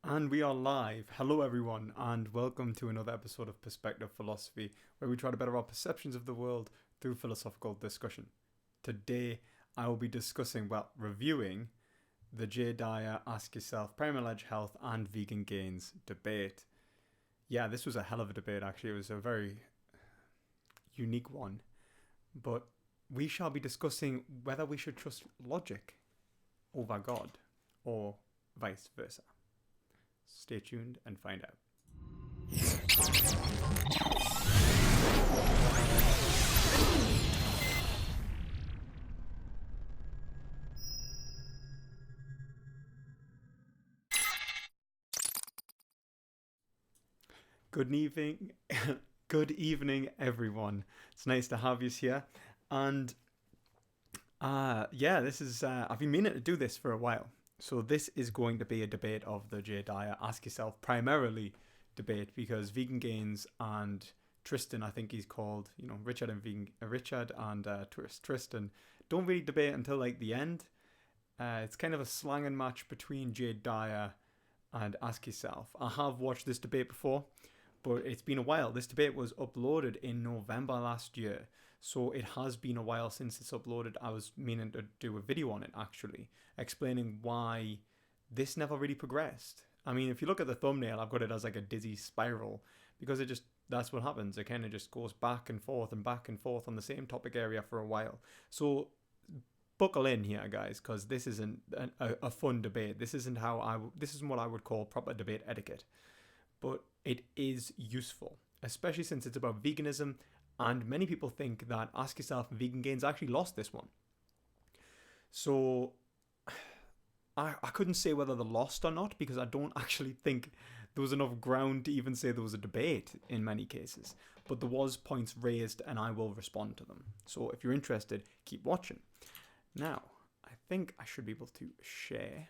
And we are live. Hello, everyone, and welcome to another episode of Perspective Philosophy, where we try to better our perceptions of the world through philosophical discussion. Today, I will be reviewing the Dyer Ask Yourself, Primal Edge Health, and Vegan Gains debate. Yeah, this was a hell of a debate, actually. It was a very unique one. But we shall be discussing whether we should trust logic over God, or vice versa. Stay tuned and find out. Good evening, good evening, everyone. It's nice to have you here, and this is I've been meaning to do this for a while. So this is going to be a debate of the Dyer Ask Yourself primarily debate, because Vegan Gains and Tristan, I think he's called, Richard and Tristan, don't really debate until like the end. It's kind of a slanging match between Dyer and Ask Yourself. I have watched this debate before, but it's been a while. This debate was uploaded in November last year, so it has been a while since it's uploaded. I was meaning to do a video on it, actually, explaining why this never really progressed. I mean, if you look at the thumbnail, I've got it as like a dizzy spiral, because that's what happens. It kind of just goes back and forth on the same topic area for a while. So buckle in here, guys, because this isn't a fun debate. This isn't what I would call proper debate etiquette. But it is useful, especially since it's about veganism, and many people think that Ask Yourself and Vegan Gains actually lost this one. So I couldn't say whether they lost or not, because I don't actually think there was enough ground to even say there was a debate in many cases. But there was points raised, and I will respond to them. So if you're interested, keep watching. Now, I think I should be able to share.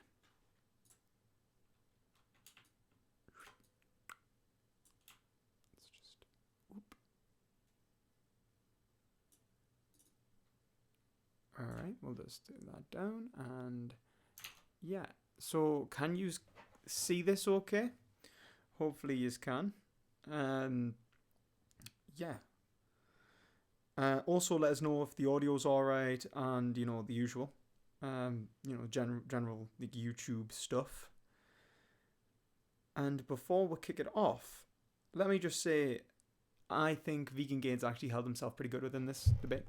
Alright, we'll just do that down, and yeah, so can you see this okay? Hopefully you can. Yeah. Also let us know if the audio's alright, and the usual, general like YouTube stuff. And before we kick it off, let me just say, I think Vegan Gains actually held himself pretty good within this debate.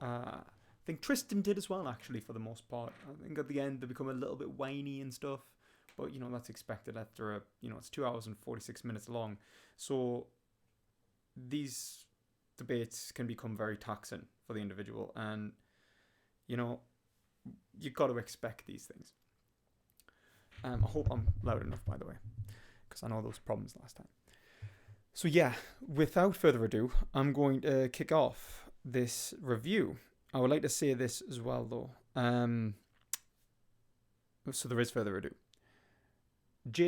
I think Tristan did as well, actually, for the most part. I think at the end they become a little bit whiny and stuff, but that's expected after it's 2 hours and 46 minutes long. So these debates can become very taxing for the individual, and you've got to expect these things. I hope I'm loud enough, by the way, because I know there was problems last time. So yeah, without further ado, I'm going to kick off this review. I would like to say this as well, though. So there is further ado.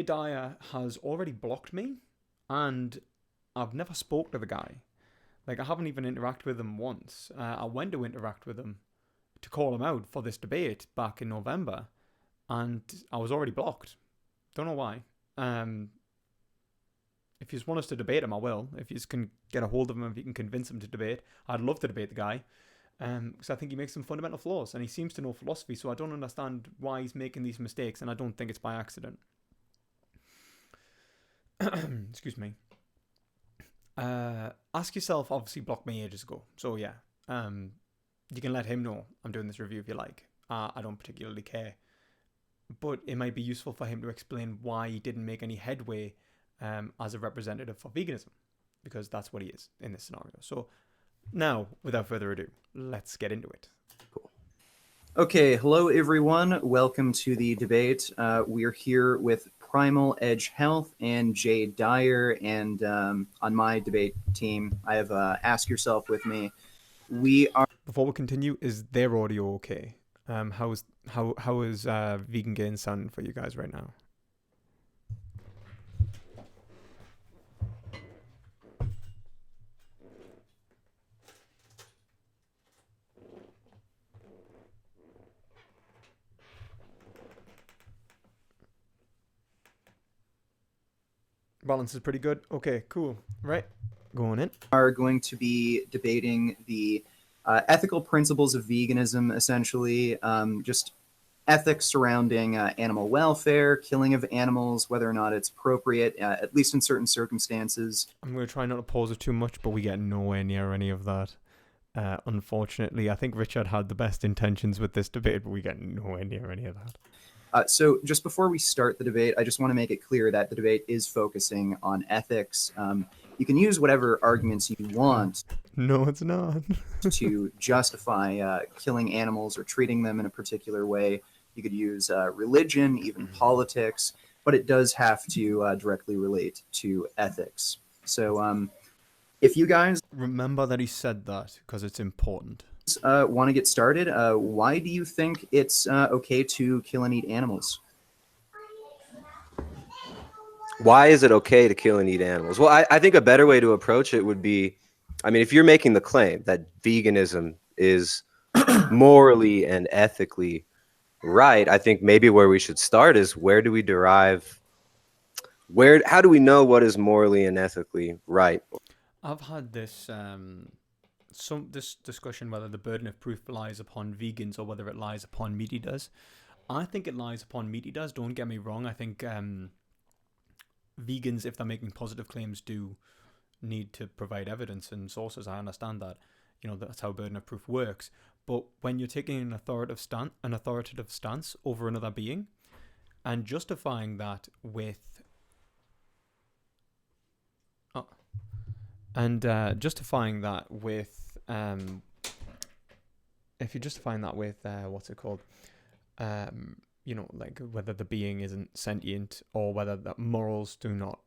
Dyer has already blocked me, and I've never spoke to the guy. Like, I haven't even interacted with him once. I went to interact with him to call him out for this debate back in November, and I was already blocked. Don't know why. If you want us to debate him, I will. If you can get a hold of him, if you can convince him to debate, I'd love to debate the guy. Because I think he makes some fundamental flaws, and he seems to know philosophy, so I don't understand why he's making these mistakes, and I don't think it's by accident. Excuse me. Ask Yourself obviously blocked me ages ago, so yeah. You can let him know I'm doing this review if you like. I don't particularly care. But it might be useful for him to explain why he didn't make any headway as a representative for veganism, because that's what he is in this scenario. So now, without further ado, let's get into it. Cool. Okay, hello everyone. Welcome to the debate. We're here with Primal Edge Health and Dyer, and on my debate team, I have Ask Yourself with me. Before we continue, is their audio okay? How is Vegan Gains sounding for you guys right now? Balance is pretty good. Okay, cool. Right, going in. Are going to be debating the ethical principles of veganism, essentially, just ethics surrounding animal welfare, killing of animals, whether or not it's appropriate, at least in certain circumstances. I'm going to try not to pause it too much, but we get nowhere near any of that. Unfortunately, I think Richard had the best intentions with this debate, but we get nowhere near any of that. So just before we start the debate, I just want to make it clear that the debate is focusing on ethics. You can use whatever arguments you want. No, it's not. To justify killing animals or treating them in a particular way. You could use religion, even politics, but it does have to directly relate to ethics. So if you guys remember that he said that because it's important. Want to get started, why do you think it's okay to kill and eat animals? Why is it okay to kill and eat animals? Well, I think a better way to approach it would be, I mean, if you're making the claim that veganism is morally and ethically right, I think maybe where we should start is how do we know what is morally and ethically right? I've had this this discussion whether the burden of proof lies upon vegans or whether it lies upon meat eaters. I think it lies upon meat eaters. Don't get me wrong. I think vegans, if they're making positive claims, do need to provide evidence and sources. I understand that. That's how burden of proof works. But when you're taking an authoritative stance over another being and justifying that with if you're justifying that with what's it called, like whether the being isn't sentient or whether that morals are not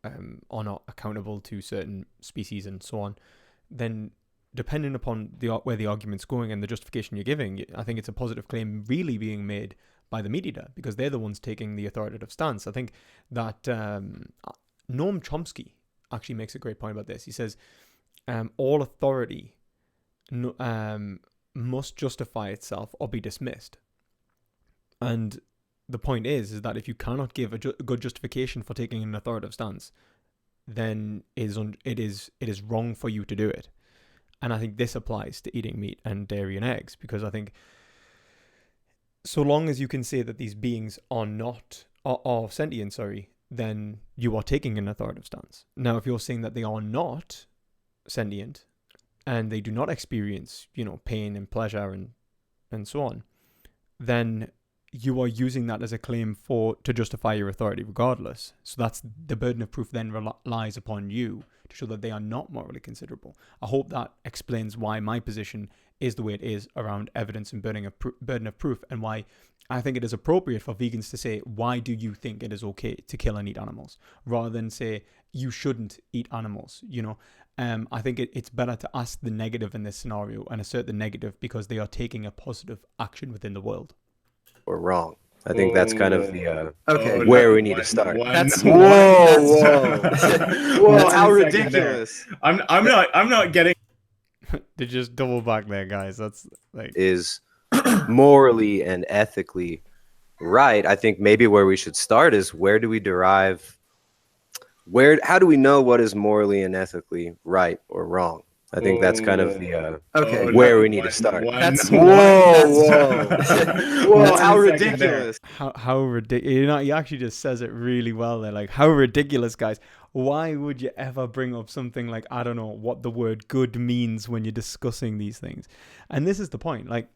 accountable to certain species and so on, then depending upon where the argument's going and the justification you're giving, I think it's a positive claim really being made by the meat eater because they're the ones taking the authoritative stance. I think that Noam Chomsky actually makes a great point about this. He says all authority must justify itself or be dismissed. And the point is that if you cannot give a good justification for taking an authoritative stance, then it is wrong for you to do it. And I think this applies to eating meat and dairy and eggs, because I think so long as you can say that these beings are sentient, then you are taking an authoritative stance. Now, if you're saying that they are not sentient and they do not experience, pain and pleasure and so on, then you are using that as a claim to justify your authority regardless. So that's the burden of proof then lies upon you to show that they are not morally considerable. I hope that explains why my position is the way it is around evidence and burden of proof, and why I think it is appropriate for vegans to say, why do you think it is okay to kill and eat animals, rather than say you shouldn't eat animals. I think it's better to ask the negative in this scenario and assert the negative because they are taking a positive action within the world. Or wrong. I think that's kind of the we need to start. Whoa! How ridiculous! I'm not getting. To just double back there, guys. That's like is morally and ethically right. I think maybe where we should start is how do we know what is morally and ethically right or wrong? I think that's kind of the we need to start. Whoa! How ridiculous! How ridiculous! He actually just says it really well there. Like, how ridiculous, guys! Why would you ever bring up something like, I don't know what the word good means when you're discussing these things? And this is the point. Like,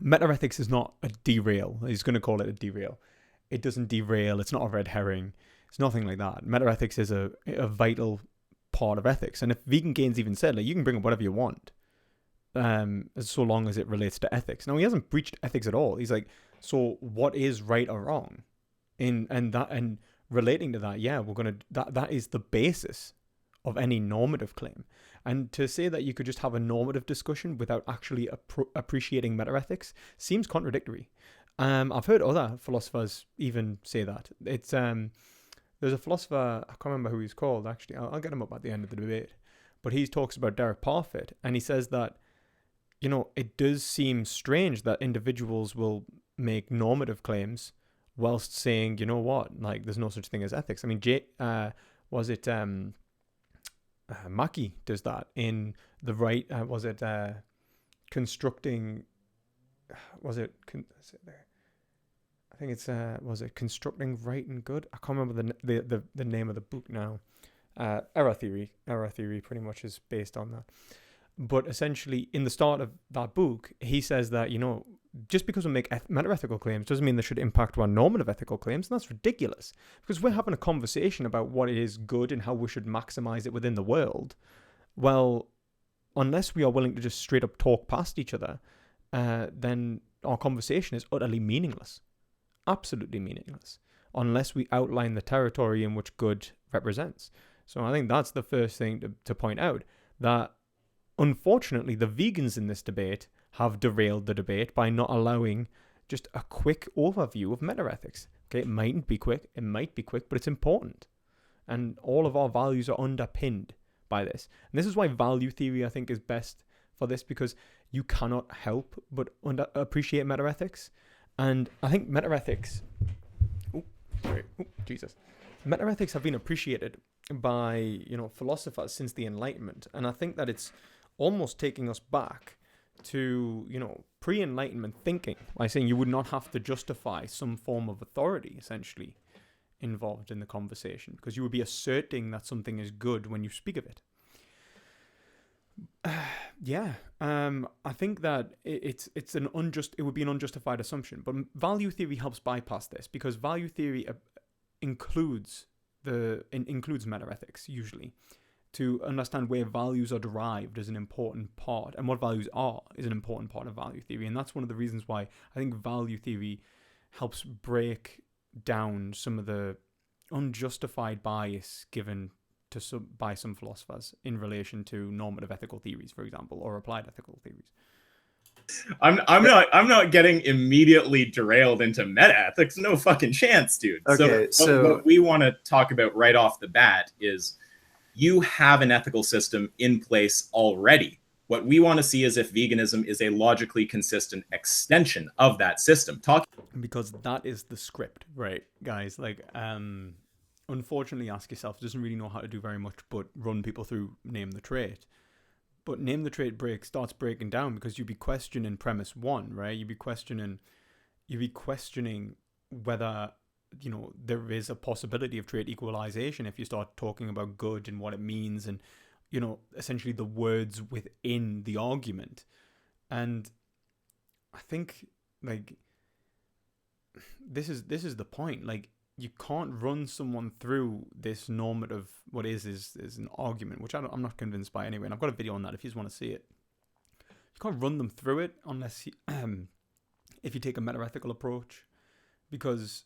metaethics is not a derail. He's going to call it a derail. It doesn't derail. It's not a red herring. It's nothing like that. Metaethics is a vital part of ethics. And if Vegan Gains even said, like, you can bring up whatever you want, so long as it relates to ethics. Now, he hasn't breached ethics at all. He's like, so what is right or wrong? And relating to that, yeah, that is the basis of any normative claim. And to say that you could just have a normative discussion without actually appreciating metaethics seems contradictory. I've heard other philosophers even say that. It's there's a philosopher, I can't remember who he's called, actually. I'll get him up at the end of the debate. But he talks about Derek Parfit, and he says that, it does seem strange that individuals will make normative claims whilst saying, like, there's no such thing as ethics. I mean, was it Mackie does that in the right was it constructing was it is it there? I think it's was it Constructing Right and Good? I can't remember the name of the book now. Error Theory pretty much is based on that. But essentially, in the start of that book, he says that, just because we make meta-ethical claims doesn't mean they should impact our normative ethical claims. And that's ridiculous, because we're having a conversation about what is good and how we should maximize it within the world. Well, unless we are willing to just straight up talk past each other, then our conversation is utterly meaningless. Absolutely meaningless. Unless we outline the territory in which good represents. So I think that's the first thing to point out, that unfortunately the vegans in this debate have derailed the debate by not allowing just a quick overview of metaethics. Okay, it mightn't be quick, but it's important. And all of our values are underpinned by this. And this is why value theory, I think, is best for this, because you cannot help but appreciate metaethics. And I think metaethics... Metaethics have been appreciated by, philosophers since the Enlightenment. And I think that it's almost taking us back to, pre-Enlightenment thinking, by saying you would not have to justify some form of authority, essentially, involved in the conversation, because you would be asserting that something is good when you speak of it. I think that it would be an unjustified assumption, but value theory helps bypass this, because value theory includes metaethics usually. To understand where values are derived is an important part, and what values are is an important part of value theory. And that's one of the reasons why I think value theory helps break down some of the unjustified bias given by some philosophers in relation to normative ethical theories, for example, or applied ethical theories. I'm not getting immediately derailed into metaethics. No fucking chance, dude. Okay, so what we want to talk about right off the bat is you have an ethical system in place already. What we want to see is if veganism is a logically consistent extension of that system. Because that is the script, right, guys? Like, unfortunately, Ask Yourself doesn't really know how to do very much but run people through Name the Trait. But Name the Trait starts breaking down because you'd be questioning premise one, right? You'd be questioning whether, there is a possibility of trait equalization if you start talking about good and what it means and, essentially the words within the argument. And I think, like, this is the point. Like, you can't run someone through this normative, what is an argument, which I'm not convinced by anyway. And I've got a video on that if you just want to see it. You can't run them through it unless if you take a meta-ethical approach, because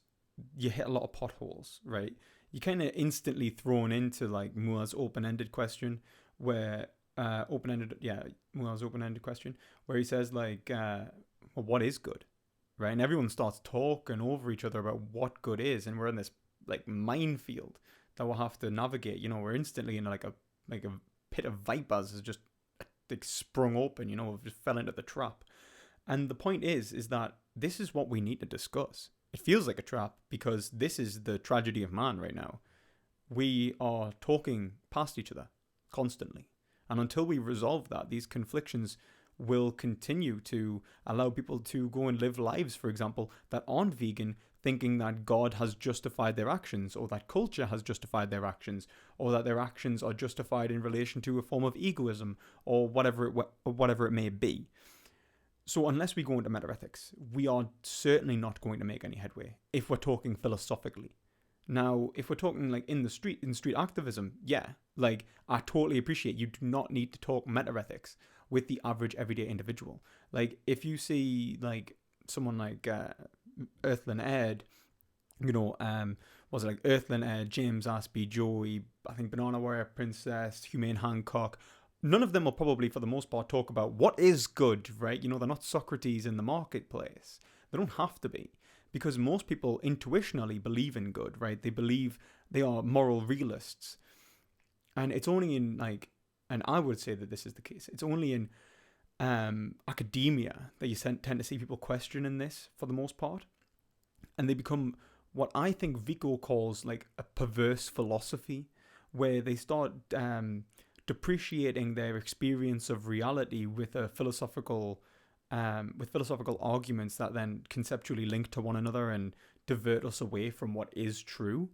you hit a lot of potholes, right? You kind of instantly thrown into like Moore's open-ended question, where Moore's open-ended question, where he says like, well, what is good? Right, and everyone starts talking over each other about what good is, and we're in this like minefield that we'll have to navigate. We're instantly in like a pit of vipers has just like sprung open. We've just fell into the trap. And the point is that this is what we need to discuss. It feels like a trap because this is the tragedy of man right now. We are talking past each other constantly, and until we resolve that, these conflictions will continue to allow people to go and live lives, for example, that aren't vegan, thinking that God has justified their actions, or that culture has justified their actions, or that their actions are justified in relation to a form of egoism, or whatever it may be. So unless we go into metaethics, we are certainly not going to make any headway if we're talking philosophically. Now, if we're talking like in street activism, yeah, like I totally appreciate you do not need to talk metaethics with the average everyday individual. Like if you see like someone like Earthling Ed, was it like Earthling Ed, James Aspie, Joey, I think Banana Warrior Princess, Humane Hancock, none of them will probably for the most part talk about what is good, right? They're not Socrates in the marketplace. They don't have to be, because most people intuitionally believe in good, right? They believe they are moral realists. And it's only in like, and I would say that this is the case, it's only in academia that you tend to see people questioning this for the most part. And they become what I think Vico calls like a perverse philosophy, where they start depreciating their experience of reality with a philosophical arguments that then conceptually link to one another and divert us away from what is true.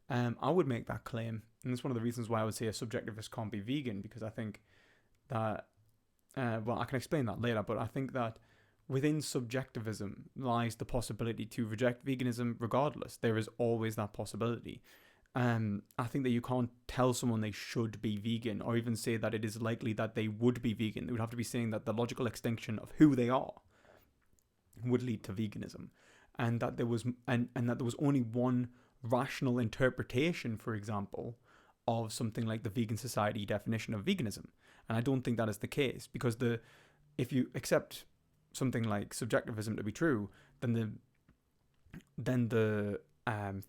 I would make that claim, and it's one of the reasons why I would say a subjectivist can't be vegan, because I think that well, I can explain that later, but I think that within subjectivism lies the possibility to reject veganism regardless. There is always that possibility. I think that you can't tell someone they should be vegan, or even say that it is likely that they would be vegan. They would have to be saying that the logical extinction of who they are would lead to veganism, and that there was and that there was only one rational interpretation, for example, of something like the Vegan Society definition of veganism. And I don't think that is the case, because if you accept something like subjectivism to be true, then the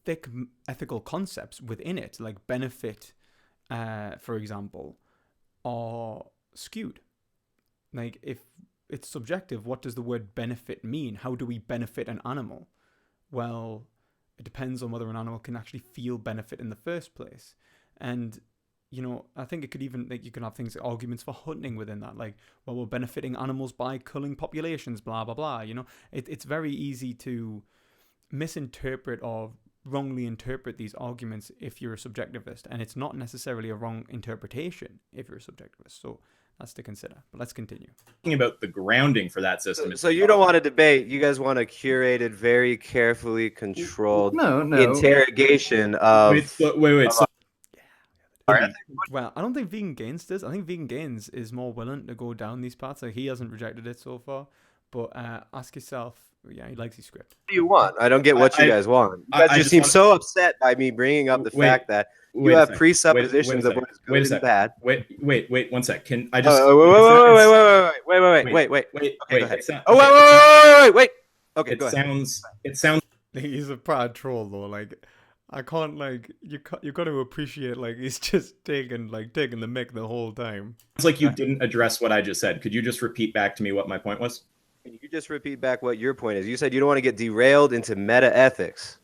thick ethical concepts within it, like benefit, for example, are skewed. Like, if it's subjective, what does the word benefit mean? How do we benefit an animal? Well, it depends on whether an animal can actually feel benefit in the first place. And, you know, I think it could even, like, you can have things, arguments for hunting within that. Like, well, we're benefiting animals by culling populations, blah, blah, blah. You know, it's very easy to misinterpret or wrongly interpret these arguments if you're a subjectivist. And it's not necessarily a wrong interpretation if you're a subjectivist. So that's to consider. But let's continue. Talking about the grounding for that system. So you don't want to debate. You guys want a curated, very carefully controlled No. interrogation of. Wait. So, Well, I don't think Vegan Gains does. I think Vegan Gains is more willing to go down these paths. Like, he hasn't rejected it so far. But ask yourself, yeah, he likes his script. What do you want? I don't get what you guys want. You guys just seem so upset by me bringing up the fact that you have presuppositions of what is good and bad. Wait, 1 sec. Can I just? Wait. Wait. Wait. Okay, go ahead. It sounds. He's a proud troll, though. Like, I can't, like, you got to appreciate, like, he's just taking the mick the whole time. It's like you didn't address what I just said. Could you just repeat back to me what my point was? Can you just repeat back what your point is? You said you don't want to get derailed into meta ethics.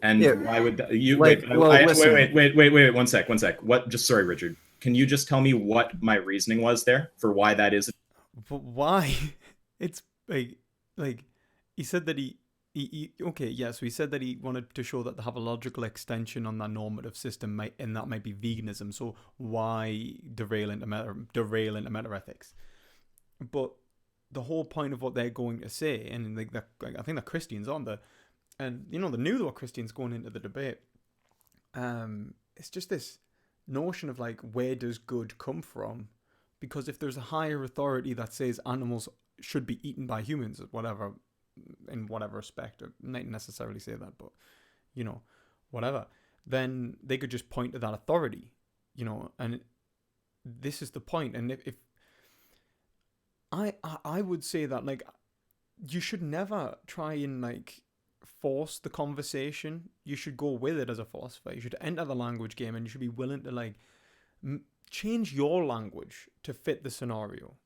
And why would you? Like, wait. 1 sec. What? Just sorry, Richard. Can you just tell me what my reasoning was there for why that is? But why? It's like he said that he okay, yeah, so he said that he wanted to show that they have a logical extension on that normative system, and that might be veganism. So why derail into meta ethics? But the whole point of what they're going to say, and like I think the Christians on the, and you know, the new though Christians going into the debate, it's just this notion of like, where does good come from? Because if there's a higher authority that says animals should be eaten by humans, whatever, in whatever respect, or not necessarily say that, but you know, whatever, then they could just point to that authority, you know, and this is the point. And if I would say that, like, you should never try and like force the conversation. You should go with it as a philosopher. You should enter the language game, and you should be willing to like change your language to fit the scenario.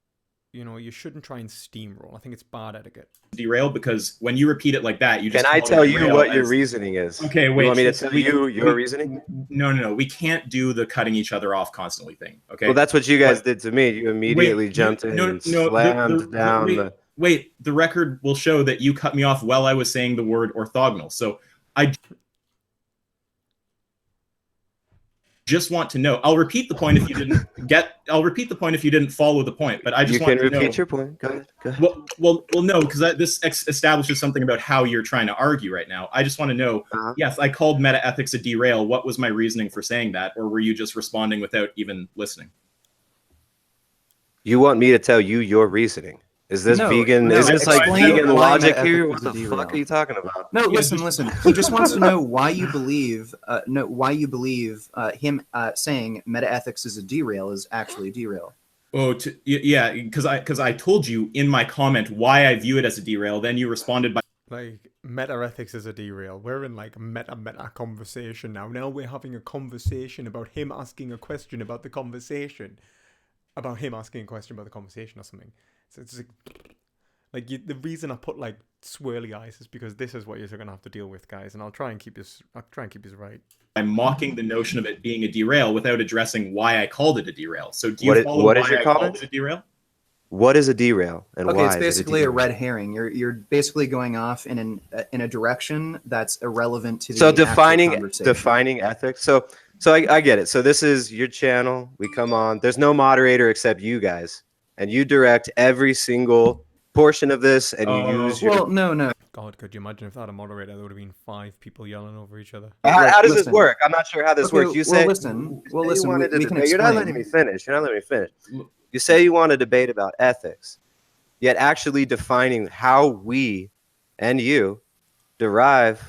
You know, you shouldn't try and steamroll. I think it's bad etiquette. Derail, because when you repeat it like that, you just. Can I tell you what your reasoning is? Okay, wait. You want me to tell you your reasoning? No. We can't do the cutting each other off constantly thing. Okay. Well, that's what you guys did to me. You immediately jumped in and slammed down the. Wait, the record will show that you cut me off while I was saying the word orthogonal. So I just want to know. I'll repeat the point if you didn't get. I'll repeat the point if you didn't follow the point. But I just want to know. You can repeat your point. Go ahead. Well, no, because this establishes something about how you're trying to argue right now. I just want to know. Yes, I called meta ethics a derail. What was my reasoning for saying that, or were you just responding without even listening? You want me to tell you your reasoning? Is this vegan? Is this like vegan logic here? What the fuck are you talking about? No, listen. He just wants to know why you believe. Him saying meta ethics is a derail is actually a derail. Oh, yeah, because I told you in my comment why I view it as a derail. Then you responded by like, meta ethics is a derail. We're in like meta conversation now. Now we're having a conversation about him asking a question about the conversation, about him asking a question about the conversation or something. So it's Like the reason I put like swirly eyes is because this is what you're going to have to deal with, guys. And I'll try and keep this right. I'm mocking the notion of it being a derail without addressing why I called it a derail. So do you follow what why is your I comment? called it a derail? What is a derail and Okay, why? it's basically a derail? red herring. You're basically going off in a direction that's irrelevant to the So actual defining conversation. ethics. So I get it. So this is your channel. We come on. There's no moderator except you guys, and you direct every single portion of this, and you use your. Well, no. God, could you imagine if that had a moderator? There would have been 5 people yelling over each other. How does this Listen. work? I'm not sure how this works. You say listen. Well, you listen. wanted to We can debate. explain. You're not letting me finish. You say you want to debate about ethics, yet actually defining how we and you derive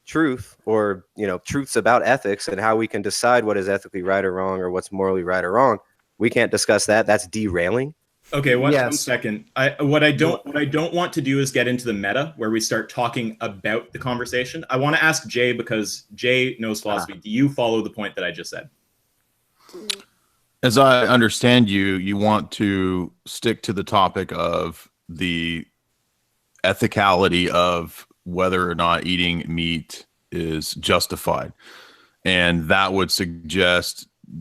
truth, or truths about ethics, and how we can decide what is ethically right or wrong, or what's morally right or wrong. We can't discuss that. That's derailing. Okay, one second. What I don't want to do is get into the meta where we start talking about the conversation. I want to ask Jay, because Jay knows philosophy. Do you follow the point that I just said? As I understand you want to stick to the topic of the ethicality of whether or not eating meat is justified. And that would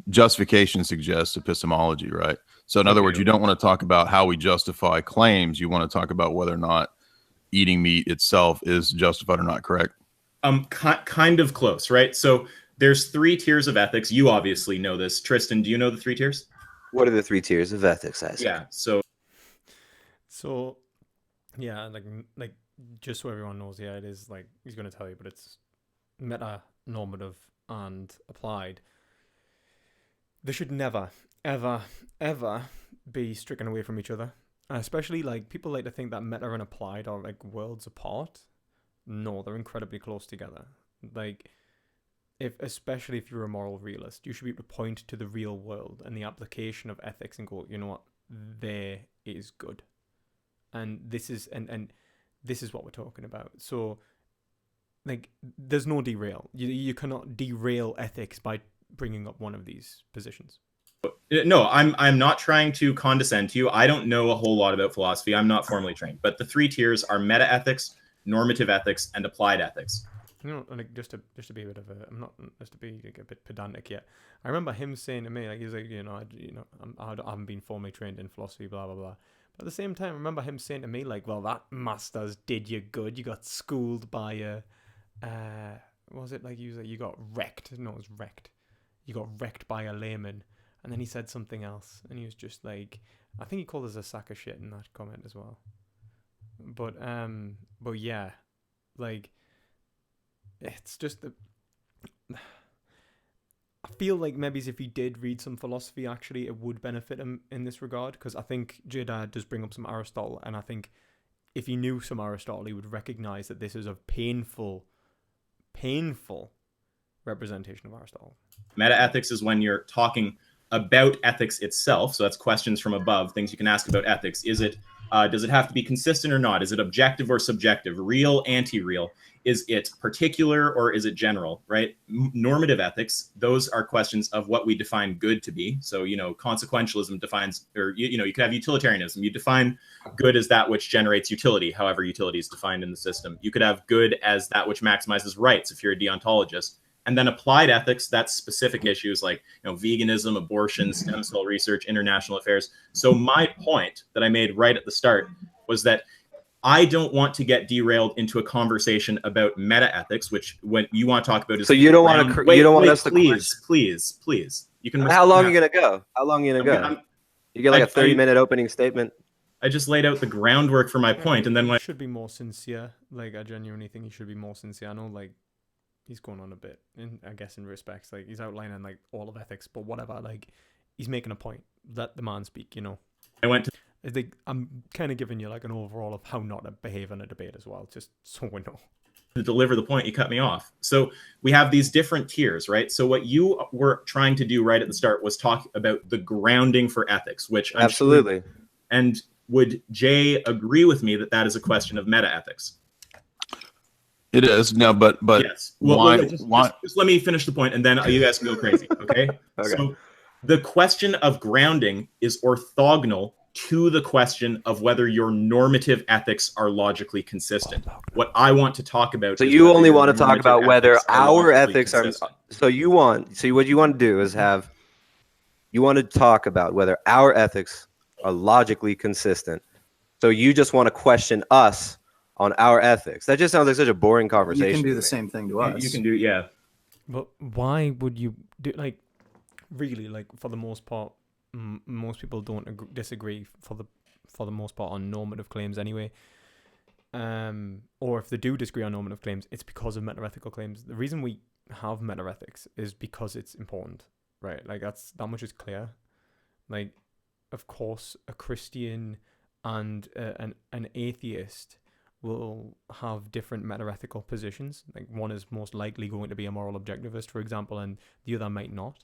justification suggests epistemology, right? So in other words, you don't want to talk about how we justify claims. You want to talk about whether or not eating meat itself is justified or not, correct? Kind of close, right? So there's 3 tiers of ethics. You obviously know this. Tristan, do you know the 3 tiers? What are the 3 tiers of ethics, Isaac? Yeah, so yeah, like just so everyone knows, yeah, it is like he's going to tell you, but it's meta, normative, and applied. They should never, ever, ever be stricken away from each other. And especially like people like to think that meta and applied are like worlds apart. No, they're incredibly close together. Like, especially if you're a moral realist, you should be able to point to the real world and the application of ethics and go, you know what, there is good. And this is this is what we're talking about. So like there's no derail. You cannot derail ethics by bringing up one of these positions. No, I'm not trying to condescend to you. I don't know a whole lot about philosophy. I'm not formally trained. But the 3 tiers are meta ethics, normative ethics, and applied ethics. Like just to be a bit of a, I'm not just to be like a bit pedantic yet. I remember him saying to me, like, he's like, I haven't been formally trained in philosophy, blah blah blah. But at the same time, I remember him saying to me, like, well, that master's did you good. You got schooled by what was it like? He was like, you got wrecked. No, it was wrecked. You got wrecked by a layman. And then he said something else, and he was just like, I think he called us a sack of shit in that comment as well. But yeah, like, it's just I feel like maybe if he did read some philosophy, actually, it would benefit him in this regard, because I think Jada does bring up some Aristotle, and I think if he knew some Aristotle, he would recognize that this is a painful representation of Aristotle. Meta ethics is when you're talking about ethics itself. So that's questions from above, things you can ask about ethics. Is it does it have to be consistent or not? Is it objective or subjective? Real, anti-real? Is it particular or is it general, right? Normative ethics, those are questions of what we define good to be. So, consequentialism defines, or, you could have utilitarianism. You define good as that which generates utility, however utility is defined in the system. You could have good as that which maximizes rights if you're a deontologist. And then applied ethics, that's specific issues like veganism, abortion, stem cell research, international affairs. So my point that I made right at the start was that I don't want to get derailed into a conversation about meta ethics, which when you want to talk about is so you don't want to you don't want us to please. You can. How long are you gonna go? How long are you gonna go? You get like a 30-minute opening statement. I just laid out the groundwork for my point, and then when he should be more sincere. Like, I genuinely think he should be more sincere. I know, like, he's going on a bit, I guess, in respects. Like, he's outlining, like, all of ethics, but whatever. Like, he's making a point. Let the man speak, I went to... I think I'm kind of giving you, like, an overall of how not to behave in a debate as well, just so we know. To deliver the point, you cut me off. So we have these different tiers, right? So what you were trying to do right at the start was talk about the grounding for ethics, which... Absolutely. Sure, and would Jay agree with me that that is a question of meta ethics? It is. No, but yes. Well, just let me finish the point, and then you guys can go crazy. Okay. Okay. So the question of grounding is orthogonal to the question of whether your normative ethics are logically consistent. What I want to talk about. So is you whether only your want to talk normative about whether ethics are our logically ethics are. consistent. So what you want to do is you want to talk about whether our ethics are logically consistent. So you just want to question us on our ethics. That just sounds like such a boring conversation. You can do to the me. same thing to us. You can do, yeah. But why would you do, like, really, like, for the most part, most people don't disagree for the most part on normative claims anyway. Or if they do disagree on normative claims, it's because of meta-ethical claims. The reason we have meta-ethics is because it's important, right? Like, that much is clear. Like, of course, a Christian and an atheist will have different meta-ethical positions. Like, one is most likely going to be a moral objectivist, for example, and the other might not.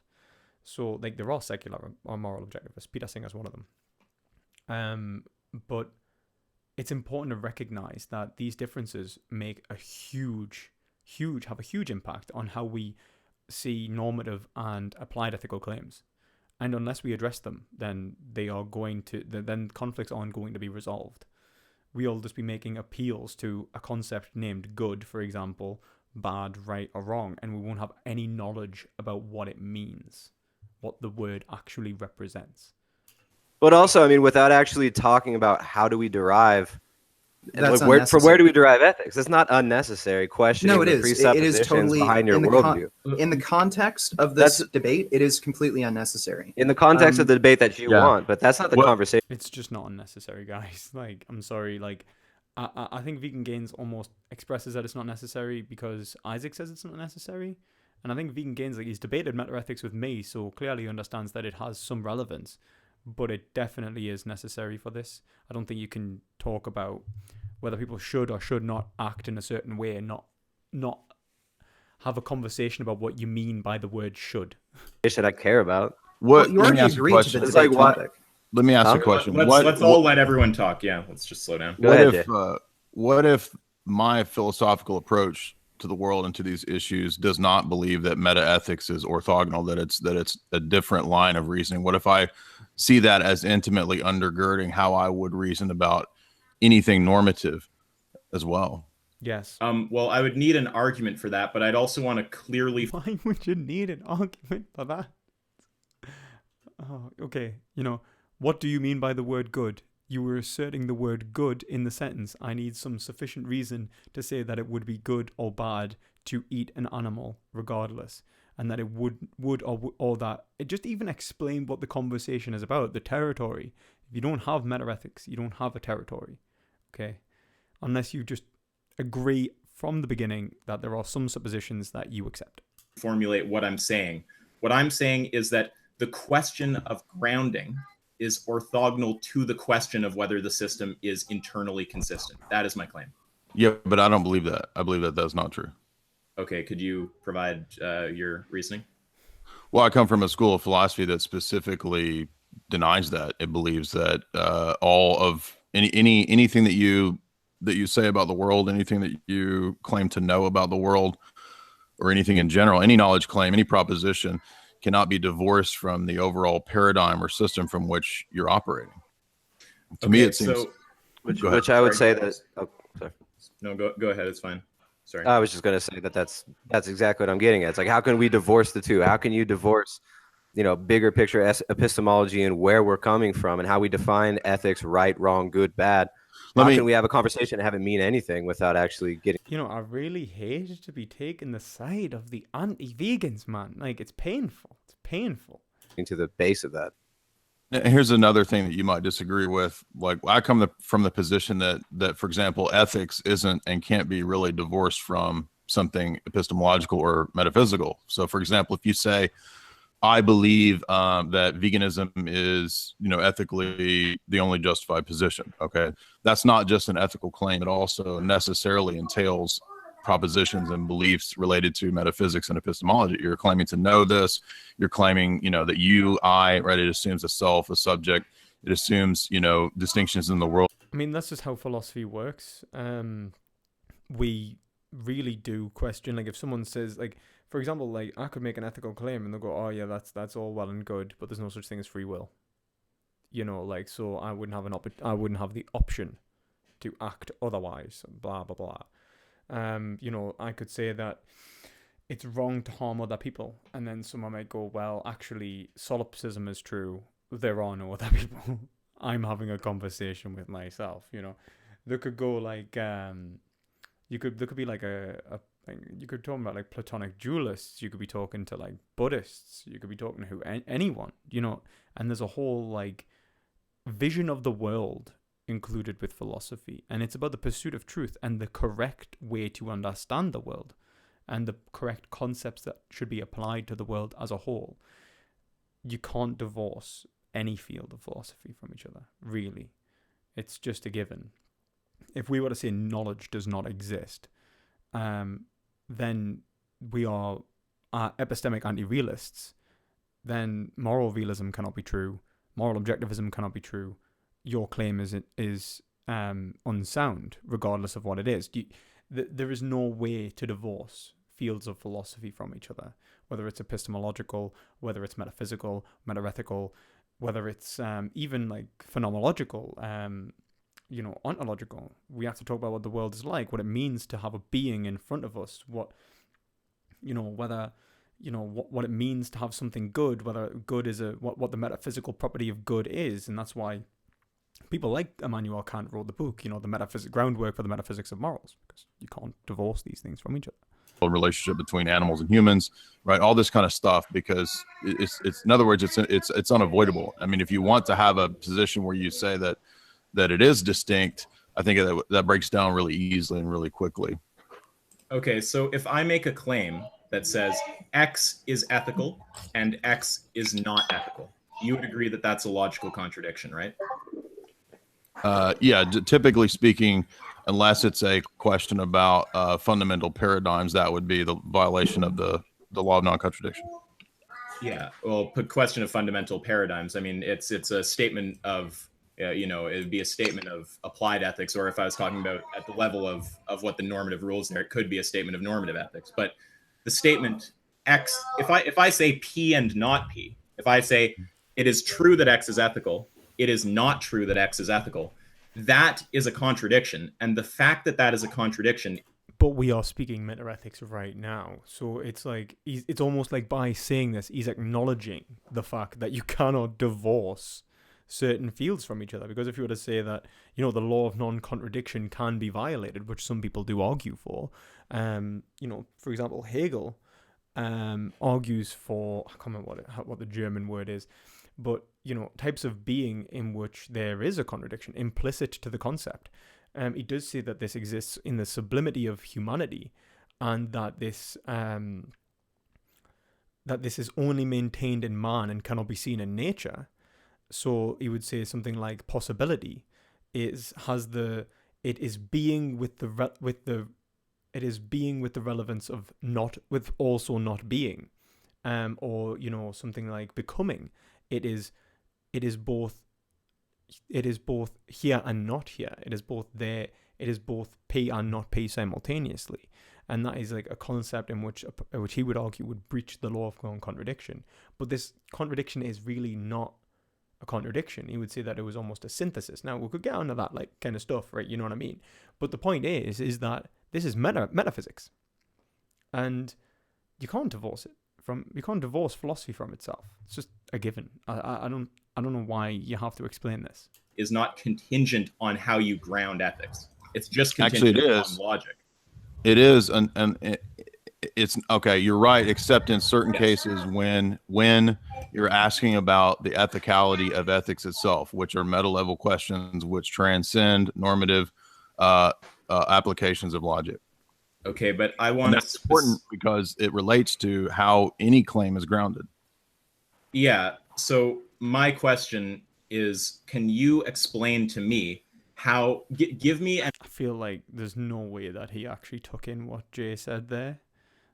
So, like, there are secular or moral objectivists. Peter Singer's one of them. But it's important to recognize that these differences make have a huge impact on how we see normative and applied ethical claims. And unless we address them, then then conflicts aren't going to be resolved. We'll just be making appeals to a concept named good, for example, bad, right, or wrong, and we won't have any knowledge about what it means, what the word actually represents. But also, I mean, without actually talking about how do we derive, That's where do we derive ethics? It's not unnecessary questioning No, it the is. It is presuppositions totally behind your in the worldview. in the context of this debate, it is completely unnecessary. In the context of the debate that you Yeah. want, but that's not the conversation. It's just not unnecessary, guys. Like, I'm sorry. Like, I think Vegan Gains almost expresses that it's not necessary because Isaac says it's not necessary. And I think Vegan Gains, like, he's debated meta-ethics with me, so clearly understands that it has some relevance. But it definitely is necessary for this. I don't think you can talk about whether people should or should not act in a certain way and not have a conversation about what you mean by the word should. Should I care about? What? Well, you let me already ask a agreed to question. the It's debate like what- topic. Let me ask Huh? a question. Let's all let everyone talk. Yeah, let's just slow down. Go ahead, Jay. What if my philosophical approach to the world and to these issues does not believe that meta ethics is orthogonal, that it's a different line of reasoning? What if I see that as intimately undergirding how I would reason about anything normative as well? Yes. Well, I would need an argument for that, but I'd also want to clearly. Why would you need an argument for that? Oh, okay. What do you mean by the word good? You were asserting the word good in the sentence. I need some sufficient reason to say that it would be good or bad to eat an animal regardless. And that it would or that it just even explain what the conversation is about, the territory. If you don't have meta-ethics, you don't have a territory. Okay? Unless you just agree from the beginning that there are some suppositions that you accept. Formulate what I'm saying. What I'm saying is that the question of grounding is orthogonal to the question of whether the system is internally consistent. That is my claim. Yeah, but I don't believe that. I believe that that's not true. Okay, could you provide your reasoning? Well, I come from a school of philosophy that specifically denies that. It believes that all of anything that you say about the world, anything that you claim to know about the world, or anything in general, any knowledge claim, any proposition cannot be divorced from the overall paradigm or system from which you're operating. To me, it seems. So, Which I would say that. Oh, sorry. No, go ahead. It's fine. Sorry. I was just going to say that's exactly what I'm getting at. It's like, how can we divorce the two? How can you divorce, bigger picture epistemology and where we're coming from and how we define ethics, right, wrong, good, bad? How can we have a conversation and have it mean anything without actually getting? I really hate to be taking the side of the anti-vegans, man. Like, it's painful. It's painful. To the base of that. Here's another thing that you might disagree with. Like, I come from the position that, for example, ethics isn't and can't be really divorced from something epistemological or metaphysical. So, for example, if you say, I believe that veganism is, ethically the only justified position. Okay, that's not just an ethical claim; it also necessarily entails propositions and beliefs related to metaphysics and epistemology. You're claiming to know this. You're claiming, that you, I, right? It assumes a self, a subject. It assumes, distinctions in the world. I mean, that's just how philosophy works. We really do question, like, if someone says, like, for example, like, I could make an ethical claim and they'll go, oh yeah, that's all well and good, but there's no such thing as free will. you know, like, so I wouldn't have I wouldn't have the option to act otherwise, blah blah blah. You know, I could say that it's wrong to harm other people, and then someone might go, well, actually, solipsism is true. There are no other people. I'm having a conversation with myself. You know, there could go like there could be like you could talk about like platonic dualists. You could be talking to like Buddhists. You could be talking to anyone. You know, and there's a whole like vision of the world included with philosophy, and it's about the pursuit of truth and the correct way to understand the world, and the correct concepts that should be applied to the world as a whole. You can't divorce any field of philosophy from each other, really. It's just a given. If we were to say knowledge does not exist, then we are epistemic anti-realists. Then moral realism cannot be true. Moral objectivism cannot be true. Your claim is unsound, regardless of what it is. There is no way to divorce fields of philosophy from each other, whether it's epistemological, whether it's metaphysical, metaethical, whether it's even like phenomenological, you know, ontological. We have to talk about what the world is like, what it means to have a being in front of us, what, you know, whether, you know, what it means to have something good, whether good is what the metaphysical property of good is. And that's why people like Immanuel Kant wrote the book, you know, the groundwork for the metaphysics of morals, because you can't divorce these things from each other. Relationship between animals and humans, right? All this kind of stuff, because it's in other words, it's unavoidable. I mean, if you want to have a position where you say that it is distinct, I think that breaks down really easily and really quickly. Okay, so if I make a claim that says X is ethical and X is not ethical, you would agree that that's a logical contradiction, right? Yeah, typically speaking, unless it's a question about fundamental paradigms, that would be the violation of the law of non-contradiction. Yeah, well, question of fundamental paradigms. I mean, it's a statement of, you know, it would be a statement of applied ethics, or if I was talking about at the level of what the normative rules there, it could be a statement of normative ethics. But the statement X, if I say P and not P, if I say it is true that X is ethical, it is not true that X is ethical, that is a contradiction. And the fact that that is a contradiction. But we are speaking metaethics right now. So it's like, it's almost like by saying this, he's acknowledging the fact that you cannot divorce certain fields from each other. Because if you were to say that, you know, the law of non-contradiction can be violated, which some people do argue for, you know, for example, Hegel argues for, I can't remember what the German word is, but, you know, types of being in which there is a contradiction implicit to the concept. He does say that this exists in the sublimity of humanity, and that this is only maintained in man and cannot be seen in nature. So he would say something like possibility is being with the relevance of not with also not being, or, you know, something like becoming. It is both here and not here. It is both there. It is both P and not P simultaneously. And that is like a concept in which he would argue would breach the law of non-contradiction. But this contradiction is really not a contradiction. He would say that it was almost a synthesis. Now, we could get onto that like kind of stuff, right? You know what I mean? But the point is that this is metaphysics. And you can't divorce philosophy from itself. It's just a given. I don't know why you have to explain this. Is not contingent on how you ground ethics. It's just contingent on logic. It is, and it's okay. You're right, except in certain cases when you're asking about the ethicality of ethics itself, which are meta-level questions which transcend normative applications of logic. Okay, but I want that's important because it relates to how any claim is grounded. Yeah. So my question is, can you explain to me how? Give me. I feel like there's no way that he actually took in what Jay said there.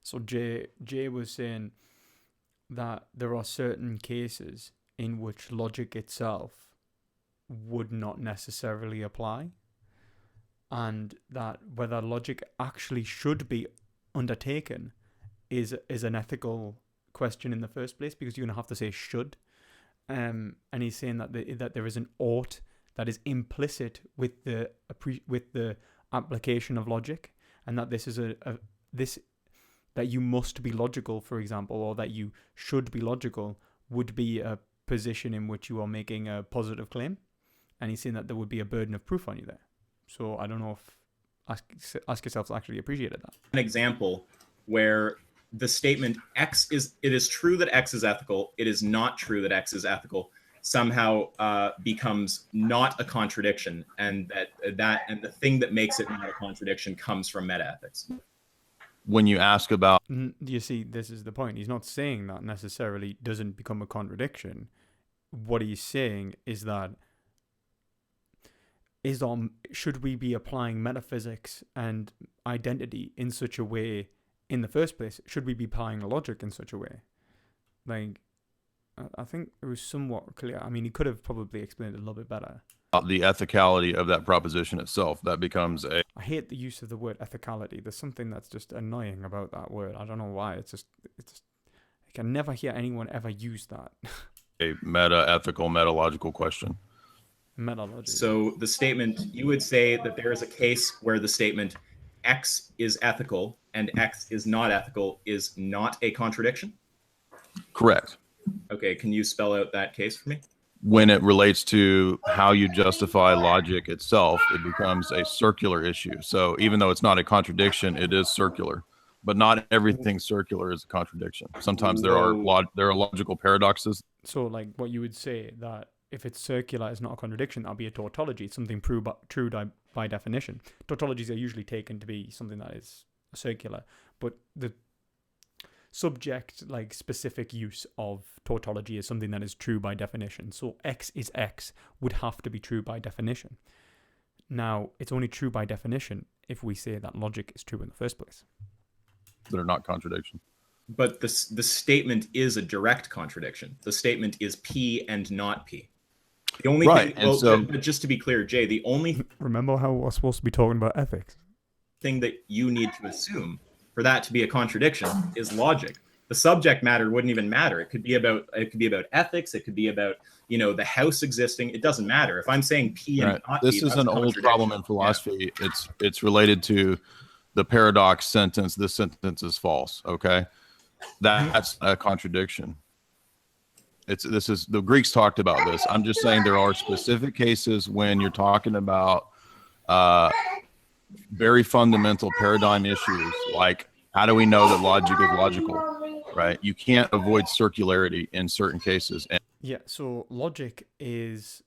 So Jay was saying that there are certain cases in which logic itself would not necessarily apply, and that whether logic actually should be undertaken is an ethical question in the first place, because you're going to have to say should. and he's saying that that there is an ought that is implicit with the application of logic, and that this is that you must be logical, for example, or that you should be logical, would be a position in which you are making a positive claim. And he's saying that there would be a burden of proof on you there. So I don't know if ask yourselves actually appreciated that. An example where the statement it is true that X is ethical, it is not true that X is ethical, somehow becomes not a contradiction, and and the thing that makes it not a contradiction comes from metaethics. When you ask about, you see, this is the point. He's not saying that necessarily doesn't become a contradiction. What he's saying is that should we be applying metaphysics and identity in such a way in the first place? Should we be applying logic in such a way? Like, I think it was somewhat clear. I mean, he could have probably explained it a little bit better. the ethicality of that proposition itself, that becomes a... I hate the use of the word ethicality. There's something that's just annoying about that word. I don't know why. It's just I can never hear anyone ever use that. a meta-ethical, metalogical question. Metalogy. So the statement, you would say that there is a case where the statement X is ethical and X is not ethical is not a contradiction? Correct. Okay, can you spell out that case for me? When it relates to how you justify logic itself, it becomes a circular issue. So even though it's not a contradiction, it is circular. But not everything circular is a contradiction. Sometimes there are logical paradoxes. So like what you would say that if it's circular is not a contradiction, that'll be a tautology, something true by definition. Tautologies are usually taken to be something that is circular, but the subject, like specific use of tautology is something that is true by definition. So X is X would have to be true by definition. Now, it's only true by definition if we say that logic is true in the first place. That are not contradiction. But the statement is a direct contradiction. The statement is P and not P. The only right. thing, well, so, but just to be clear, Jay, the only remember how we're supposed to be talking about ethics. Thing that you need to assume for that to be a contradiction is logic. The subject matter wouldn't even matter. It could be about ethics. It could be about the house existing. It doesn't matter if I'm saying P and not P. This is an old problem in philosophy. Yeah. It's related to the paradox sentence. This sentence is false. Okay, that's a contradiction. This is the Greeks talked about this. I'm just saying there are specific cases when you're talking about very fundamental paradigm issues, like how do we know that logic is logical, right? You can't avoid circularity in certain cases. Yeah, so logic it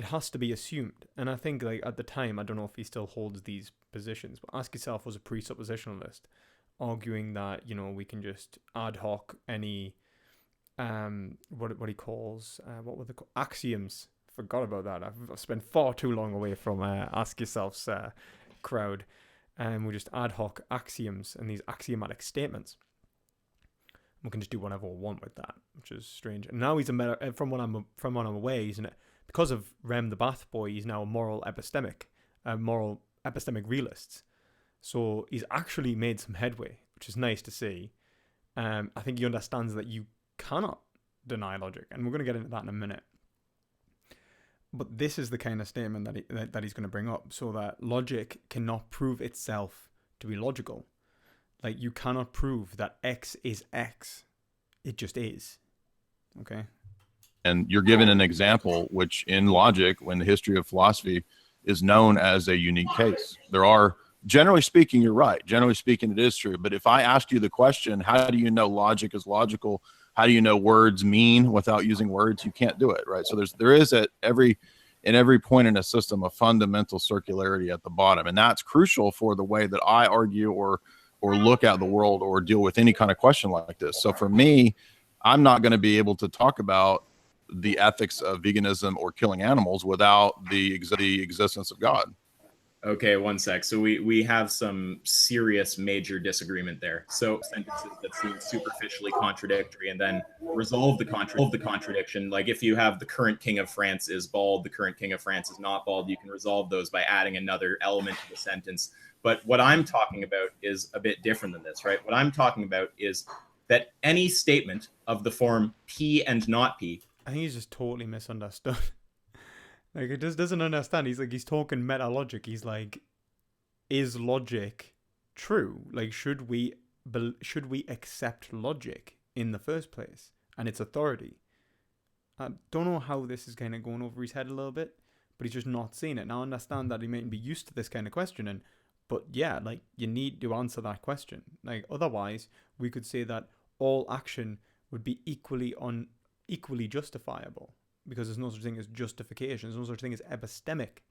has to be assumed. And I think like at the time, I don't know if he still holds these positions, but Ask Yourself was a presuppositionalist, arguing that, we can just ad hoc any what he calls what were the axioms. Forgot about that. I've spent far too long away from Ask Yourself's crowd, and we just ad hoc axioms and these axiomatic statements. We can just do whatever we want with that, which is strange. And now he's from what I'm aware, because of Rem the Bath Boy, he's now a moral epistemic realist. So he's actually made some headway, which is nice to see. I think he understands that you cannot deny logic, and we're going to get into that in a minute. But this is the kind of statement that he's going to bring up, so that logic cannot prove itself to be logical. Like, you cannot prove that X is X. It just is. Okay? And you're given an example, which in logic, when the history of philosophy is known as a unique case. There are, generally speaking, you're right. Generally speaking, it is true. But if I asked you the question, how do you know logic is logical? How do you know words mean without using words? You can't do it, right? So there is in every point in a system a fundamental circularity at the bottom, and that's crucial for the way that I argue or look at the world or deal with any kind of question like this. So for me, I'm not going to be able to talk about the ethics of veganism or killing animals without the existence of God. Okay, one sec. So we have some serious major disagreement there. So sentences that seem superficially contradictory and then resolve the contradiction. Like if you have the current king of France is bald, the current king of France is not bald, you can resolve those by adding another element to the sentence. But what I'm talking about is a bit different than this, right? What I'm talking about is that any statement of the form P and not P I think he's just totally misunderstood. Like, it just doesn't understand. He's talking meta logic. He's like, is logic true? Like, should we accept logic in the first place and its authority? I don't know how this is kind of going over his head a little bit, but he's just not seeing it. Now, I understand that he might be used to this kind of questioning, but yeah, like, you need to answer that question. Like, otherwise, we could say that all action would be equally justifiable, because there's no such thing as justification. There's no such thing as epistemic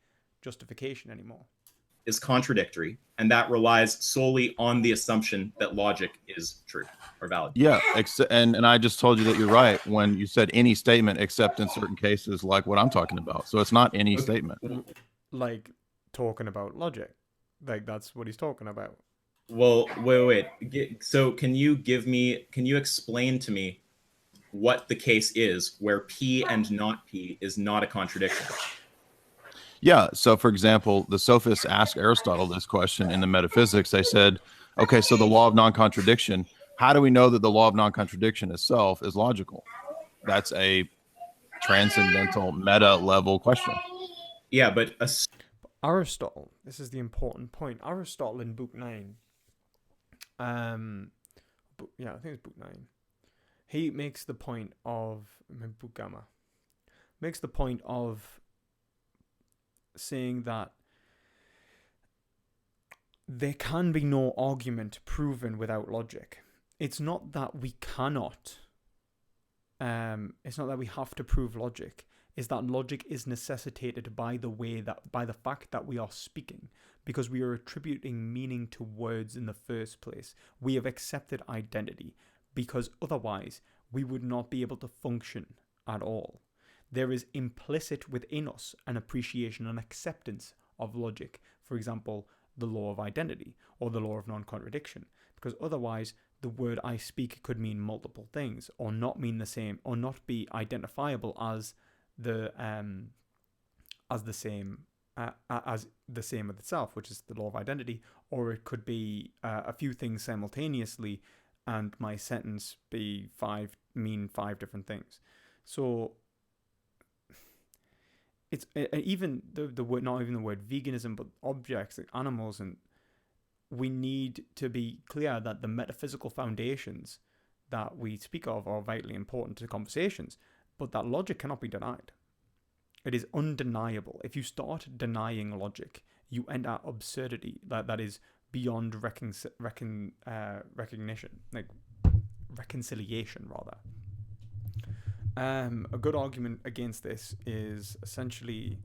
justification anymore. Is contradictory, and that relies solely on the assumption that logic is true or valid. Yeah, and I just told you that you're right when you said any statement except in certain cases like what I'm talking about. So it's not any statement. Like, talking about logic. Like, that's what he's talking about. Well, wait. So can you explain to me what the case is where P and not P is not a contradiction? Yeah. So, for example, the sophists asked Aristotle this question in the Metaphysics. They said, okay, so the law of non-contradiction, how do we know that the law of non-contradiction itself is logical? That's a transcendental meta level question. Yeah, but Aristotle, this is the important point. Aristotle in Book 9, I think it's Book 9. He makes the point of, Book Gamma, makes the point of saying that there can be no argument proven without logic. It's not that we cannot, it's not that we have to prove logic. Is that logic is necessitated by the fact that we are speaking, because we are attributing meaning to words in the first place. We have accepted identity, because otherwise we would not be able to function at all. There is implicit within us an appreciation and acceptance of logic. For example, the law of identity or the law of non-contradiction, because otherwise the word I speak could mean multiple things, or not mean the same, or not be identifiable as the same with itself, which is the law of identity, or it could be a few things simultaneously, and my sentence mean five different things. So it's even the word, not even the word veganism, but objects like animals, and we need to be clear that the metaphysical foundations that we speak of are vitally important to conversations, but that logic cannot be denied. It is undeniable. If you start denying logic, you enter absurdity that is beyond recognition, like reconciliation, rather. A good argument against this is essentially,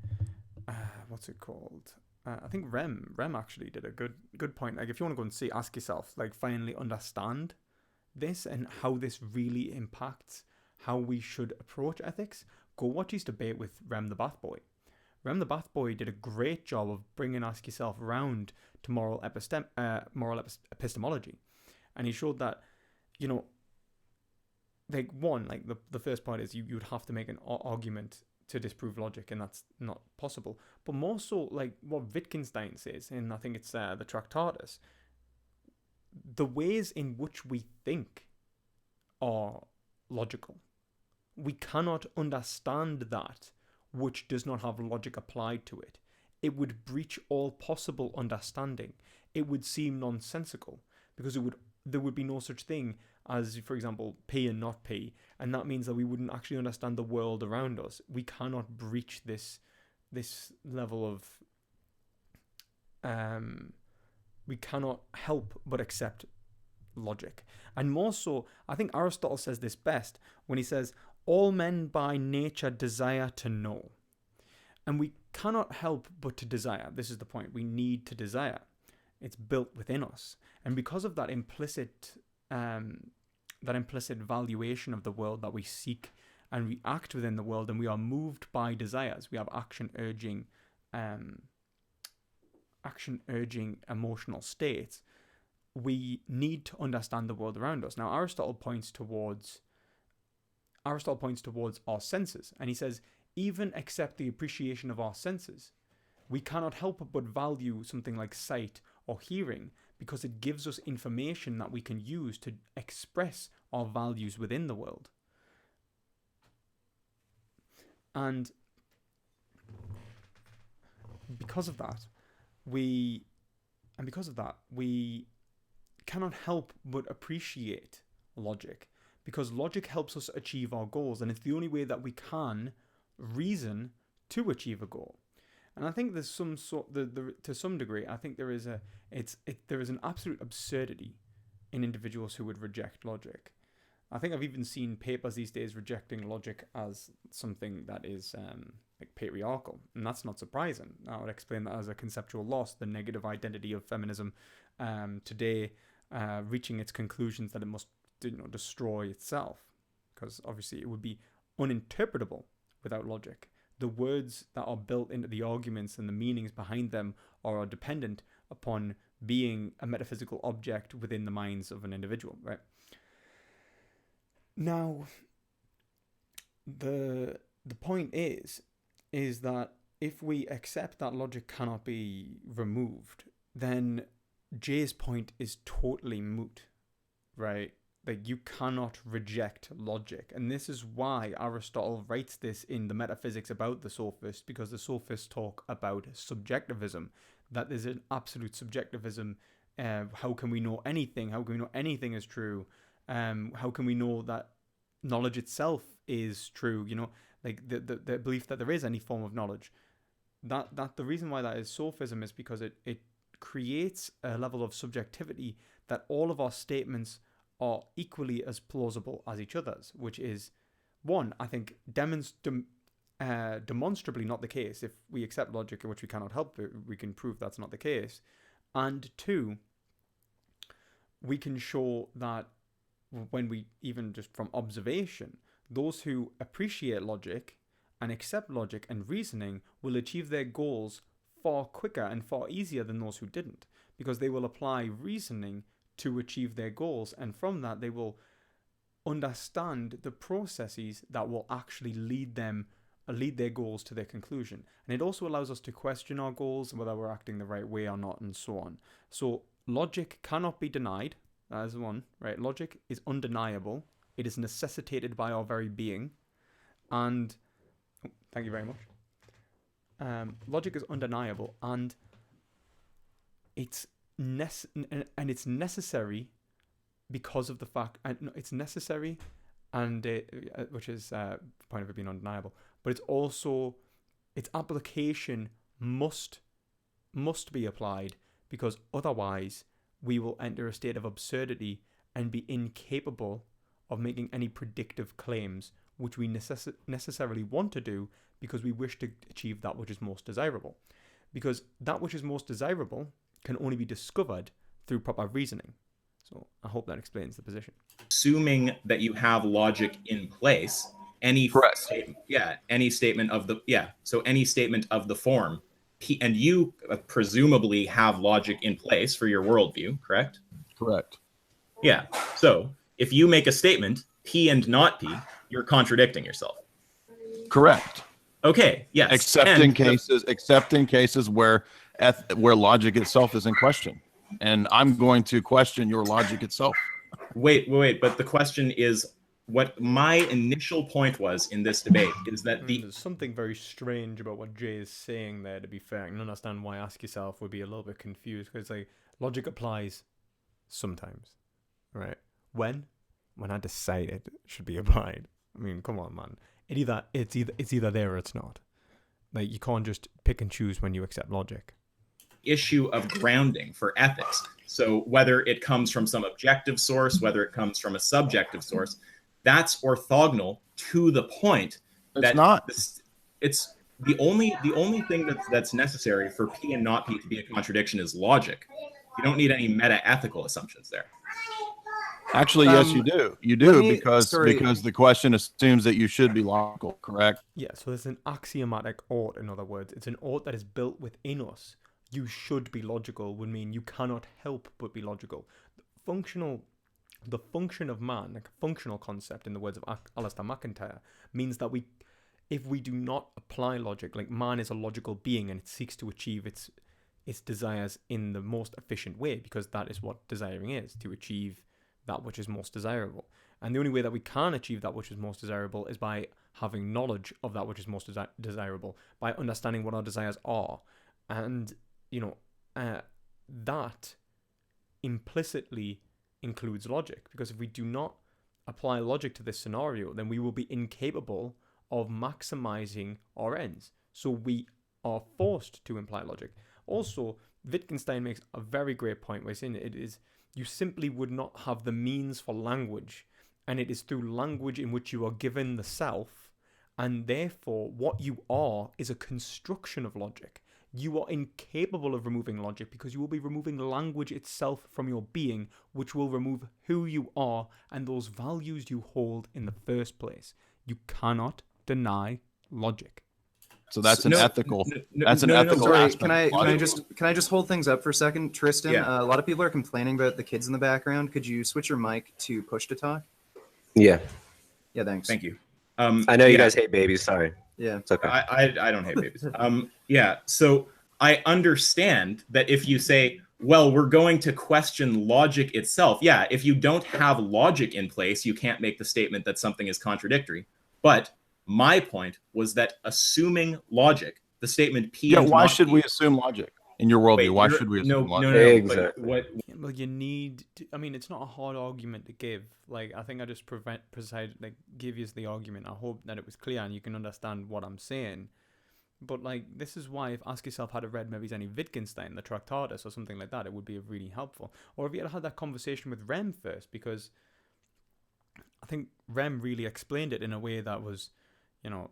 what's it called? I think Rem actually did a good point. Like, if you want to go and ask yourself, like, finally understand this and how this really impacts how we should approach ethics, go watch his debate with Rem the Bath Boy. Rem the Bath Boy did a great job of bringing Ask Yourself around to moral epistemology, and he showed that, like, one, like the first point is you would have to make an argument to disprove logic, and that's not possible. But more so, like what Wittgenstein says, and I think it's the Tractatus, the ways in which we think are logical. We cannot understand that which does not have logic applied to it. It would breach all possible understanding. It would seem nonsensical, because there would be no such thing as, for example, P and not P, and that means that we wouldn't actually understand the world around us. We cannot breach this level of we cannot help but accept logic. And more so, I think Aristotle says this best when he says, all men by nature desire to know. And we cannot help but to desire. This is the point. We need to desire. It's built within us. And because of that implicit valuation of the world that we seek and we act within the world, and we are moved by desires. We have action urging emotional states. We need to understand the world around us. Now, Aristotle points towards our senses, and he says, even accept the appreciation of our senses. We cannot help but value something like sight or hearing, because it gives us information that we can use to express our values within the world. And because of that, we cannot help but appreciate logic, because logic helps us achieve our goals, and it's the only way that we can reason to achieve a goal. And I think there's some sort, to some degree, I think there is an absolute absurdity in individuals who would reject logic. I think I've even seen papers these days rejecting logic as something that is like patriarchal, and that's not surprising. I would explain that as a conceptual loss, the negative identity of feminism today, reaching its conclusions that it must, destroy itself, because obviously it would be uninterpretable without logic. The words that are built into the arguments and the meanings behind them are dependent upon being a metaphysical object within the minds of an individual, right? Now, the point is that if we accept that logic cannot be removed, then Jay's point is totally moot, right? Like, you cannot reject logic. And this is why Aristotle writes this in the Metaphysics about the Sophists, because the Sophists talk about subjectivism, that there's an absolute subjectivism. How can we know anything? How can we know anything is true? How can we know that knowledge itself is true? Like the belief that there is any form of knowledge. That the reason why that is sophism is because it creates a level of subjectivity that all of our statements are equally as plausible as each other's, which is, one, I think, demonstrably not the case. If we accept logic, which we cannot help, we can prove that's not the case. And two, we can show that when we, even just from observation, those who appreciate logic and accept logic and reasoning will achieve their goals far quicker and far easier than those who didn't, because they will apply reasoning to achieve their goals, and from that they will understand the processes that will actually lead their goals to their conclusion. And it also allows us to question our goals, whether we're acting the right way or not, and so on. So logic cannot be denied. That is one, right? Logic is undeniable. It is necessitated by our very being. And thank you very much. Logic is undeniable, and it's necessary because of the fact, and it's necessary, and which is the point of it being undeniable. But it's also, its application must be applied, because otherwise we will enter a state of absurdity and be incapable of making any predictive claims, which we necessarily want to do because we wish to achieve that which is most desirable. Because that which is most desirable can only be discovered through proper reasoning. So I hope that explains the position. Assuming that you have logic in place, any statement of the form, and you presumably have logic in place for your worldview, correct? Correct. Yeah. So if you make a statement, P and not P, you're contradicting yourself. Correct. Okay. Yes. Except in cases where logic itself is in question, and I'm going to question your logic itself. Wait. But the question is, what my initial point was in this debate is that there's something very strange about what Jay is saying there, to be fair. I can understand why Ask Yourself would be a little bit confused, because like, logic applies sometimes, right? When I decide it should be applied. I mean, come on, man. It's either there or it's not. Like, you can't just pick and choose when you accept logic. Issue of grounding for ethics. So whether it comes from some objective source, whether it comes from a subjective source, that's orthogonal to the point that it's the only thing that's necessary for P and not P to be a contradiction is logic. You don't need any meta-ethical assumptions there. Actually, yes, you do. You do, because the question assumes that you should be logical, correct? Yeah, so there's an axiomatic ought, in other words. It's an ought that is built within us. You should be logical would mean you cannot help but be logical. The function of man, like a functional concept in the words of Alistair McIntyre, means that if we do not apply logic, like man is a logical being and it seeks to achieve its desires in the most efficient way, because that is what desiring is, to achieve that which is most desirable. And the only way that we can achieve that which is most desirable is by having knowledge of that which is most desirable, by understanding what our desires are. And, that implicitly includes logic, because if we do not apply logic to this scenario, then we will be incapable of maximizing our ends. So we are forced to imply logic. Also, Wittgenstein makes a very great point by saying it is you simply would not have the means for language, and it is through language in which you are given the self, and therefore what you are is a construction of logic. You are incapable of removing logic because you will be removing language itself from your being, which will remove who you are and those values you hold in the first place. You cannot deny logic. So that's an ethical. That's an no, ethical Sorry, aspect. can I just hold things up for a second, Tristan? Yeah. A lot of people are complaining about the kids in the background. Could you switch your mic to push to talk? Yeah, Yeah, thanks. Thank you. I know you guys hate babies. Sorry, Yeah. it's okay. I don't hate babies. Yeah. So I understand that if you say, well, we're going to question logic itself. Yeah. If you don't have logic in place, you can't make the statement that something is contradictory. But my point was that assuming logic, the statement P. Yeah, and why not should P- we assume logic in your worldview? Wait, Why you're- should we no, assume no, logic? no, no. Exactly. But what? Well, you need to, I mean, it's not a hard argument to give. Like, I think I just give you the argument. I hope that it was clear and you can understand what I'm saying. But, like, this is why if Ask Yourself had read maybe any Wittgenstein, the Tractatus or something like that, it would be really helpful. Or if you had that conversation with Rem first, because I think Rem really explained it in a way that was,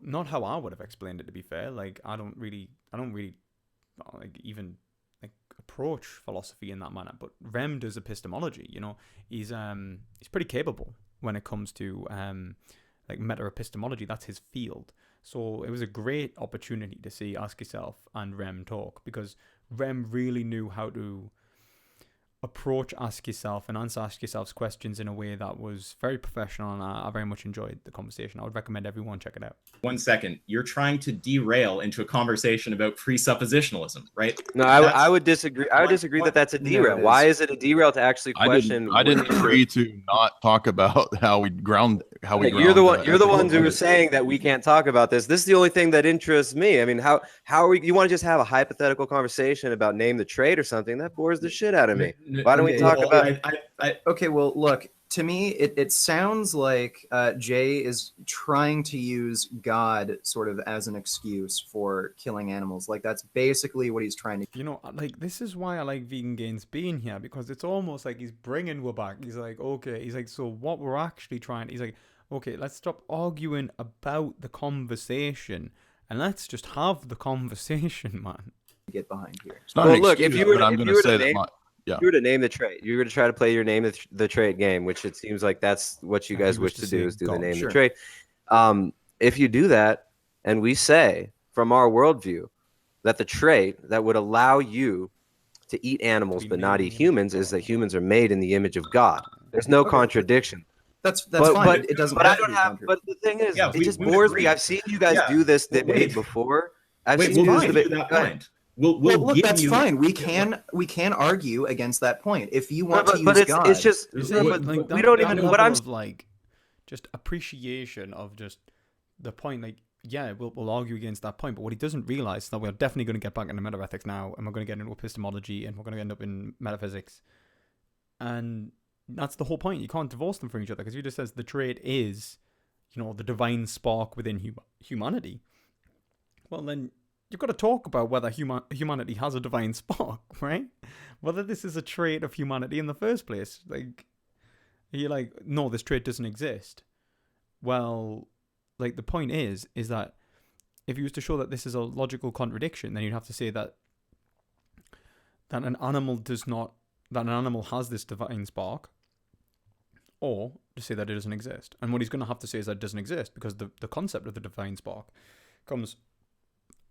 not how I would have explained it, to be fair. Like, I don't really like even like approach philosophy in that manner, but Rem does epistemology. He's pretty capable when it comes to like meta epistemology. That's his field. So it was a great opportunity to see Ask Yourself and Rem talk, because Rem really knew how to approach Ask Yourself and answer Ask Yourself's questions in a way that was very professional, and I very much enjoyed the conversation. I would recommend everyone check it out. 1 second. You're trying to derail into a conversation about presuppositionalism, right? No, I would disagree. I would disagree that that's a No, derail. it is. Why is it a derail to actually question? I didn't agree to not talk about how we ground. You're the one. You're the ones who are saying that we can't talk about this. This is the only thing that interests me. I mean, how are we? You want to just have a hypothetical conversation about name the trait or something? That bores the shit out of me. Why don't we talk about? Okay, well, look, to me, it sounds like Jay is trying to use God sort of as an excuse for killing animals. Like, that's basically what he's trying to. Like, this is why I like Vegan Gains being here, because it's almost like he's bringing we're back. He's like, okay, he's like, so what we're actually trying, he's like, okay, let's stop arguing about the conversation and let's just have the conversation, man. Get behind here. It's not Well, an look, if excuse, you were but to- I'm if going you to were to say that. name- Yeah. If you were to name the trait, you were to try to play your name the trait game, which it seems like that's what you Yeah, guys he was wish to just do saying is do God, the name sure. the trait. If you do that, and we say from our worldview that the trait that would allow you to eat animals be but made not in eat the image of humans is God. that humans are made in the image of God. There's no Okay. contradiction. That's But- fine. but- it doesn't. But I have to don't be have. contrary. But the thing is, Yeah, it we just would bores agree. me. I've seen you guys Yeah. do this Well, debate wait. before. I've Wait, seen we'll you do give this you debate. that point. We'll Well, look, give that's you. fine. We can argue against that point if you want to use But God. it's just. You see, but like, we that- don't that even. level What I'm of, like, just appreciation of just the point, like, yeah, we'll argue against that point, but what he doesn't realize is that we're definitely going to get back into metaethics now, and we're going to get into epistemology, and we're going to end up in metaphysics, and that's the whole point. You can't divorce them from each other, because he just says the trait is, the divine spark within humanity. Well, then you've got to talk about whether humanity has a divine spark, right? Whether this is a trait of humanity in the first place. Like, you're like, no, this trait doesn't exist. Well, like, the point is that if you was to show that this is a logical contradiction, then you'd have to say that an animal has this divine spark, or to say that it doesn't exist. And what he's going to have to say is that it doesn't exist, because the concept of the divine spark comes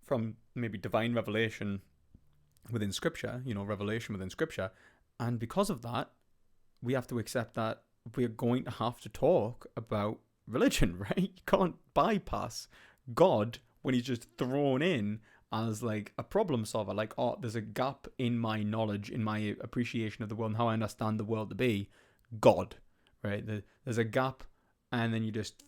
from maybe divine revelation within Scripture, revelation within Scripture. And because of that, we have to accept that we're going to have to talk about religion, right? You can't bypass God when he's just thrown in as like a problem solver. Like, oh, there's a gap in my knowledge, in my appreciation of the world and how I understand the world to be. God, right? There's a gap, and then you just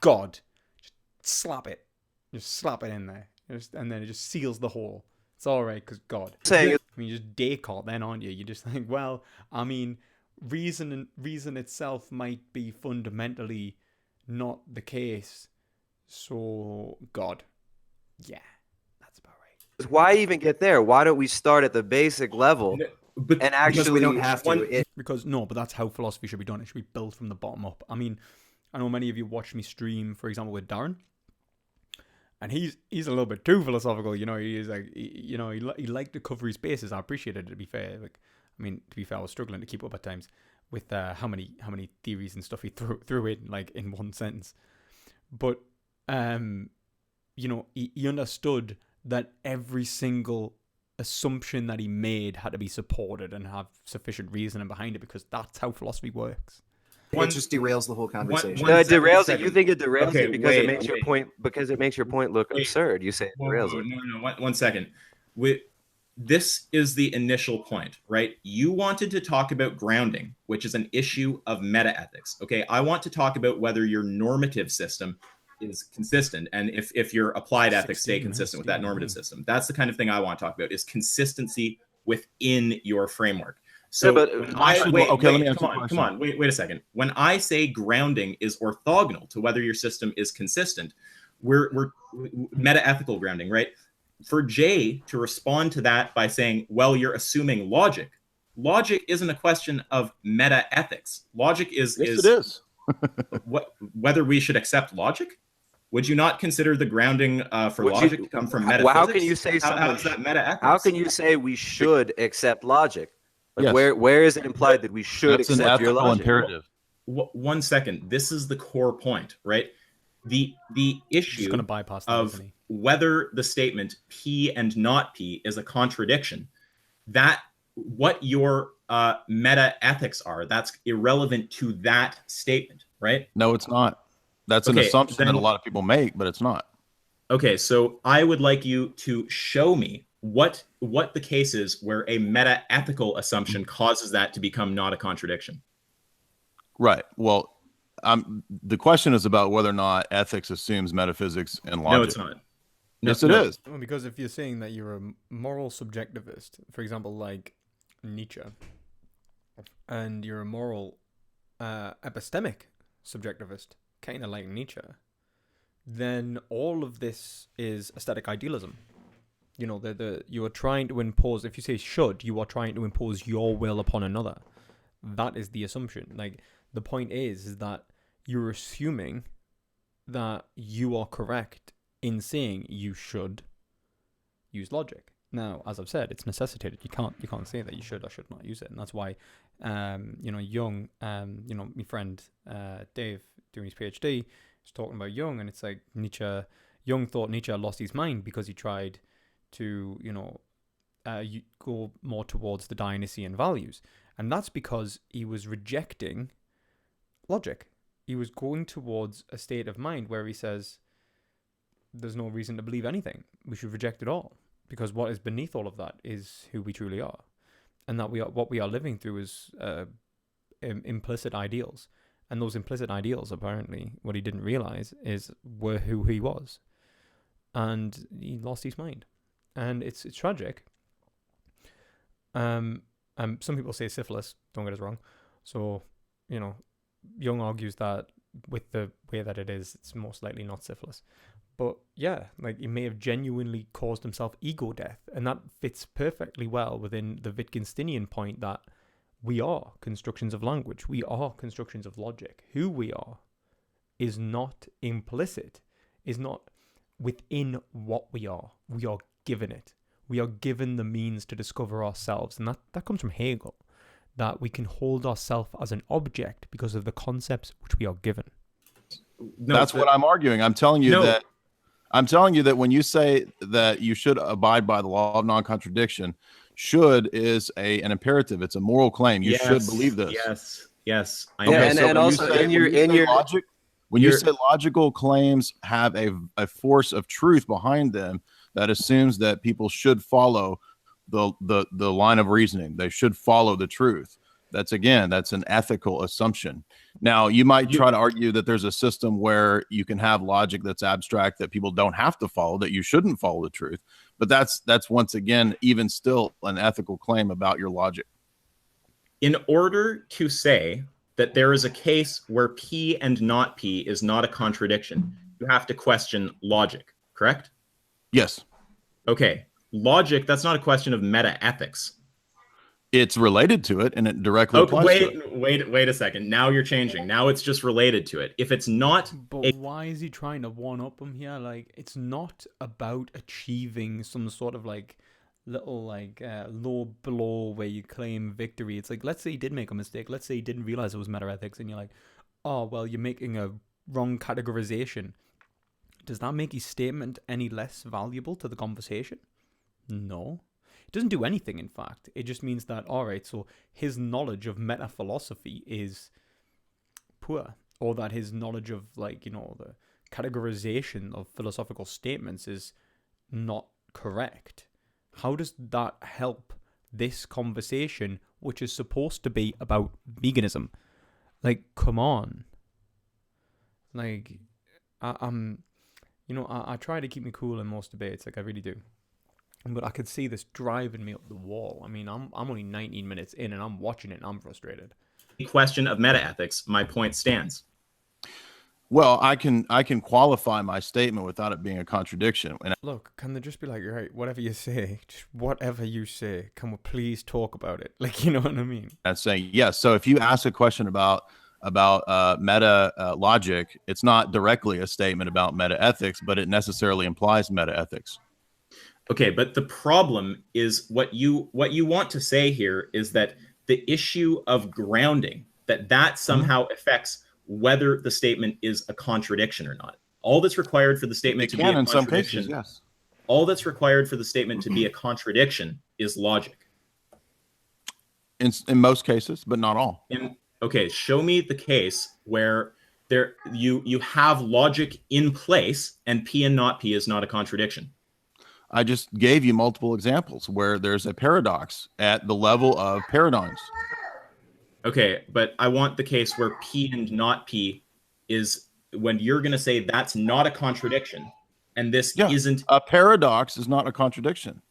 God. Just slap it. Just slap it in there. And then it just seals the hole. It's all right, because God. Saying I mean, you're just Descartes then, aren't you? You just think, well, I mean, reason itself might be fundamentally not the case. So, God. Yeah, that's about right. why even get there? Why don't we start at the basic level But and Because actually we don't have to. Because, no, but that's how philosophy should be done. It should be built from the bottom up. I mean, I know many of you watch me stream, for example, with Darren. And he's a little bit too philosophical, you know. He's like, he liked to cover his bases. I appreciated it, to be fair. Like, I mean, to be fair, I was struggling to keep up at times with how many theories and stuff he threw in, like, in one sentence. But you know, he understood that every single assumption that he made had to be supported and have sufficient reasoning behind it, because that's how philosophy works. It just derails the whole conversation. No, it derails it. second. You think it derails Okay, it because it makes wait. your point look absurd. You say it derails it. No, 1 second. This is the initial point, right? You wanted to talk about grounding, which is an issue of metaethics. Okay, I want to talk about whether your normative system is consistent, and if your applied ethics stay consistent with that normative system. That's the kind of thing I want to talk about, is consistency within your framework. So, but let me answer the come on, wait a second. When I say grounding is orthogonal to whether your system is consistent, we're meta-ethical grounding, right? For Jay to respond to that by saying, well, you're assuming logic. Logic isn't a question of meta-ethics. Logic is Yes, it is. whether we should accept logic. Would you not consider the grounding for logic to come from metaphysics? Well, how can you say how is that meta-ethics? How can you say we should accept logic? Like, Yes. where is it implied that we should That's an accept your ethical logic? imperative. 1 second. This is the core point, right? The issue Just gonna bypass that, of isn't he? whether the statement P and not P is a contradiction, that what your meta ethics are, that's irrelevant to that statement, right? No, it's not. That's an Okay, assumption then- that a lot of people make, but it's not. Okay, so I would like you to show me what the case is where a meta ethical assumption causes that to become not a contradiction. Right. Well, the question is about whether or not ethics assumes metaphysics and logic. No, it's not. Yes, it is. Well, because if you're saying that you're a moral subjectivist, for example, like Nietzsche, and you're a moral epistemic subjectivist, kind of like Nietzsche, then all of this is aesthetic idealism. You know, you are trying to impose, if you say should, you are trying to impose your will upon another. That is the assumption. Like, the point is that you're assuming that you are correct in saying you should use logic. Now, as I've said, it's necessitated. You can't say that you should or should not use it, and that's why, Jung, my friend Dave doing his PhD is talking about Jung, and it's like Jung thought Nietzsche lost his mind because he tried to, go more towards the Dionysian values, and that's because he was rejecting logic. He was going towards a state of mind where he says, there's no reason to believe anything. We should reject it all, because what is beneath all of that is who we truly are, and that what we are living through is implicit ideals, and those implicit ideals, apparently, what he didn't realize were who he was, and he lost his mind, and it's tragic. Some people say syphilis. Don't get us wrong. So, Jung argues that with the way that it is, it's most likely not syphilis. But yeah, like, he may have genuinely caused himself ego death, and that fits perfectly well within the Wittgensteinian point that we are constructions of language. We are constructions of logic. Who we are is not implicit, is not within what we are. We are given it. We are given the means to discover ourselves, and that comes from Hegel, that we can hold ourselves as an object because of the concepts which we are given. No, That's what I'm arguing. I'm telling you that when you say that you should abide by the law of non-contradiction, should is an imperative. It's a moral claim. You should believe this. Yes. I Yeah, know. and when also when you say logical claims have a force of truth behind them, that assumes that people should follow the line of reasoning. They should follow the truth. That's an ethical assumption. Now, you might try to argue that there's a system where you can have logic that's abstract that people don't have to follow, that you shouldn't follow the truth. But that's once again, even still, an ethical claim about your logic. In order to say that there is a case where P and not P is not a contradiction, you have to question logic, correct? Yes. Okay. Logic, that's not a question of meta-ethics. It's related to it, and it directly applies to it. Wait a second. Now you're changing. Now it's just related to it. If it's not... But why is he trying to one-up him here? Like, it's not about achieving some sort of, like, little, like, low blow where you claim victory. It's like, let's say he did make a mistake. Let's say he didn't realize it was meta-ethics, and you're like, oh, well, you're making a wrong categorization. Does that make his statement any less valuable to the conversation? No. It doesn't do anything, in fact. It just means that, all right, so his knowledge of meta-philosophy is poor, or that his knowledge of, like, you know, the categorization of philosophical statements is not correct. How does that help this conversation, which is supposed to be about veganism? Like, come on. Like, I try to keep me cool in most debates, like I really do. But I could see this driving me up the wall. I mean, I'm only 19 minutes in and I'm watching it and I'm frustrated. The question of meta-ethics, my point stands. Well, I can qualify my statement without it being a contradiction. And look, can they just be like, right, whatever you say, just whatever you say, can we please talk about it? Like, you know what I mean? That's saying yes. So if you ask a question about meta logic, it's not directly a statement about meta ethics, but it necessarily implies meta ethics. Okay, but the problem is what you want to say here is that the issue of grounding, that somehow affects whether the statement is a contradiction or not. All that's required for the statement to be a contradiction, in some cases, yes. All that's required for the statement to be a contradiction is logic. In most cases, but not all. Okay, show me the case where you have logic in place and P and not P is not a contradiction. I just gave you multiple examples where there's a paradox at the level of paradigms. Okay, but I want the case where P and not P is when you're going to say that's not a contradiction, and this isn't a paradox is not a contradiction.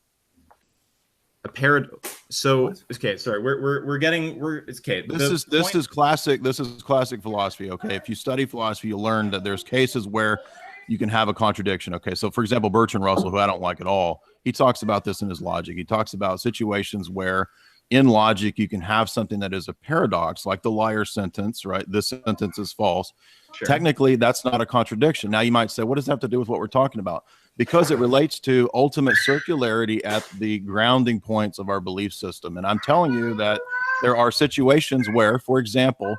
A paradox. So okay, sorry, it's okay. This is classic philosophy. Okay, if you study philosophy, you'll learn that there's cases where you can have a contradiction. Okay, so for example, Bertrand Russell, who I don't like at all, he talks about this in his Logic. He talks about situations where in logic you can have something that is a paradox, like the liar sentence, right? This sentence is false. Sure. Technically, that's not a contradiction. Now you might say, what does that have to do with what we're talking about? Because it relates to ultimate circularity at the grounding points of our belief system. And I'm telling you that there are situations where, for example,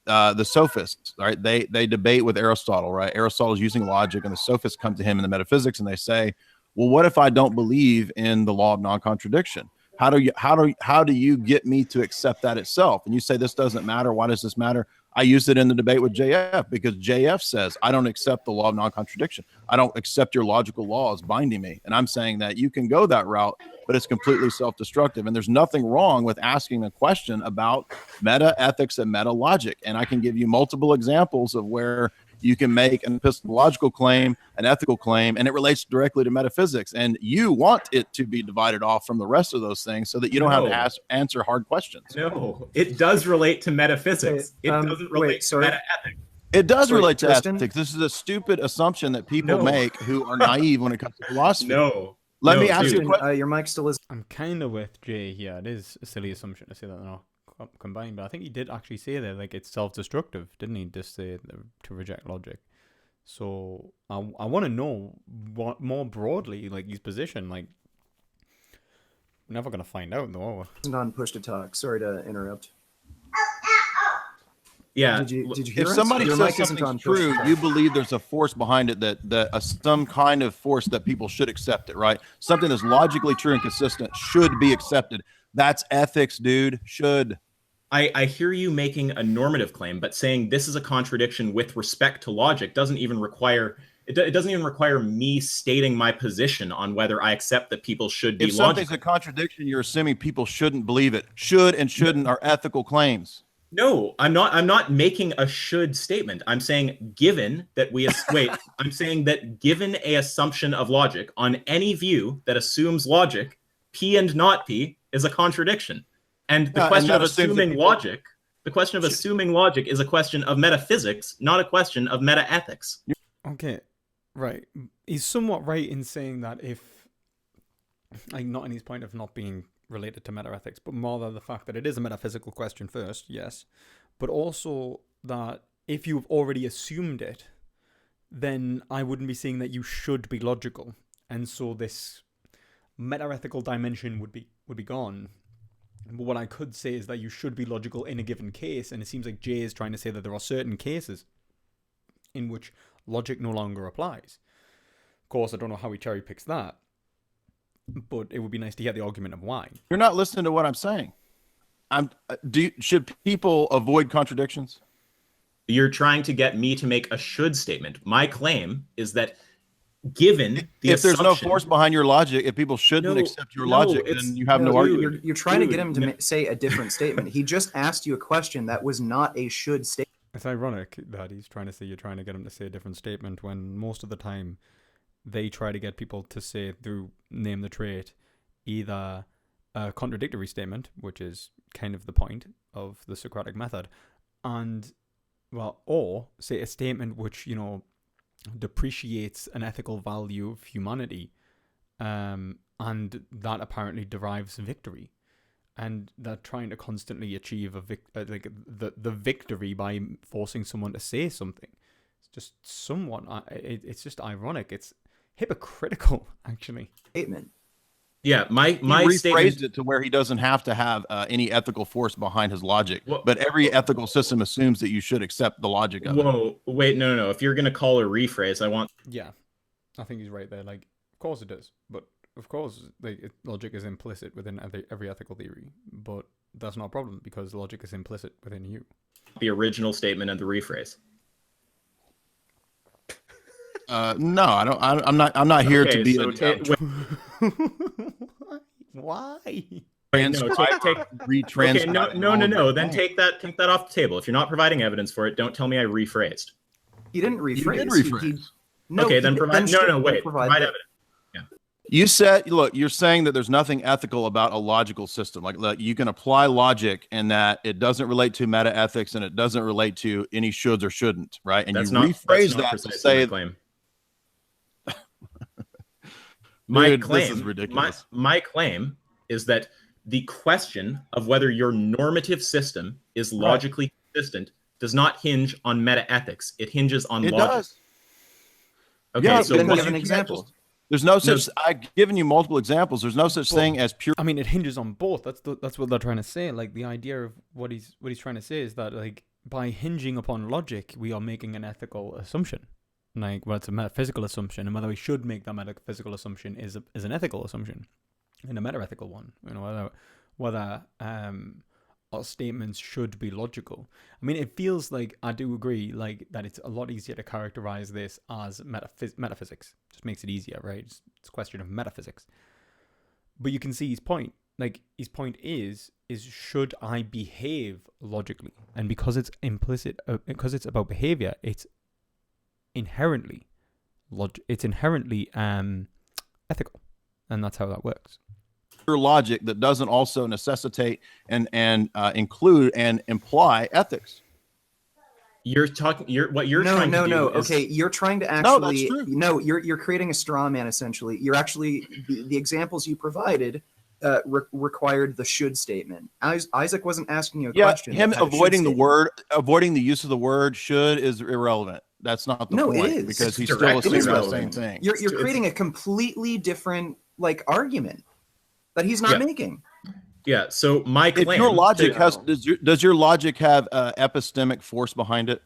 the sophists, right? They debate with Aristotle, right? Aristotle is using logic, and the sophists come to him in the metaphysics, and they say, "Well, what if I don't believe in the law of non-contradiction? How do you get me to accept that itself?" And you say, "This doesn't matter. Why does this matter?" I used it in the debate with JF because JF says, "I don't accept the law of non-contradiction. I don't accept your logical laws binding me." And I'm saying that you can go that route, but it's completely self-destructive. And there's nothing wrong with asking a question about meta ethics and meta logic. And I can give you multiple examples of where you can make an epistemological claim, an ethical claim, and it relates directly to metaphysics. And you want it to be divided off from the rest of those things so that you don't have to answer hard questions. No, it does relate to metaphysics. It doesn't relate to meta ethics. It does relate to ethics. This is a stupid assumption that people make who are naive when it comes to philosophy. Let me ask you a question. Your mic still is. I'm kind of with Jay here. It is a silly assumption to say that they're not combined, but I think he did actually say that, like, it's self-destructive, didn't he? Just say to reject logic. So I want to know what more broadly, like, his position. Like, we're never gonna find out though. On push to talk. Sorry to interrupt. Yeah. Did you hear if us? somebody Your says mic isn't something's true, you believe there's a force behind it that some kind of force that people should accept it, right? Something that's logically true and consistent should be accepted. That's ethics, dude. Should. I hear you making a normative claim, but saying this is a contradiction with respect to logic doesn't even require it doesn't even require me stating my position on whether I accept that people should be If something's logical. a contradiction, you're assuming people shouldn't believe it. Should and shouldn't are ethical claims. No, I'm not making a should statement. I'm saying given that I'm saying that given a assumption of logic on any view that assumes logic, P and not P is a contradiction. And the question of assuming logic, the question of assuming logic is a question of metaphysics, not a question of metaethics. Okay, right. He's somewhat right in saying that if, like, not in his point of not being related to metaethics, but more than the fact that it is a metaphysical question first, yes, but also that if you've already assumed it, then I wouldn't be saying that you should be logical, and so this metaethical dimension would be gone. But what I could say is that you should be logical in a given case, and it seems like Jay is trying to say that there are certain cases in which logic no longer applies. Of course, I don't know how he cherry picks that, but it would be nice to hear the argument of why. You're not listening to what I'm saying. Should people avoid contradictions? You're trying to get me to make a should statement. My claim is that given the if there's no assumption- force behind your logic, if people shouldn't accept your logic, then you have no argument. You're trying to get him to say a different statement. He just asked you a question that was not a should statement. It's ironic that he's trying to say you're trying to get him to say a different statement when most of the time they try to get people to say through name the trait either a contradictory statement, which is kind of the point of the Socratic method, and or say a statement which, you know, depreciates an ethical value of humanity, and that apparently derives victory, and they're trying to constantly achieve the victory by forcing someone to say something. It's just somewhat, it's just ironic. It's hypocritical, actually. Statement. Yeah, my he statement rephrased it to where he doesn't have to have any ethical force behind his logic. But every ethical system assumes that you should accept the logic of it. Whoa, wait, no. If you're gonna call a rephrase, I want. Yeah, I think he's right there. Like, of course it is, but of course, logic is implicit within every ethical theory. But that's not a problem because logic is implicit within you. The original statement and the rephrase. No, I don't. I'm not here to be. Why? Okay, no. Then take that off the table. If you're not providing evidence for it, don't tell me I rephrased. He didn't rephrase. You did rephrase. Then provide. Wait. Provide evidence. Yeah. You said, look, you're saying that there's nothing ethical about a logical system. Like you can apply logic and that it doesn't relate to meta ethics and it doesn't relate to any shoulds or shouldn't, right? And that's you rephrase that to say. My Dude, claim, this is ridiculous. My claim is that the question of whether your normative system is logically consistent does not hinge on metaethics. It hinges on logic. Does. Okay, yeah, so give an example. There's no such. I've given you multiple examples. There's no such thing as pure. I mean, it hinges on both. That's what they're trying to say. Like the idea of what he's trying to say is that like by hinging upon logic, we are making an ethical assumption. Like, well, it's a metaphysical assumption, and whether we should make that metaphysical assumption is an ethical assumption, and a metaethical one. You know, whether our statements should be logical. I mean, it feels like I do agree, like that it's a lot easier to characterize this as metaphysics. Just makes it easier, right? It's a question of metaphysics. But you can see his point. Like his point is should I behave logically? And because it's implicit, because it's about behavior, it's inherently ethical, and that's how that works. Pure logic that doesn't also necessitate and include and imply ethics. You're talking. What you're no, trying no, to do no. is... Okay, you're trying to actually. No, that's true. No, you're creating a straw man. Essentially, you're actually the examples you provided required the should statement. Isaac wasn't asking you a question. Him avoiding the use of the word should is irrelevant. That's not the point. It is. Because he's It's still assuming the irrelevant. same thing. You're creating a completely different argument that he's not making. Yeah. So my claim. If your logic does your logic have epistemic force behind it?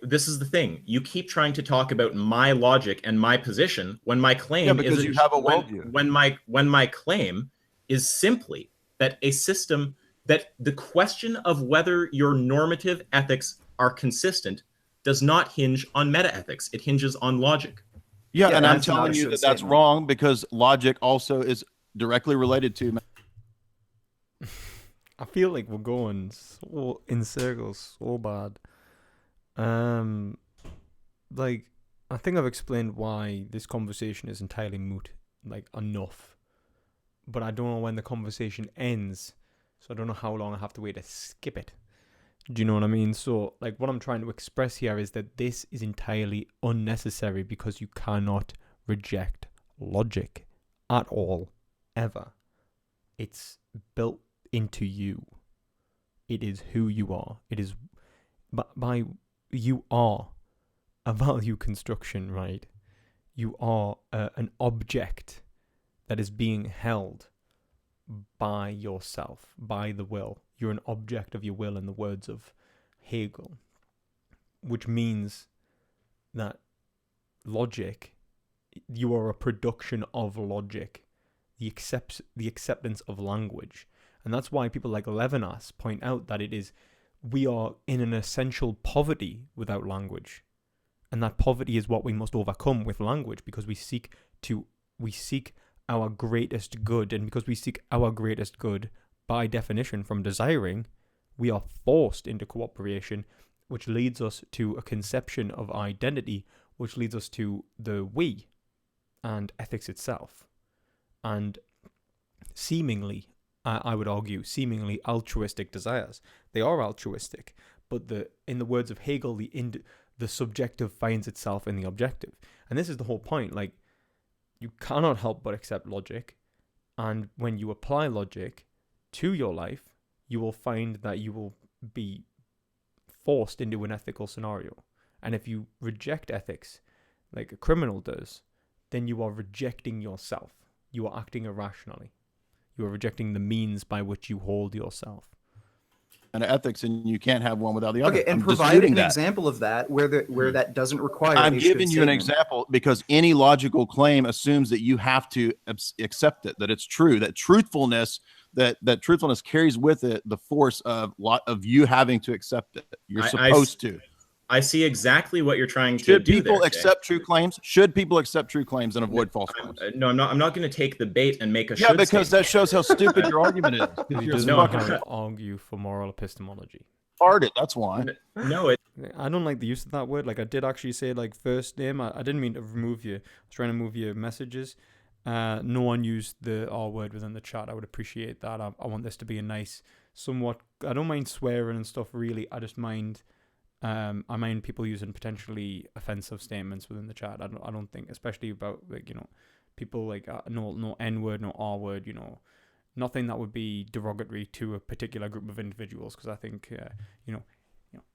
This is the thing. You keep trying to talk about my logic and my position when my claim because is you have a worldview. When my claim is simply that a system that the question of whether your normative ethics are consistent does not hinge on metaethics. It hinges on logic. Yeah, Yeah, and I'm that's not telling a you should that that's statement. wrong because logic also is directly related to. I feel like we're going so in circles so bad. Um, like I think I've explained why this conversation is entirely moot, like enough. But I don't know when the conversation ends, so I don't know how long I have to wait to skip it. Do you know what I mean? So, like, what I'm trying to express here is that this is entirely unnecessary because you cannot reject logic at all, ever. It's built into you. It is who you are. It is by you are a value construction, right? You are an object that is being held by yourself, by the will. You're an object of your will, in the words of Hegel, which means that logic, you are a production of logic, the acceptance of language. And that's why people like Levinas point out that we are in an essential poverty without language. And that poverty is what we must overcome with language, because we seek our greatest good, and because we seek our greatest good by definition from desiring, we are forced into cooperation, which leads us to a conception of identity, which leads us to the we and ethics itself. And seemingly, I would argue, seemingly altruistic desires. They are altruistic, but in the words of Hegel, the subjective finds itself in the objective. And this is the whole point. Like, you cannot help but accept logic, and when you apply logic to your life, you will find that you will be forced into an ethical scenario. And if you reject ethics, like a criminal does, then you are rejecting yourself. You are acting irrationally. You are rejecting the means by which you hold yourself. And ethics, and you can't have one without the other. Okay, and I'm provide disputing an that. example of that where that doesn't require. I'm a should giving you an statement. example because any logical claim assumes that you have to accept it, that it's true, that truthfulness carries with it the force of you having to accept it. You're supposed to. I see exactly what you're trying to Should do. People there, accept true claims? Should people accept true claims and avoid false claims? No, I'm not. I'm not going to take the bait and make a Yeah, should because statement. that shows how stupid your argument is. He You're doesn't No, know fucking how to argue for moral epistemology. farted. That's why. No, I don't like the use of that word. Like, I did actually say, like, first name. I didn't mean to remove you. I was trying to move your messages. No one used the R word within the chat. I would appreciate that. I want this to be a nice, somewhat. I don't mind swearing and stuff, really. I just mind. I mind people using potentially offensive statements within the chat. I don't think, especially about, like, people like no N word, no R word. Nothing that would be derogatory to a particular group of individuals, because I think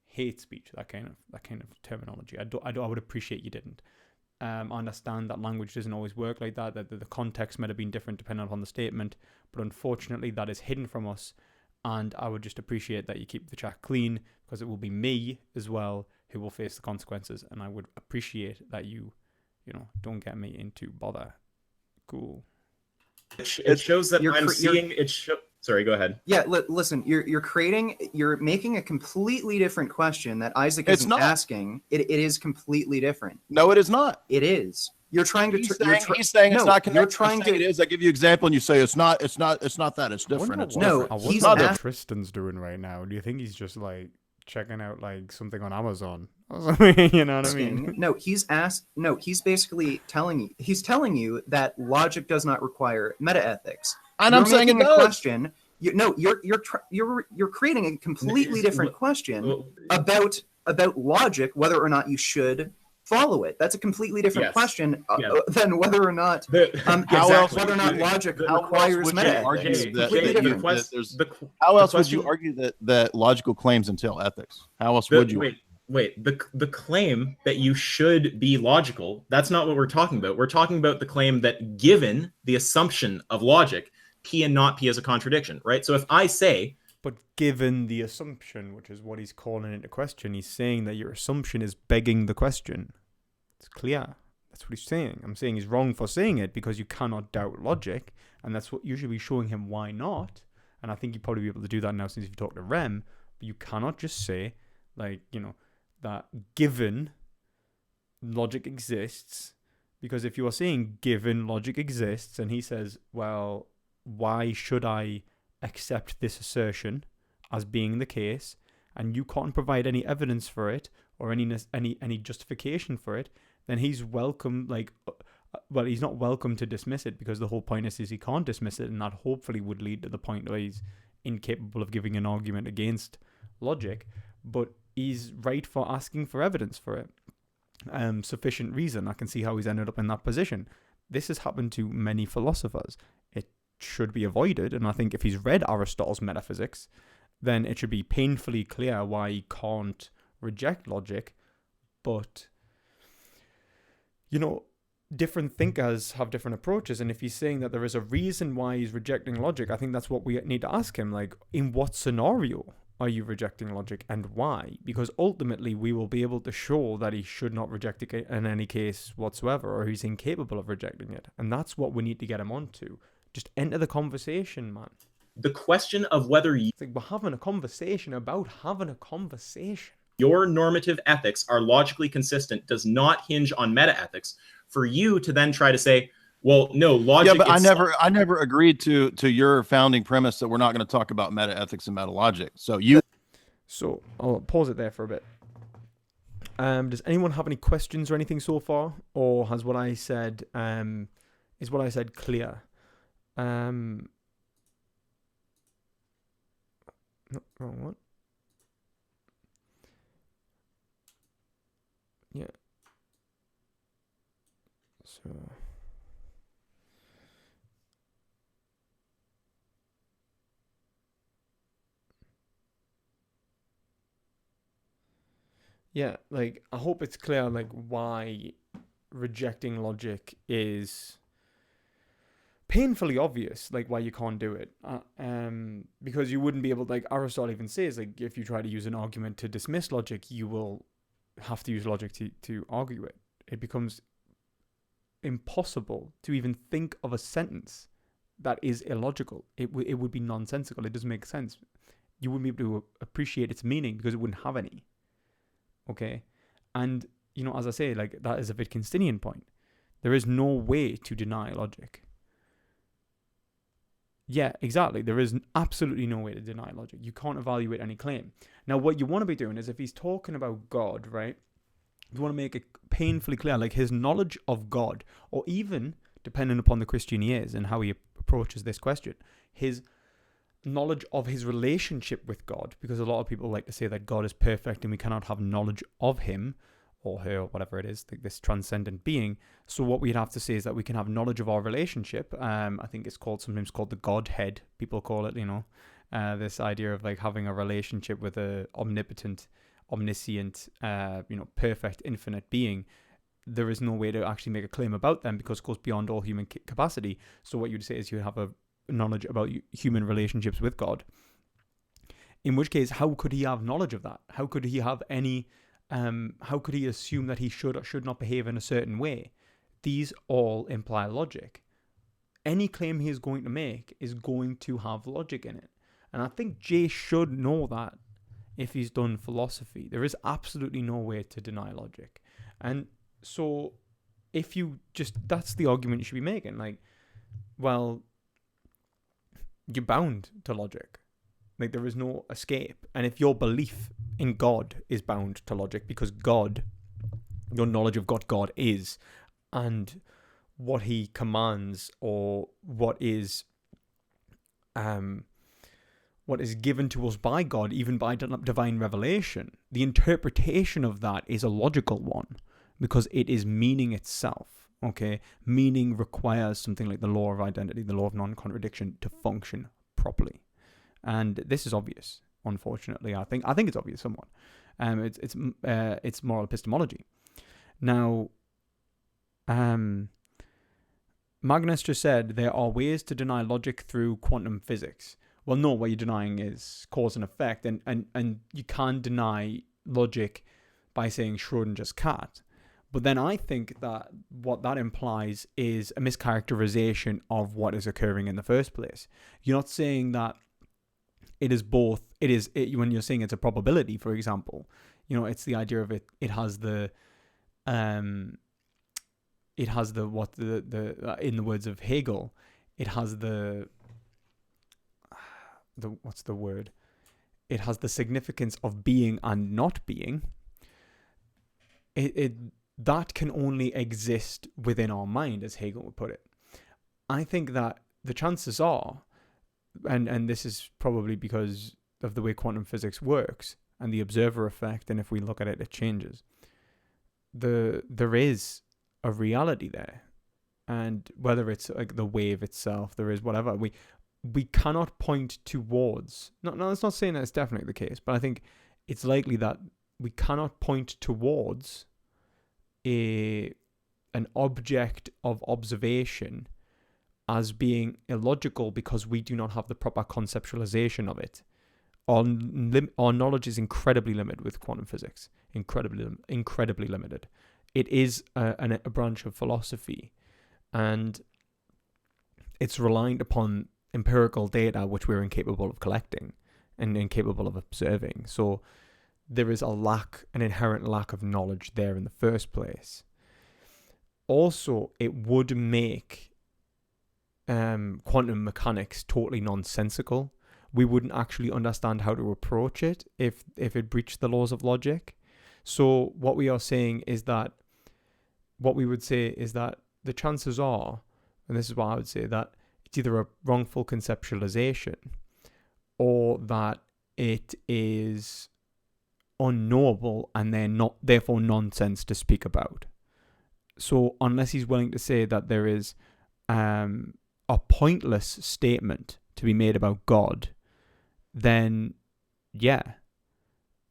hate speech, that kind of terminology. I would appreciate you didn't. I understand that language doesn't always work like that. That the context might have been different depending upon the statement, but unfortunately that is hidden from us. And I would just appreciate that you keep the chat clean, because it will be me as well who will face the consequences. And I would appreciate that you don't get me into bother. Cool. it shows that I'm seeing it. Sorry, go ahead. Yeah, listen, you're making a completely different question that Isaac isn't asking. It is completely different. No, it is not. It is. You're trying to. He's saying it's not connected. You're trying to. It is. I give you an example, and you say it's not. It's not that. It's different. It's No, different. he's what asked- Tristan's doing right now. Do you think he's just like checking out like something on Amazon? You know what I mean? No, he's asked. No, he's basically telling you. He's telling you that logic does not require metaethics. And I'm saying it does. Question. You're creating a completely different question about logic, whether or not you should follow it. That's a completely different question than whether or not whether or not logic requires metaethics. How else would you argue that logical claims entail ethics? How else would you? Wait. The claim that you should be logical, that's not what we're talking about. We're talking about the claim that given the assumption of logic, P and not P is a contradiction, right? So if I say... But given the assumption, which is what he's calling into question, he's saying that your assumption is begging the question. It's clear. That's what he's saying. I'm saying he's wrong for saying it because you cannot doubt logic, and that's what usually showing him why not. And I think you'd probably be able to do that now since you've talked to Rem. But you cannot just say, like, that given logic exists, Because if you are saying given logic exists, and he says, well, why should I accept this assertion as being the case, and you can't provide any evidence for it or any justification for it, then he's welcome, well, he's not welcome to dismiss it, because the whole point is he can't dismiss it, and that hopefully would lead to the point where he's incapable of giving an argument against logic. But he's right for asking for evidence for it. Sufficient reason. I can see how he's ended up in that position. This has happened to many philosophers. It should be avoided, and I think if he's read Aristotle's metaphysics, then it should be painfully clear why he can't reject logic. But, different thinkers have different approaches, and if he's saying that there is a reason why he's rejecting logic, I think that's what we need to ask him, in what scenario are you rejecting logic, and why? Because ultimately we will be able to show that he should not reject it in any case whatsoever, or he's incapable of rejecting it, and that's what we need to get him onto. Just enter the conversation, man. The question of whether It's like we're having a conversation about having a conversation. Your normative ethics are logically consistent does not hinge on meta-ethics for you to then try to say, well, no, logic. Yeah, but I never agreed to your founding premise that we're not going to talk about meta-ethics and meta-logic. So I'll pause it there for a bit. Does anyone have any questions or anything so far? Or has what I said, is what I said clear? No, wrong one. Yeah. So. Yeah, I hope it's clear, why rejecting logic is painfully obvious, why you can't do it. Because you wouldn't be able, Aristotle even says, if you try to use an argument to dismiss logic, you will have to use logic to argue it. It becomes impossible to even think of a sentence that is illogical. It would be nonsensical. It doesn't make sense. You wouldn't be able to appreciate its meaning because it wouldn't have any. Okay? And, as I say, that is a Wittgensteinian point. There is no way to deny logic. Yeah, exactly. There is absolutely no way to deny logic. You can't evaluate any claim. Now, what you want to be doing is, if he's talking about God, right, you want to make it painfully clear, his knowledge of God, or even, depending upon the Christian he is and how he approaches this question, his knowledge of his relationship with God, because a lot of people like to say that God is perfect and we cannot have knowledge of him or her or whatever it is, this transcendent being. So what we'd have to say is that we can have knowledge of our relationship. I think it's sometimes called the Godhead. People call it, this idea of having a relationship with a omnipotent, omniscient, perfect, infinite being. There is no way to actually make a claim about them because it goes beyond all human capacity. So what you'd say is you have a knowledge about human relationships with God. In which case, how could he have knowledge of that? How could he have any? How could he assume that he should or should not behave in a certain way? These all imply logic. Any claim he is going to make is going to have logic in it. And I think Jay should know that if he's done philosophy. There is absolutely no way to deny logic. And so if you that's the argument you should be making. Well, you're bound to logic. There is no escape. And if your belief in God is bound to logic, because God, your knowledge of God is, and what he commands, or what is given to us by God, even by divine revelation, the interpretation of that is a logical one, because it is meaning itself. Okay, meaning requires something like the law of identity, the law of non-contradiction, to function properly. And this is obvious, unfortunately. I think it's obvious somewhat. It's moral epistemology. Now, Magnus just said there are ways to deny logic through quantum physics. Well, no, what you're denying is cause and effect, and you can't deny logic by saying Schrodinger's cat. But then I think that what that implies is a mischaracterization of what is occurring in the first place. You're not saying that it is both. When you're saying it's a probability, for example, it's the idea of it has the it has the in the words of Hegel, it has the what's the word? It has the significance of being and not being. It that can only exist within our mind, as Hegel would put it. I think that the chances are, and this is probably because of the way quantum physics works and the observer effect, and if we look at it, it changes. There is a reality there, and whether it's like the wave itself, there is whatever, we cannot point towards. No, it's not saying that it's definitely the case, but I think it's likely that we cannot point towards an object of observation as being illogical because we do not have the proper conceptualization of it. Our knowledge is incredibly limited with quantum physics. Incredibly limited. It is a branch of philosophy, and it's reliant upon empirical data which we're incapable of collecting and incapable of observing. So there is an inherent lack of knowledge there in the first place. Also, it would make quantum mechanics totally nonsensical. We wouldn't actually understand how to approach it if it breached the laws of logic. So what we are saying is that, what we would say is that the chances are, and this is what I would say, that it's either a wrongful conceptualization or that it is unknowable and therefore nonsense to speak about. So unless he's willing to say that there is a pointless statement to be made about God, then yeah,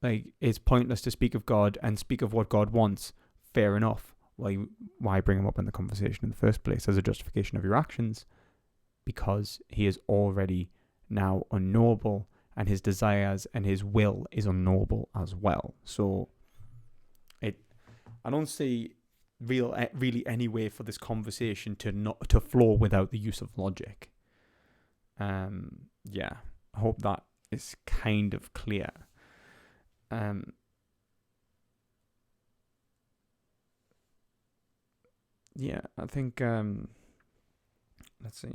like it's pointless to speak of God and speak of what God wants. Fair enough. Why bring him up in the conversation in the first place as a justification of your actions? Because he is already now unknowable, and his desires and his will is unknowable as well. So I don't see really any way for this conversation to flow without the use of logic. Yeah, I hope that is kind of clear. Yeah, I think let's see.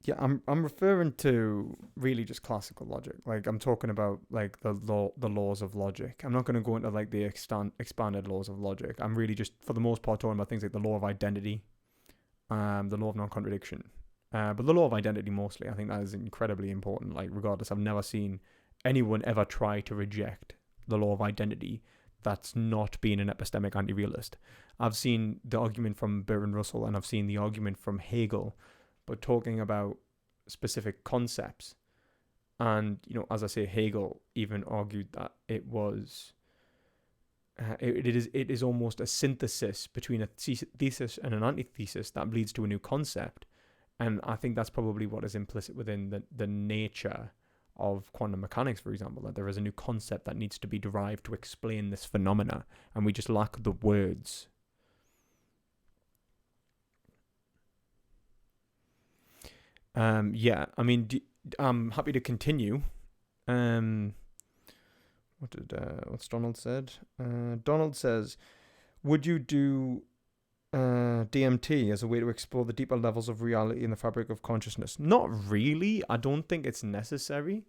Yeah, I'm referring to really just classical logic. Like I'm talking about like the laws of logic. I'm not going to go into like the expanded laws of logic. I'm really just for the most part talking about things like the law of identity, the law of non-contradiction. But the law of identity mostly, I think that is incredibly important. Like regardless, I've never seen anyone ever try to reject the law of identity that's not being an epistemic anti-realist. I've seen the argument from Bertrand Russell and I've seen the argument from Hegel, but talking about specific concepts. And, as I say, Hegel even argued that it was, it is almost a synthesis between a thesis and an antithesis that leads to a new concept. And I think that's probably what is implicit within the nature of quantum mechanics, for example, that there is a new concept that needs to be derived to explain this phenomena, and we just lack the words. Yeah, I mean, I'm happy to continue. What's Donald said? Donald says, would you do DMT as a way to explore the deeper levels of reality in the fabric of consciousness? Not really. I don't think it's necessary.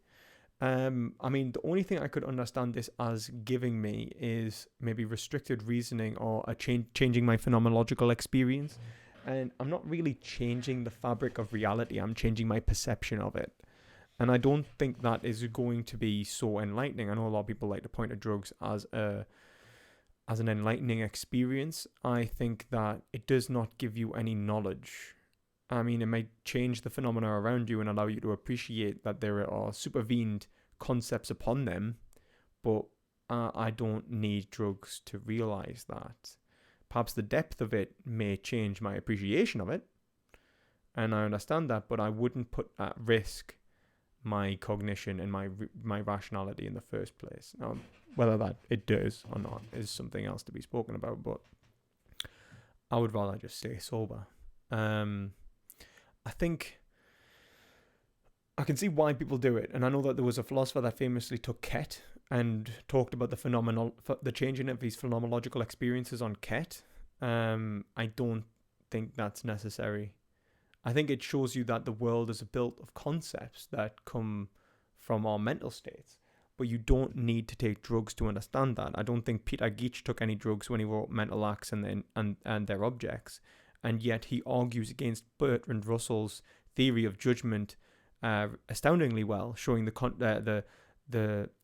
I mean, the only thing I could understand this as giving me is maybe restricted reasoning or changing my phenomenological experience. And I'm not really changing the fabric of reality. I'm changing my perception of it. And I don't think that is going to be so enlightening. I know a lot of people like to point to drugs as an enlightening experience. I think that it does not give you any knowledge. I mean, it might change the phenomena around you and allow you to appreciate that there are supervened concepts upon them, but I don't need drugs to realize that. Perhaps the depth of it may change my appreciation of it, and I understand that, but I wouldn't put at risk my cognition and my rationality in the first place. Now, whether that it does or not is something else to be spoken about, but I would rather just stay sober. I think I can see why people do it, and I know that there was a philosopher that famously took Ket and talked about the changing of his phenomenological experiences on Ket. I don't think that's necessary. I think it shows you that the world is built of concepts that come from our mental states, but you don't need to take drugs to understand that. I don't think Peter Geach took any drugs when he wrote Mental Acts and Their Objects, and yet he argues against Bertrand Russell's theory of judgment astoundingly well, showing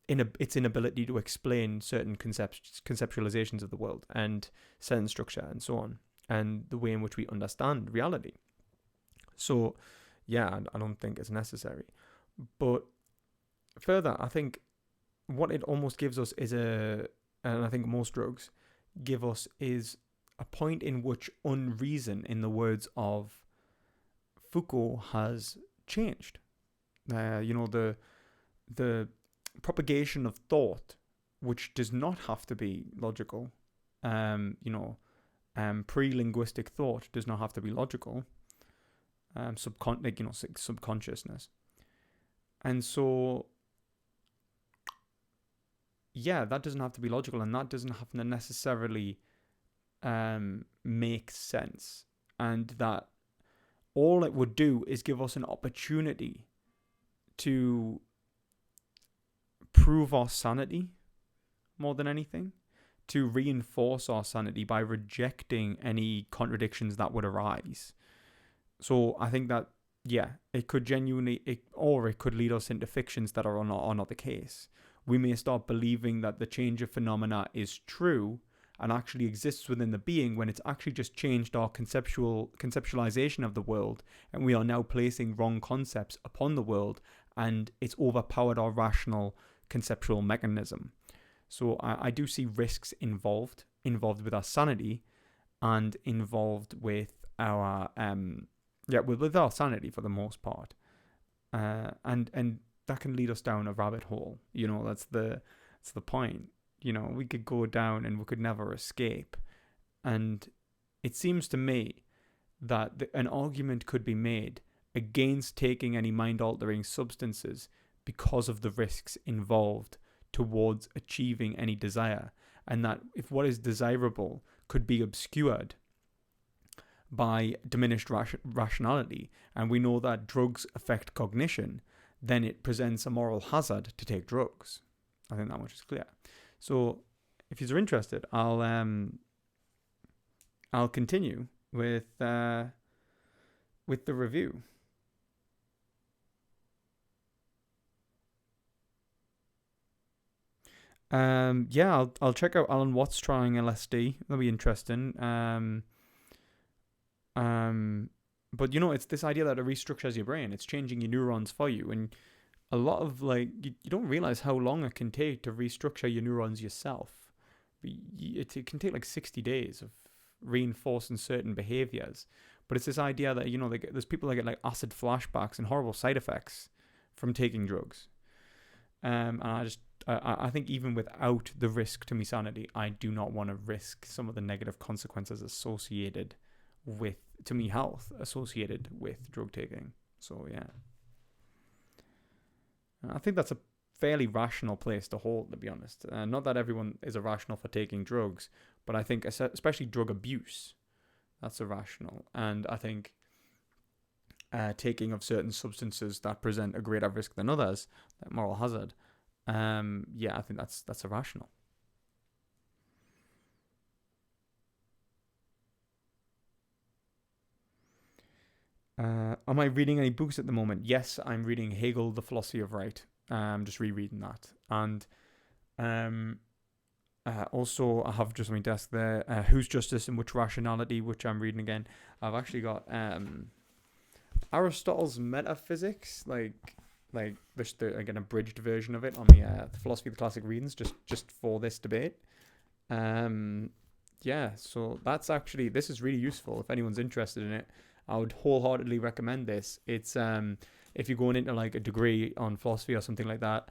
its inability to explain certain conceptualizations of the world and sentence structure and so on, and the way in which we understand reality. So, yeah, I don't think it's necessary. But further, I think what it almost gives us and I think most drugs give us, is a point in which unreason, in the words of Foucault, has changed. The propagation of thought, which does not have to be logical, pre-linguistic thought does not have to be logical, subconsciousness. And so, yeah, that doesn't have to be logical, and that doesn't have to necessarily make sense. And that all it would do is give us an opportunity to prove our sanity more than anything, to reinforce our sanity by rejecting any contradictions that would arise. So I think that, yeah, it could it could lead us into fictions that are not the case. We may start believing that the change of phenomena is true and actually exists within the being, when it's actually just changed our conceptualization of the world, and we are now placing wrong concepts upon the world, and it's overpowered our rational conceptual mechanism. So I do see risks involved with our sanity, and involved with our with our sanity for the most part, and that can lead us down a rabbit hole. That's the point. We could go down and we could never escape. And it seems to me that an argument could be made against taking any mind-altering substances because of the risks involved towards achieving any desire, and that if what is desirable could be obscured by diminished rationality, and we know that drugs affect cognition, then it presents a moral hazard to take drugs. I think that much is clear. So, if you're interested, I'll continue with the review. I'll check out Alan Watts trying LSD. That'll be interesting. But it's this idea that it restructures your brain. It's changing your neurons for you, and a lot of you don't realize how long it can take to restructure your neurons yourself. It can take 60 days of reinforcing certain behaviors. But it's this idea that there's people that get acid flashbacks and horrible side effects from taking drugs. And I think even without the risk to my sanity, I do not want to risk some of the negative consequences associated with, to me, health associated with drug taking. So yeah. I think that's a fairly rational place to hold, to be honest. Not that everyone is irrational for taking drugs, but I think especially drug abuse, that's irrational. And I think taking of certain substances that present a greater risk than others, like moral hazard, I think that's irrational. Am I reading any books at the moment? Yes, I'm reading Hegel, The Philosophy of Right. I'm just rereading that. And also, I have just on my desk there, Whose Justice and Which Rationality, which I'm reading again. I've actually got Aristotle's Metaphysics, just an abridged version of it on the Philosophy of the Classic Readings, just for this debate. So that's actually, this is really useful if anyone's interested in it. I would wholeheartedly recommend this. It's if you're going into a degree on philosophy or something like that,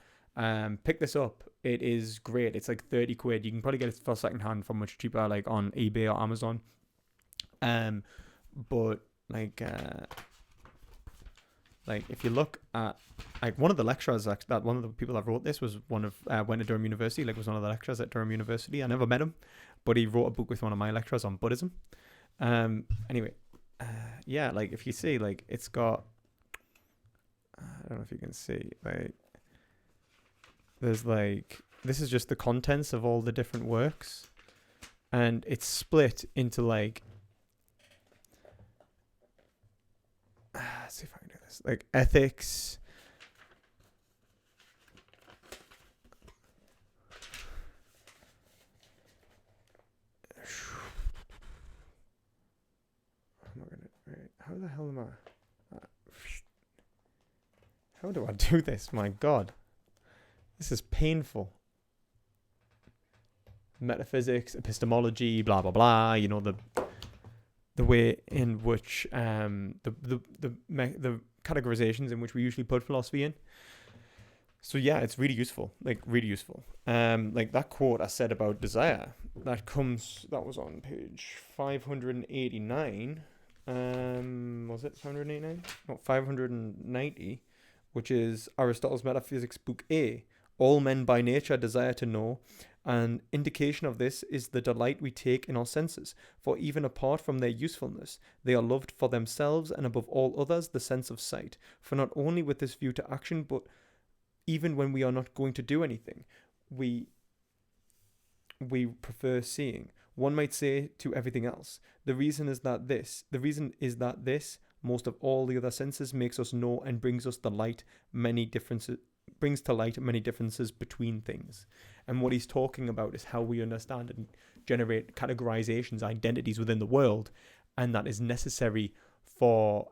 pick this up. It is great. It's £30. You can probably get it for secondhand for much cheaper, on eBay or Amazon. Like, if you look at, like, one of the lecturers, that one of the people that wrote this was went to Durham University, like, was one of the lecturers at Durham University. I never met him, but he wrote a book with one of my lecturers on Buddhism. Anyway, yeah, like, if you see, like, it's got, I don't know if you can see, like, there's, like, this is just the contents of all the different works, and it's split into, like, let's see if I can do this, like, ethics, I'm not gonna, wait, how the hell am I, how do I do this? My God, this is painful. Metaphysics, epistemology, blah blah blah. You know, the way in which the categorizations in which we usually put philosophy in. So yeah, it's really useful, like really useful. Like that quote I said about desire, that was on page 589. Was it 589? No, 590, which is Aristotle's Metaphysics, Book A. All men by nature desire to know. An indication of this is the delight we take in our senses, for even apart from their usefulness, they are loved for themselves and above all others the sense of sight. For not only with this view to action, but even when we are not going to do anything, we prefer seeing. One might say to everything else. The reason is that this, most of all the other senses, makes us know and brings to light many differences between things. And what he's talking about is how we understand and generate categorizations, identities within the world, and that is necessary for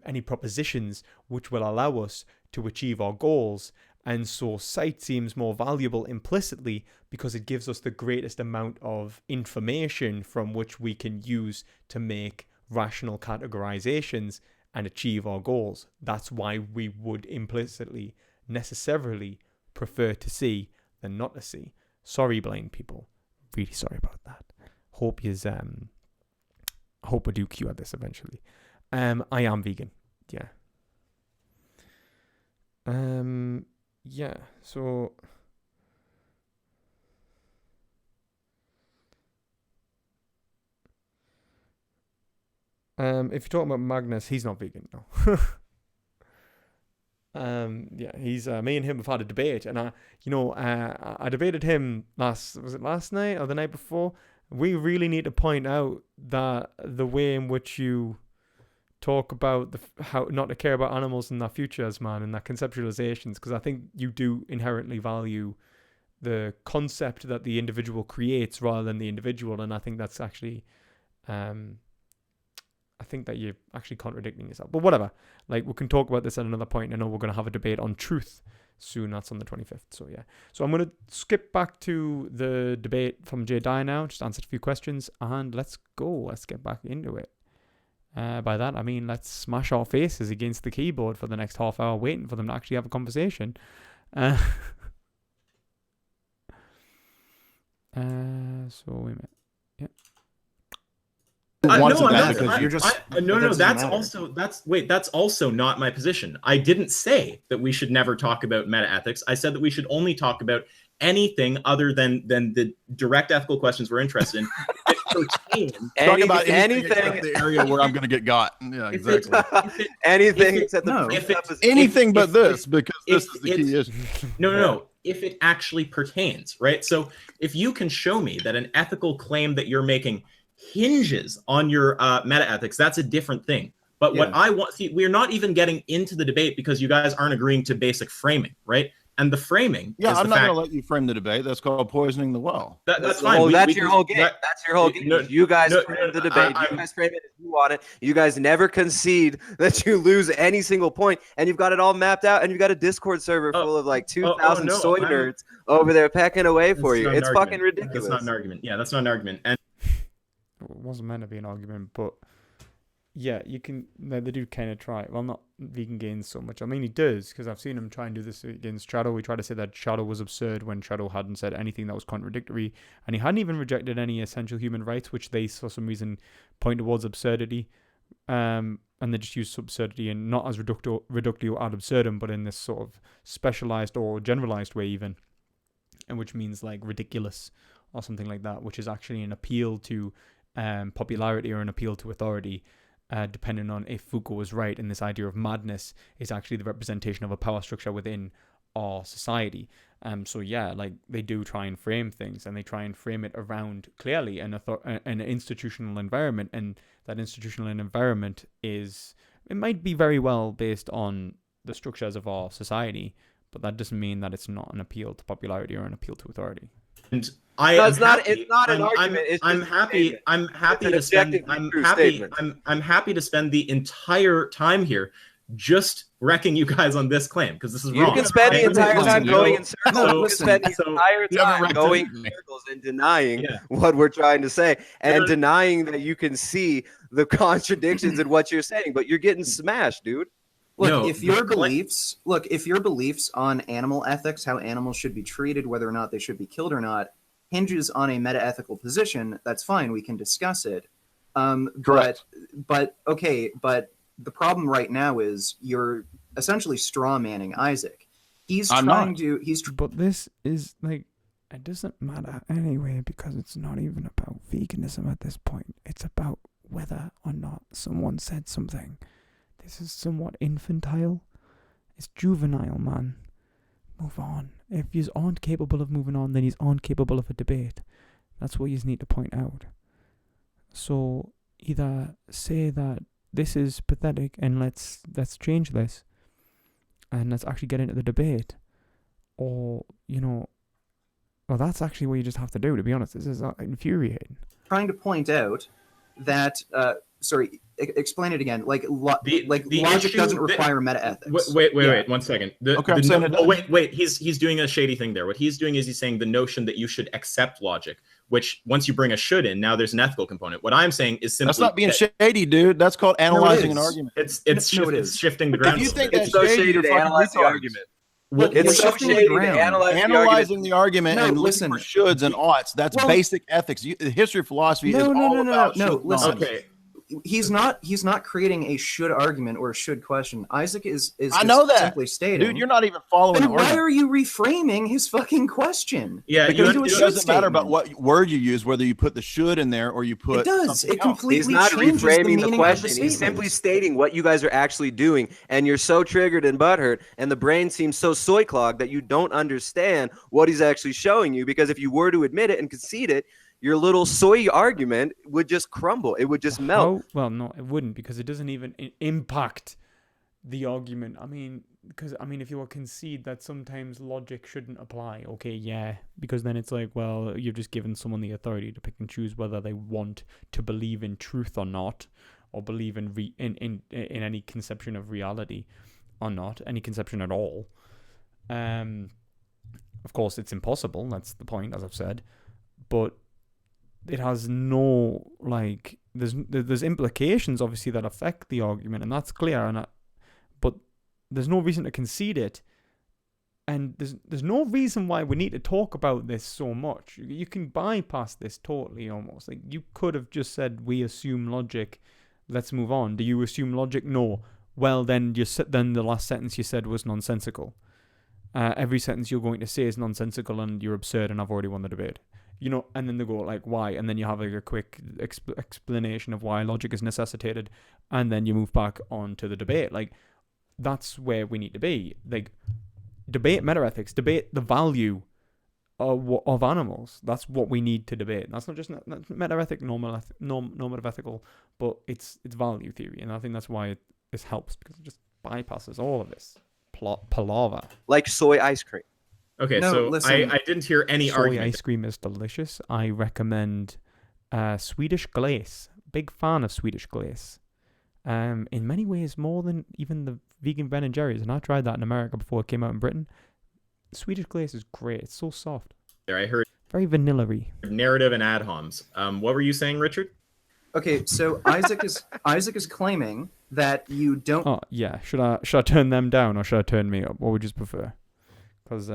any propositions which will allow us to achieve our goals. And so sight seems more valuable implicitly because it gives us the greatest amount of information from which we can use to make rational categorizations and achieve our goals. That's why we would implicitly necessarily prefer to see than not to see. Sorry, blind people. Really sorry about that. Hope I do cure this eventually. I am vegan. Yeah. Yeah. So if you're talking about Magnus, he's not vegan, no. Yeah, he's me and him have had a debate, and I debated him last night or the night before. We really need to point out that the way in which you talk about how not to care about animals and their futures, man, and their conceptualizations, because I think you do inherently value the concept that the individual creates rather than the individual, and I think that's actually I think that you're actually contradicting yourself. But whatever. Like, we can talk about this at another point. I know we're going to have a debate on truth soon. That's on the 25th. So, yeah. So, I'm going to skip back to the debate from Jay Dyer now. Just answer a few questions. And let's go. Let's get back into it. By that, I mean, let's smash our faces against the keyboard for the next half hour, waiting for them to actually have a conversation. So, wait a minute. Yeah. That's also not my position. I didn't say that we should never talk about meta-ethics. I said that we should only talk about anything other than the direct ethical questions we're interested in. Talk about anything except the area where I'm going to get got. Yeah, exactly. Anything but this, because this is the key issue. No. If it actually pertains, right? So if you can show me that an ethical claim that you're making hinges on your meta-ethics, that's a different thing. But what I want, see, we're not even getting into the debate because you guys aren't agreeing to basic framing, right? And the framing is I'm not going to let you frame the debate. That's called poisoning the well. That's fine. Oh, that's your whole game. That's your whole game. You guys frame the debate. You guys frame it as you want it. You guys never concede that you lose any single point, and you've got it all mapped out, and you've got a Discord server full of like 2,000 soy nerds over there pecking away for you. It's fucking ridiculous. That's not an argument. Yeah, that's not an argument. And it wasn't meant to be an argument, but yeah, you can. They do kind of try. Well, not Vegan Gains so much. I mean, he does, because I've seen him try and do this against Shadow. He tried to say that Shadow was absurd when Shadow hadn't said anything that was contradictory, and he hadn't even rejected any essential human rights, which they, for some reason, point towards absurdity. And and they just use absurdity and not as reductio ad absurdum, but in this sort of specialized or generalized way even, and which means like ridiculous or something like that, which is actually an appeal to popularity or an appeal to authority, depending on if Foucault was right, and this idea of madness is actually the representation of a power structure within our society. So yeah, like they do try and frame things, and they try and frame it around clearly an institutional environment, and that institutional environment it might be very well based on the structures of our society, but that doesn't mean that it's not an appeal to popularity or an appeal to authority. And It's not an argument. I'm happy to spend the entire time here just wrecking you guys on this claim, because this is wrong. You can spend the entire time going in circles. So- You can spend the entire time going in circles and denying what we're trying to say, and denying that you can see the contradictions in what you're saying, but you're getting smashed, dude. Look, if your beliefs on animal ethics, how animals should be treated, whether or not they should be killed or not, hinges on a meta-ethical position, that's fine. We can discuss it. Correct. But the problem right now is you're essentially straw manning Isaac. But this is like, it doesn't matter anyway, because it's not even about veganism at this point. It's about whether or not someone said something. This is somewhat infantile. It's juvenile, man. Move on. If you aren't capable of moving on, then you aren't capable of a debate. That's what you need to point out. So either say that this is pathetic and let's change this, and let's actually get into the debate, or well, that's actually what you just have to do. To be honest, this is infuriating. Trying to point out that explain it again. Logic doesn't require meta ethics. Wait, 1 second. Wait. He's doing a shady thing there. What he's doing is he's saying the notion that you should accept logic, which once you bring a should in, now there's an ethical component. What I'm saying is simply that's not being shady, dude. That's called analyzing an argument. It's shifting the ground. If you think It's that's so shady to analyze the argument. It's so shady to analyzing the argument and looking for shoulds and oughts. That's basic ethics. The history of philosophy is all about should. Listen. Okay. He's not creating a should argument or a should question. Isaac is I know that. simply stating. Dude, you're not even following Then the why argument. are you reframing his fucking question? Yeah, Because into a it should doesn't matter statement? about what word you use, whether you put the should in there or you put It does. something It else. completely He's not changes reframing the the meaning question. of the He's simply stating what you guys are actually doing, and you're so triggered and butthurt, and the brain seems so soy clogged that you don't understand what he's actually showing you. Because if you were to admit it and concede it, your little soy argument would just crumble. It would just melt. Well, no, it wouldn't, because it doesn't even impact the argument. If you will concede that sometimes logic shouldn't apply, okay, yeah, because then it's like, well, you've just given someone the authority to pick and choose whether they want to believe in truth or not, or believe in any conception of reality or not, any conception at all. Of course, it's impossible. That's the point, as I've said, but it has no, like, there's implications obviously that affect the argument, and that's clear, but there's no reason to concede it, and there's no reason why we need to talk about this so much. You can bypass this totally, almost. Like, you could have just said, we assume logic, let's move on. Do you assume logic? No. Well, then the last sentence you said was nonsensical. Every sentence you're going to say is nonsensical and you're absurd, and I've already won the debate. And then they go like, why? And then you have like a quick explanation of why logic is necessitated, and then you move back on to the debate. Like, that's where we need to be. Like, debate metaethics, debate the value of animals. That's what we need to debate. That's not just metaethic, normative ethical, but it's value theory, and I think that's why this helps, because it just bypasses all of this palaver. Like soy ice cream. Okay, No, so listen. I didn't hear any Soy argument. ice cream is delicious. I recommend Swedish glaze. Big fan of Swedish glaze. In many ways, more than even the vegan Ben and Jerry's. And I tried that in America before it came out in Britain. Swedish glaze is great. It's so soft. There, I heard Very vanilla-y. narrative and ad homs. What were you saying, Richard? Okay, so Isaac is claiming that you don't. Oh yeah. Should I turn them down, or should I turn me up? What would you prefer? Because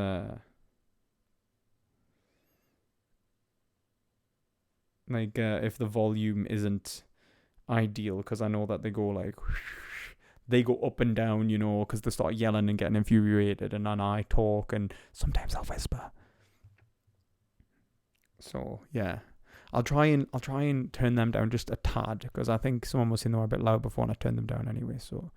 if the volume isn't ideal because I know that they go like, they go up and down, you know, because they start yelling and getting infuriated, and then I talk, and sometimes I'll whisper. So yeah, I'll try and turn them down just a tad, because I think someone was saying they were a bit loud before, and I turned them down anyway. So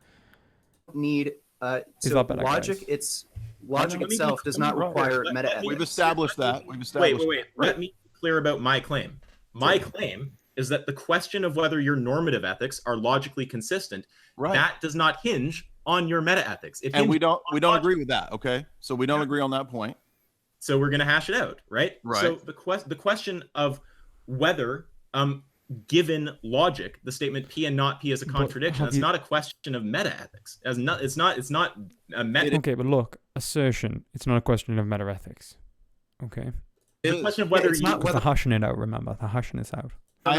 Need Is so that better, logic. guys? It's Let logic me be- itself does let me- not require let- meta let me- We've ethics. established that. We've Wait. established. Let me be clear about my claim. My claim is that the question of whether your normative ethics are logically consistent, Right. that does not hinge on your meta ethics. And we don't logic. agree with that. Okay, so we don't agree on that point. So we're going to hash it out, right? Right. So the question of whether, given logic, the statement P and not P is a contradiction, that's not a question of meta ethics. It's not a meta. Okay, but look, assertion. It's not a question of meta ethics. Okay, It's a question of whether it's you. not because they're hashing it out. Remember, they're hashing this out. I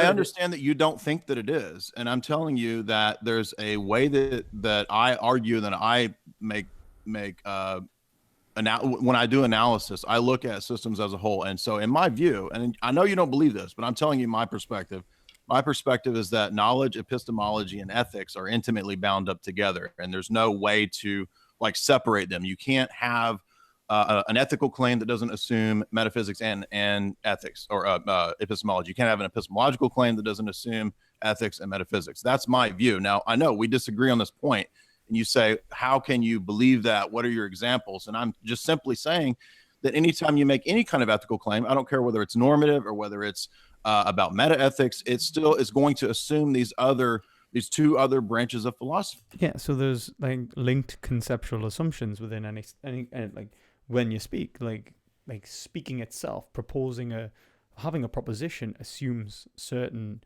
understand that you don't think that it is, and I'm telling you that there's a way that I argue, that I make when I do analysis, I look at systems as a whole. And so in my view, and I know you don't believe this, but I'm telling you my perspective is that knowledge, epistemology, and ethics are intimately bound up together, and there's no way to like separate them. You can't have an ethical claim that doesn't assume metaphysics and ethics, or epistemology. You can't have an epistemological claim that doesn't assume ethics and metaphysics. That's my view. Now, I know we disagree on this point, and you say, how can you believe that? What are your examples? And I'm just simply saying that anytime you make any kind of ethical claim, I don't care whether it's normative or whether it's about meta ethics, it still is going to assume these two other branches of philosophy. Yeah, so there's like linked conceptual assumptions within any like when you speak, like speaking itself, having a proposition assumes certain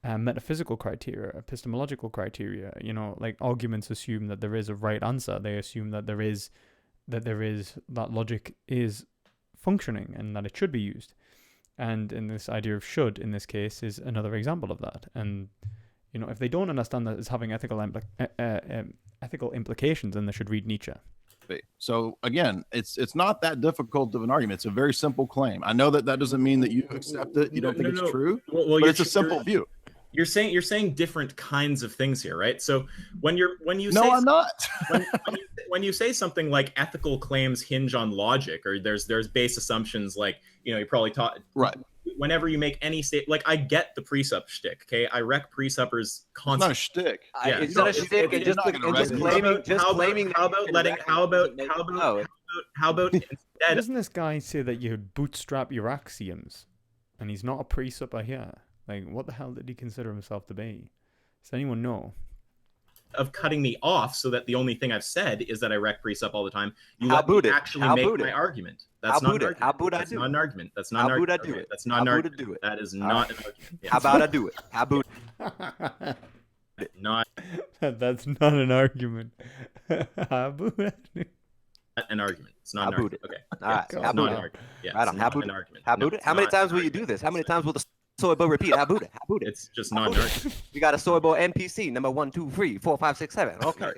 metaphysical criteria, epistemological criteria. You know, like arguments assume that there is a right answer. They assume that that logic is functioning and that it should be used. And in this idea of should, in this case, is another example of that. And you know, if they don't understand that it's having ethical implications, then they should read Nietzsche. So again, it's not that difficult of an argument. It's a very simple claim. I know that doesn't mean that you accept it. You don't think it's true, but it's a simple view. You're saying different kinds of things here, right? So when you no, say I'm not. when you say something like ethical claims hinge on logic, or there's base assumptions, like, you know, you probably taught right. Whenever you make any state, like, I get the precept shtick, okay? I wrec presuppers constantly. It's not a shtick. Yeah, It's not a shtick. And just claiming. How about instead? Doesn't this guy say that you bootstrap your axioms, and he's not a presupper here? Like, what the hell did he consider himself to be? Does anyone know? Of cutting me off so that the only thing I've said is that I rec presup all the time. You How let me about it? actually How make about my it? argument. How That's not about an it? How argument. about I That's do not it? an argument. That's not How an about I argument. do it? That's not How an about I argument. do it? That is not an argument. How about I do it? How about Not That's not an argument. How about it? an argument. It's not How an about argument. it? Okay. All right. It's How not about an it? argument. Yeah, Right it's on. not How about an it? argument. How No, about it? it's How many not an times will you argument. do this? How many times will the soy boy repeat? How about it? How about it? It's just not an argument. We got a soy boy NPC number 1, 2, 3, 4, 5, 6, 7. Okay,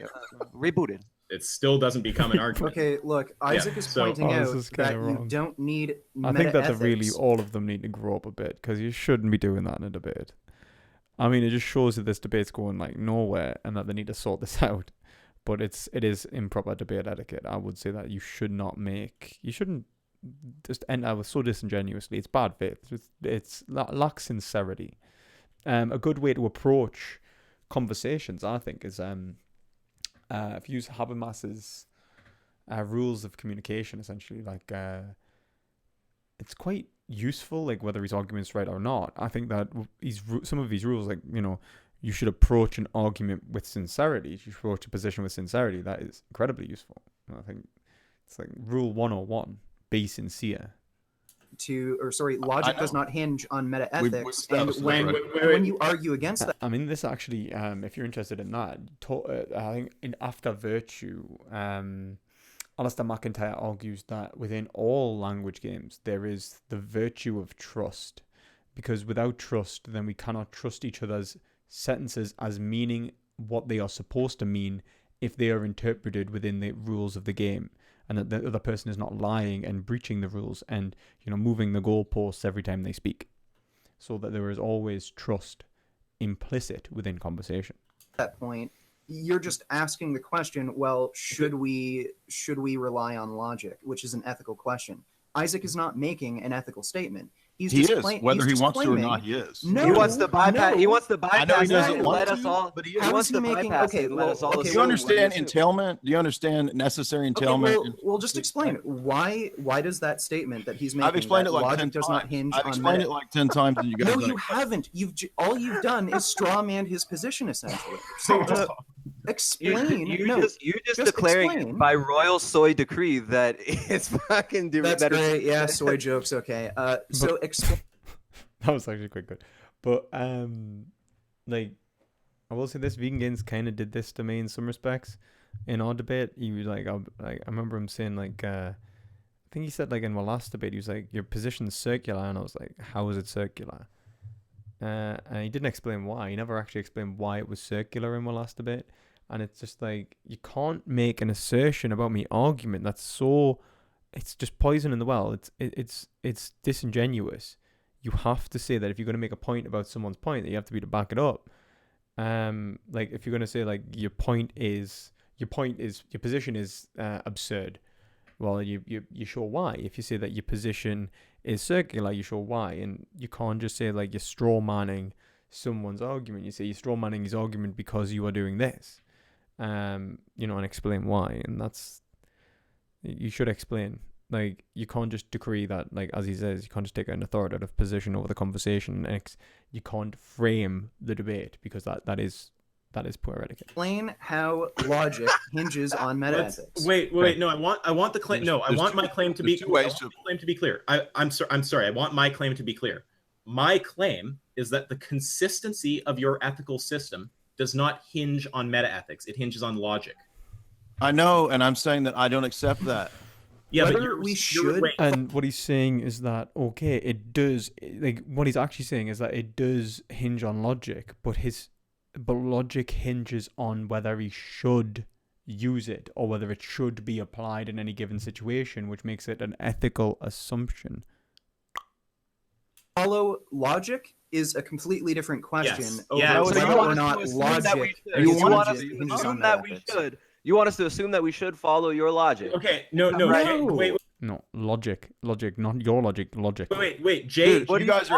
rebooted. It still doesn't become an argument. Okay, look, Isaac is so- pointing this out is kinda that you wrong. don't need I think that meta-ethics. all of them need to grow up a bit, because you shouldn't be doing that in a debate. I mean, it just shows that this debate's going like nowhere, and that they need to sort this out. But it is improper debate etiquette. I would say that you shouldn't just enter so disingenuously. It's bad faith. It's lacks sincerity. A good way to approach conversations, I think, is if you use Habermas's rules of communication, essentially, like it's quite useful, like whether his argument's right or not. I think that some of these rules, like, you know, you should approach an argument with sincerity. You should approach a position with sincerity. That is incredibly useful. I think it's like rule 101: be sincere. Logic does not hinge on meta-ethics, and established when that, when you argue against that, I mean, this actually, if you're interested in that, I think in After Virtue, Alistair McIntyre argues that within all language games, there is the virtue of trust. Because without trust, then we cannot trust each other's sentences as meaning what they are supposed to mean if they are interpreted within the rules of the game, and that the other person is not lying and breaching the rules and, you know, moving the goalposts every time they speak. So that there is always trust implicit within conversation. That point, you're just asking the question, well, should we rely on logic, which is an ethical question. Isaac is not making an ethical statement. He is, whether he wants to or not, he is. No, He wants to bypass. no. He wants to I know he bypass doesn't that and want let us to, all. but he He is. How wants is he to making- bypass okay, it and let well, us all. okay, Do assume you well, understand what we assume. entailment? Do you understand necessary Okay, entailment? well, just explain it. Why does that statement that he's making, I've explained that it like logic 10 does times. not hinge I've on explained meta? it like 10 times, and you guys No, don't you accept it. haven't. All you've done is strawman his position, essentially. So just explain. You no, just declaring explain. by royal soy decree that it's fucking. That's great. Yeah, soy jokes. Okay. So explain. That was actually quite good. But like, I will say this: Vegan Gains kind of did this to me in some respects. In our debate, he was like, I remember him saying like, I think he said like in my last debate, he was like, your position's circular, and I was like, how is it circular? And he didn't explain why. He never actually explained why it was circular in my last debate. And it's just like, you can't make an assertion about me argument that's so, it's just poison in the well. It's disingenuous. You have to say that if you're going to make a point about someone's point, that you have to be to back it up. Like if you're going to say like your position is absurd, well, you show why. If you say that your position is circular, you show why. And you can't just say like you're straw manning someone's argument. You say you're straw manning his argument because you are doing this, and explain why. And you should explain. Like, you can't just decree that, like, as he says, you can't just take an authoritative position over the conversation. And you can't frame the debate, because that is poor etiquette. Explain how logic hinges on metaethics. Wait. No, I want the claim. No, I want my claim to be. Claim to be clear. I'm sorry. I want my claim to be clear. My claim is that the consistency of your ethical system does not hinge on metaethics. It hinges on logic. I know, and I'm saying that I don't accept that. Yeah, Whether but we should. And what he's saying is that, okay, it does, like, what he's actually saying is that it does hinge on logic, but logic hinges on whether he should use it or whether it should be applied in any given situation, which makes it an ethical assumption. Follow logic is a completely different question. Yes. Over Yeah, whether so you or want not us to assume that we logic. should. You want us to hinges on assume that we metaethics. should. You want us to assume that we should follow your logic. Okay, no. No. Wait, No, logic, not your logic. wait, Jay. Dude, you guys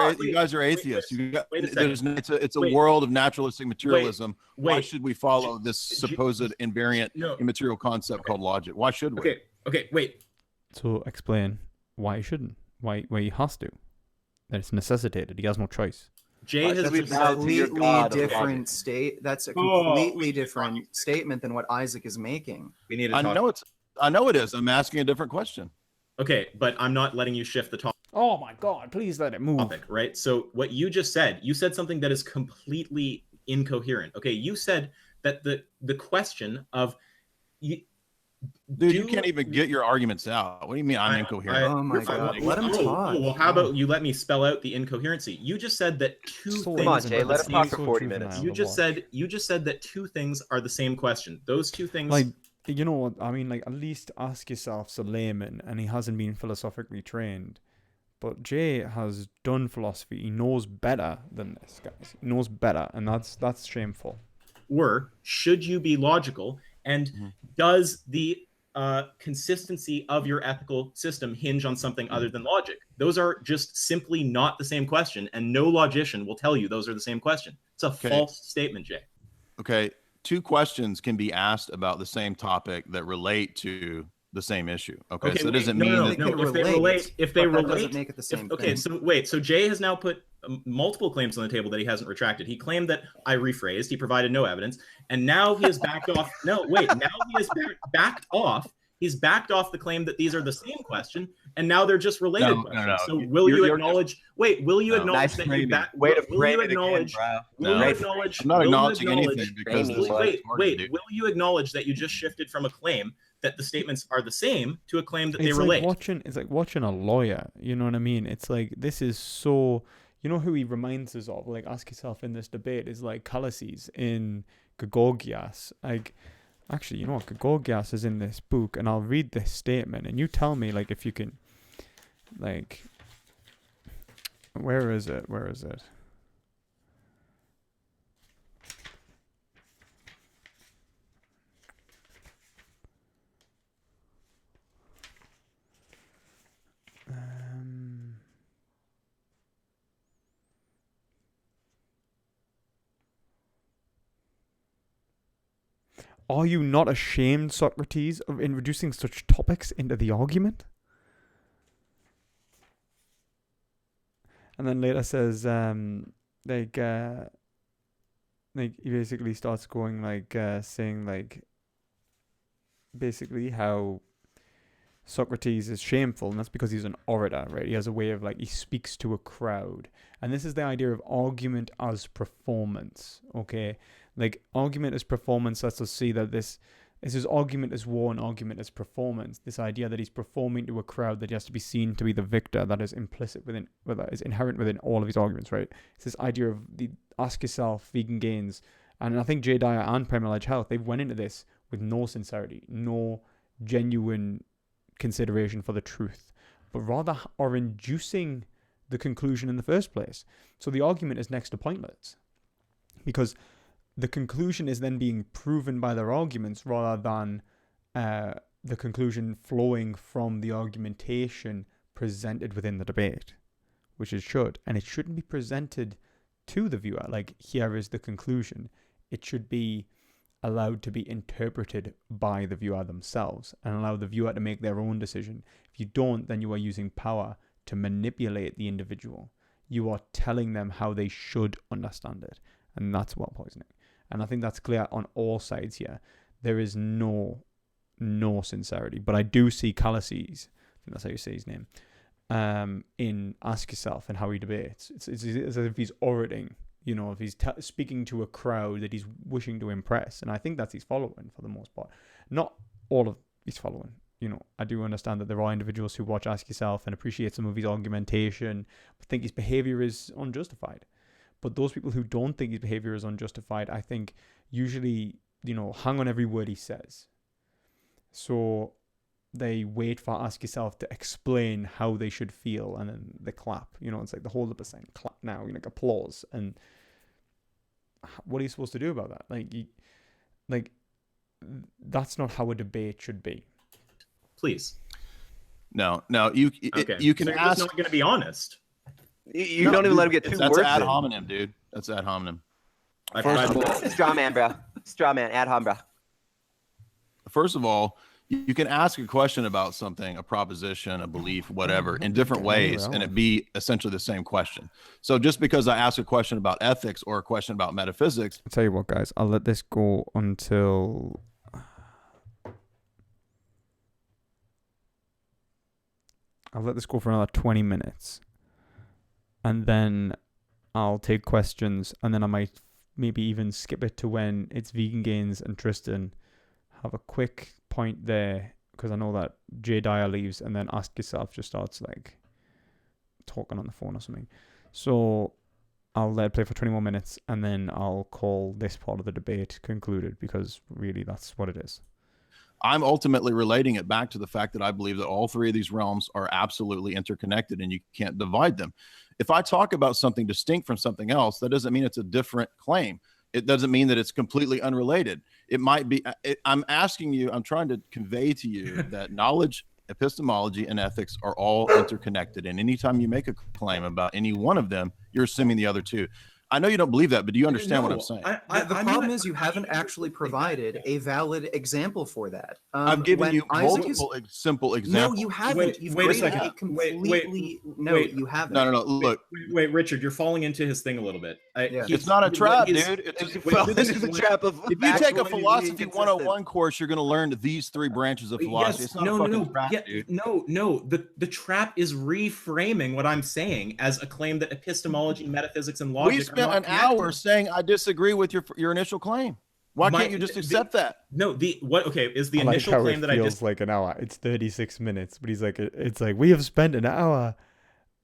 are atheists. Wait a second. It's a world of naturalistic materialism. Why wait. should we follow this supposed invariant immaterial concept called logic? Why should we? Okay, wait. So explain why he shouldn't, why he has to. That it's necessitated. He has no choice. Jay has That's a completely different state. That's a completely different statement than what Isaac is making. We need to I talk. know it is. I'm asking a different question. Okay, but I'm not letting you shift the Oh my God! Please let it move. topic, right? So what you just said, you said something that is completely incoherent. Okay, you said that the question of Dude, you can't even get your arguments out. What do you mean I'm incoherent? Oh my God! Let him talk. Well, how about you let me spell out the incoherency? You just said that two things. Come on, Jay. are Let the him talk same- for 40 minutes. You just said that two things are the same question. Those two things. Like, you know what I mean? Like, at least ask yourself, a layman, and he hasn't been philosophically trained. But Jay has done philosophy. He knows better than this, guys. He knows better, and that's shameful. Should you be logical, and does the consistency of your ethical system hinge on something other than logic? Those are just simply not the same question, and no logician will tell you those are the same question. It's a false statement, Jay. Okay, two questions can be asked about the same topic that relate to the same issue. Okay, so it doesn't mean that if they relate, doesn't make it the same okay, thing. so Jay has now put multiple claims on the table that he hasn't retracted. He claimed that I rephrased. He provided no evidence, and now he has backed off. Now he has backed off. He's backed off the claim that these are the same question, and now they're just related questions. No. So will you acknowledge? Wait, will you acknowledge Nice that framing. you back? Way to will frame you it again, acknowledge? bro. Will No. you acknowledge? I'm not will you acknowledging acknowledge- anything because Framing. Wait. Will you acknowledge that you just shifted from a claim that the statements are the same to a claim that they It's relate? like watching a lawyer. You know what I mean? It's like, this is so. You know who he reminds us of? Like, ask yourself in this debate is like Callices in Gregorgias. Like, actually, you know what? Gregorgias is in this book, and I'll read this statement, and you tell me, like, if you can, like, where is it? Are you not ashamed, Socrates, of introducing such topics into the argument? And then later says, he basically starts going saying basically how Socrates is shameful, and that's because he's an orator, right? He has a way of he speaks to a crowd. And this is the idea of argument as performance, okay? Argument as performance lets us see that this is argument as war and argument as performance. This idea that he's performing to a crowd, that he has to be seen to be the victor, that is that is inherent within all of his arguments, right? It's this idea of the ask yourself, vegan gains. And I think J. Dyer and Primal Edge Health, they've went into this with no sincerity, no genuine consideration for the truth, but rather are inducing the conclusion in the first place. So the argument is next to pointless, because the conclusion is then being proven by their arguments rather than the conclusion flowing from the argumentation presented within the debate, which it should. And it shouldn't be presented to the viewer here is the conclusion. It should be allowed to be interpreted by the viewer themselves and allow the viewer to make their own decision. If you don't, then you are using power to manipulate the individual. You are telling them how they should understand it, and that's what poisoning. And I think that's clear on all sides here. There is no sincerity, but I do see Callices, I think that's how you say his name, in Ask Yourself and how he debates. It's as if he's orating, if he's speaking to a crowd that he's wishing to impress. And I think that's his following for the most part. Not all of his following. I do understand that there are individuals who watch Ask Yourself and appreciate some of his argumentation, but think his behavior is unjustified. But those people who don't think his behavior is unjustified, I think usually, hang on every word he says. So they wait for Ask Yourself to explain how they should feel, and then they clap. It's like the hold up a sign, clap now, applause. And what are you supposed to do about that? That's not how a debate should be. Please. No, you Okay. you can so you're ask. just not going to be honest. You don't even let him get two That's words ad in. hominem, dude. That's ad hominem. I've First tried of all, straw man, bro. Straw man, ad hom, bro. First of all, you can ask a question about something, a proposition, a belief, whatever, in different ways, and it be essentially the same question. So just because I ask a question about ethics or a question about metaphysics, I'll tell you what, guys, I'll let this go until I'll let this go for another 20 minutes. And then I'll take questions, and then I might maybe even skip it to when it's Vegan Gains and Tristan have a quick point there, because I know that J. Dyer leaves, and then Ask Yourself just starts talking on the phone or something. So I'll let it play for 20 more minutes, and then I'll call this part of the debate concluded, because really that's what it is. I'm ultimately relating it back to the fact that I believe that all three of these realms are absolutely interconnected and you can't divide them. If I talk about something distinct from something else, that doesn't mean it's a different claim. It doesn't mean that it's completely unrelated. It might be. I'm asking you, I'm trying to convey to you that knowledge, epistemology, and ethics are all interconnected. And anytime you make a claim about any one of them, you're assuming the other two. I know you don't believe that, but do you understand what I'm saying? The problem is you haven't actually provided a valid example for that. I've given you multiple simple examples. No, you haven't. Wait, You've wait a created second. a completely. Wait. You haven't. No. Look, Wait, Richard, you're falling into his thing a little bit. it's not a trap, dude. This is a trap of. If you take a philosophy 101 course, you're going to learn these three branches of philosophy. It's not a fucking trap, dude. No. The trap is reframing what I'm saying as a claim that epistemology, metaphysics, and logic. We spent an hour saying I disagree with your initial claim. Why can't you just accept that? No, the I initial like how claim it that I feels just like an hour. It's 36 minutes, but he's like, it's like we have spent an hour,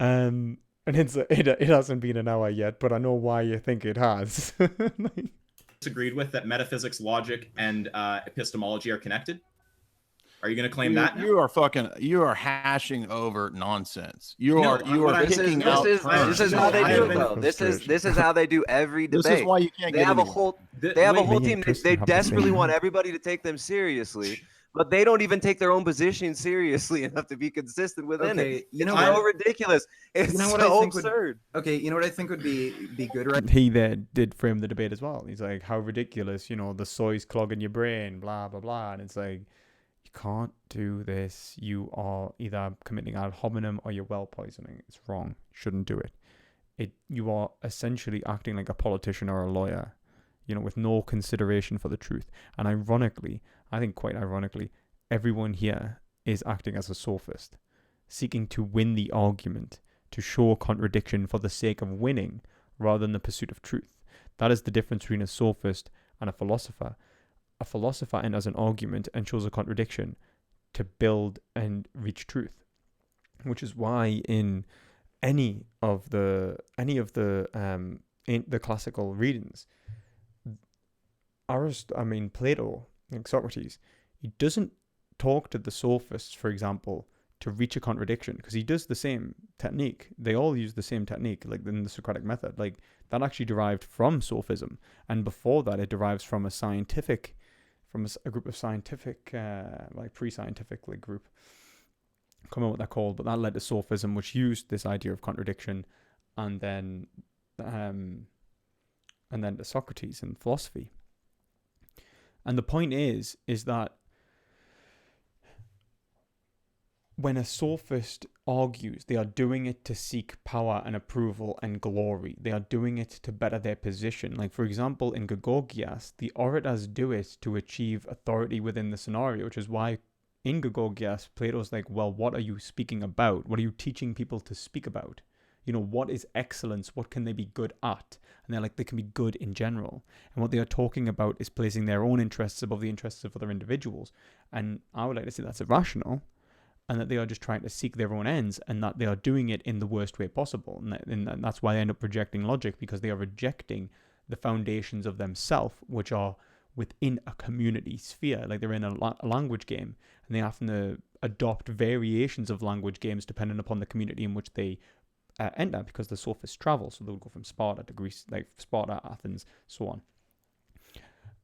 and it hasn't been an hour yet, but I know why you think it has. disagreed with, that metaphysics, logic, and epistemology are connected. Are you going to claim that? You are hashing over nonsense. You are picking out This is how they do it, though. This is how they do every debate. This is why you can't They get have a anywhere. whole Th- they have a wait, whole me and team. Tristan They have the desperately same- want everybody to take them seriously, but they don't even take their own position seriously enough to be consistent within Okay, it. you It's know so what? ridiculous. It's You know what so I think would- absurd. Okay, you know what I think would be good, right? He there did frame the debate as well. He's like, how ridiculous, the soy's clogging your brain, blah, blah, blah. And it's like, you can't do this. You are either committing ad hominem or you're well poisoning. It's wrong. You shouldn't do it. You are essentially acting like a politician or a lawyer, with no consideration for the truth. And ironically, I think quite ironically, everyone here is acting as a sophist, seeking to win the argument, to show a contradiction for the sake of winning rather than the pursuit of truth. That is the difference between a sophist and a philosopher. A philosopher enters an argument and shows a contradiction to build and reach truth, which is why in any of the in the classical readings, Plato, like Socrates, he doesn't talk to the sophists, for example, to reach a contradiction, because he does the same technique. They all use the same technique, like in the Socratic method. Like that actually derived from sophism, and before that, it derives from a group of scientific, like pre-scientific like group. I can't remember what they're called, but that led to sophism, which used this idea of contradiction, and then to Socrates and philosophy. And the point is that when a sophist argues, they are doing it to seek power and approval and glory. They are doing it to better their position. Like, for example, in Gorgias, the orators do it to achieve authority within the scenario, which is why in Gorgias, Plato's like, well, what are you speaking about? What are you teaching people to speak about? What is excellence? What can they be good at? And they're like, they can be good in general. And what they are talking about is placing their own interests above the interests of other individuals. And I would like to say that's irrational, and that they are just trying to seek their own ends, and that they are doing it in the worst way possible. And that's why they end up rejecting logic, because they are rejecting the foundations of themselves, which are within a community sphere. Like they're in a language game, and they often to adopt variations of language games depending upon the community in which they enter, because the sophists travel. So they'll go from Sparta to Greece, like Sparta, Athens, so on.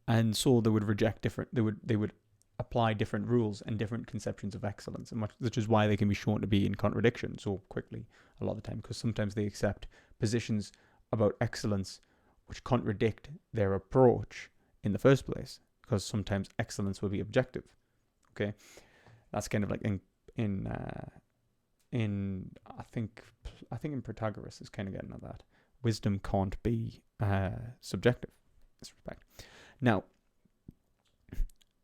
And so they would reject different, they would apply different rules and different conceptions of excellence, and which is why they can be shown to be in contradiction so quickly a lot of the time, because sometimes they accept positions about excellence which contradict their approach in the first place, because sometimes excellence will be objective. Okay, that's kind of like in I think in Protagoras is kind of getting at that. Wisdom can't be subjective in this respect. Now,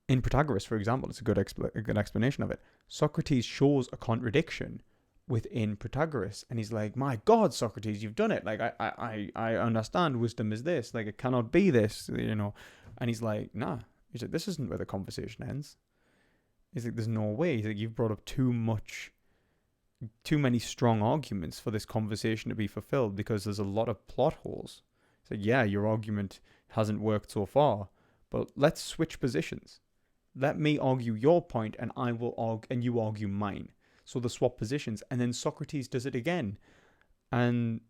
in Protagoras, for example, it's a good explanation of it. Socrates shows a contradiction within Protagoras, and he's like, "My God, Socrates, you've done it! Like, I understand wisdom is this. Like, it cannot be this, And he's like, "Nah." He's like, "This isn't where the conversation ends." He's like, "There's no way." He's like, "You've brought up too many strong arguments for this conversation to be fulfilled, because there's a lot of plot holes." He's like, "Yeah, your argument hasn't worked so far, but let's switch positions. Let me argue your point, and I will argue, and you argue mine." So they swap positions, and then Socrates does it again, and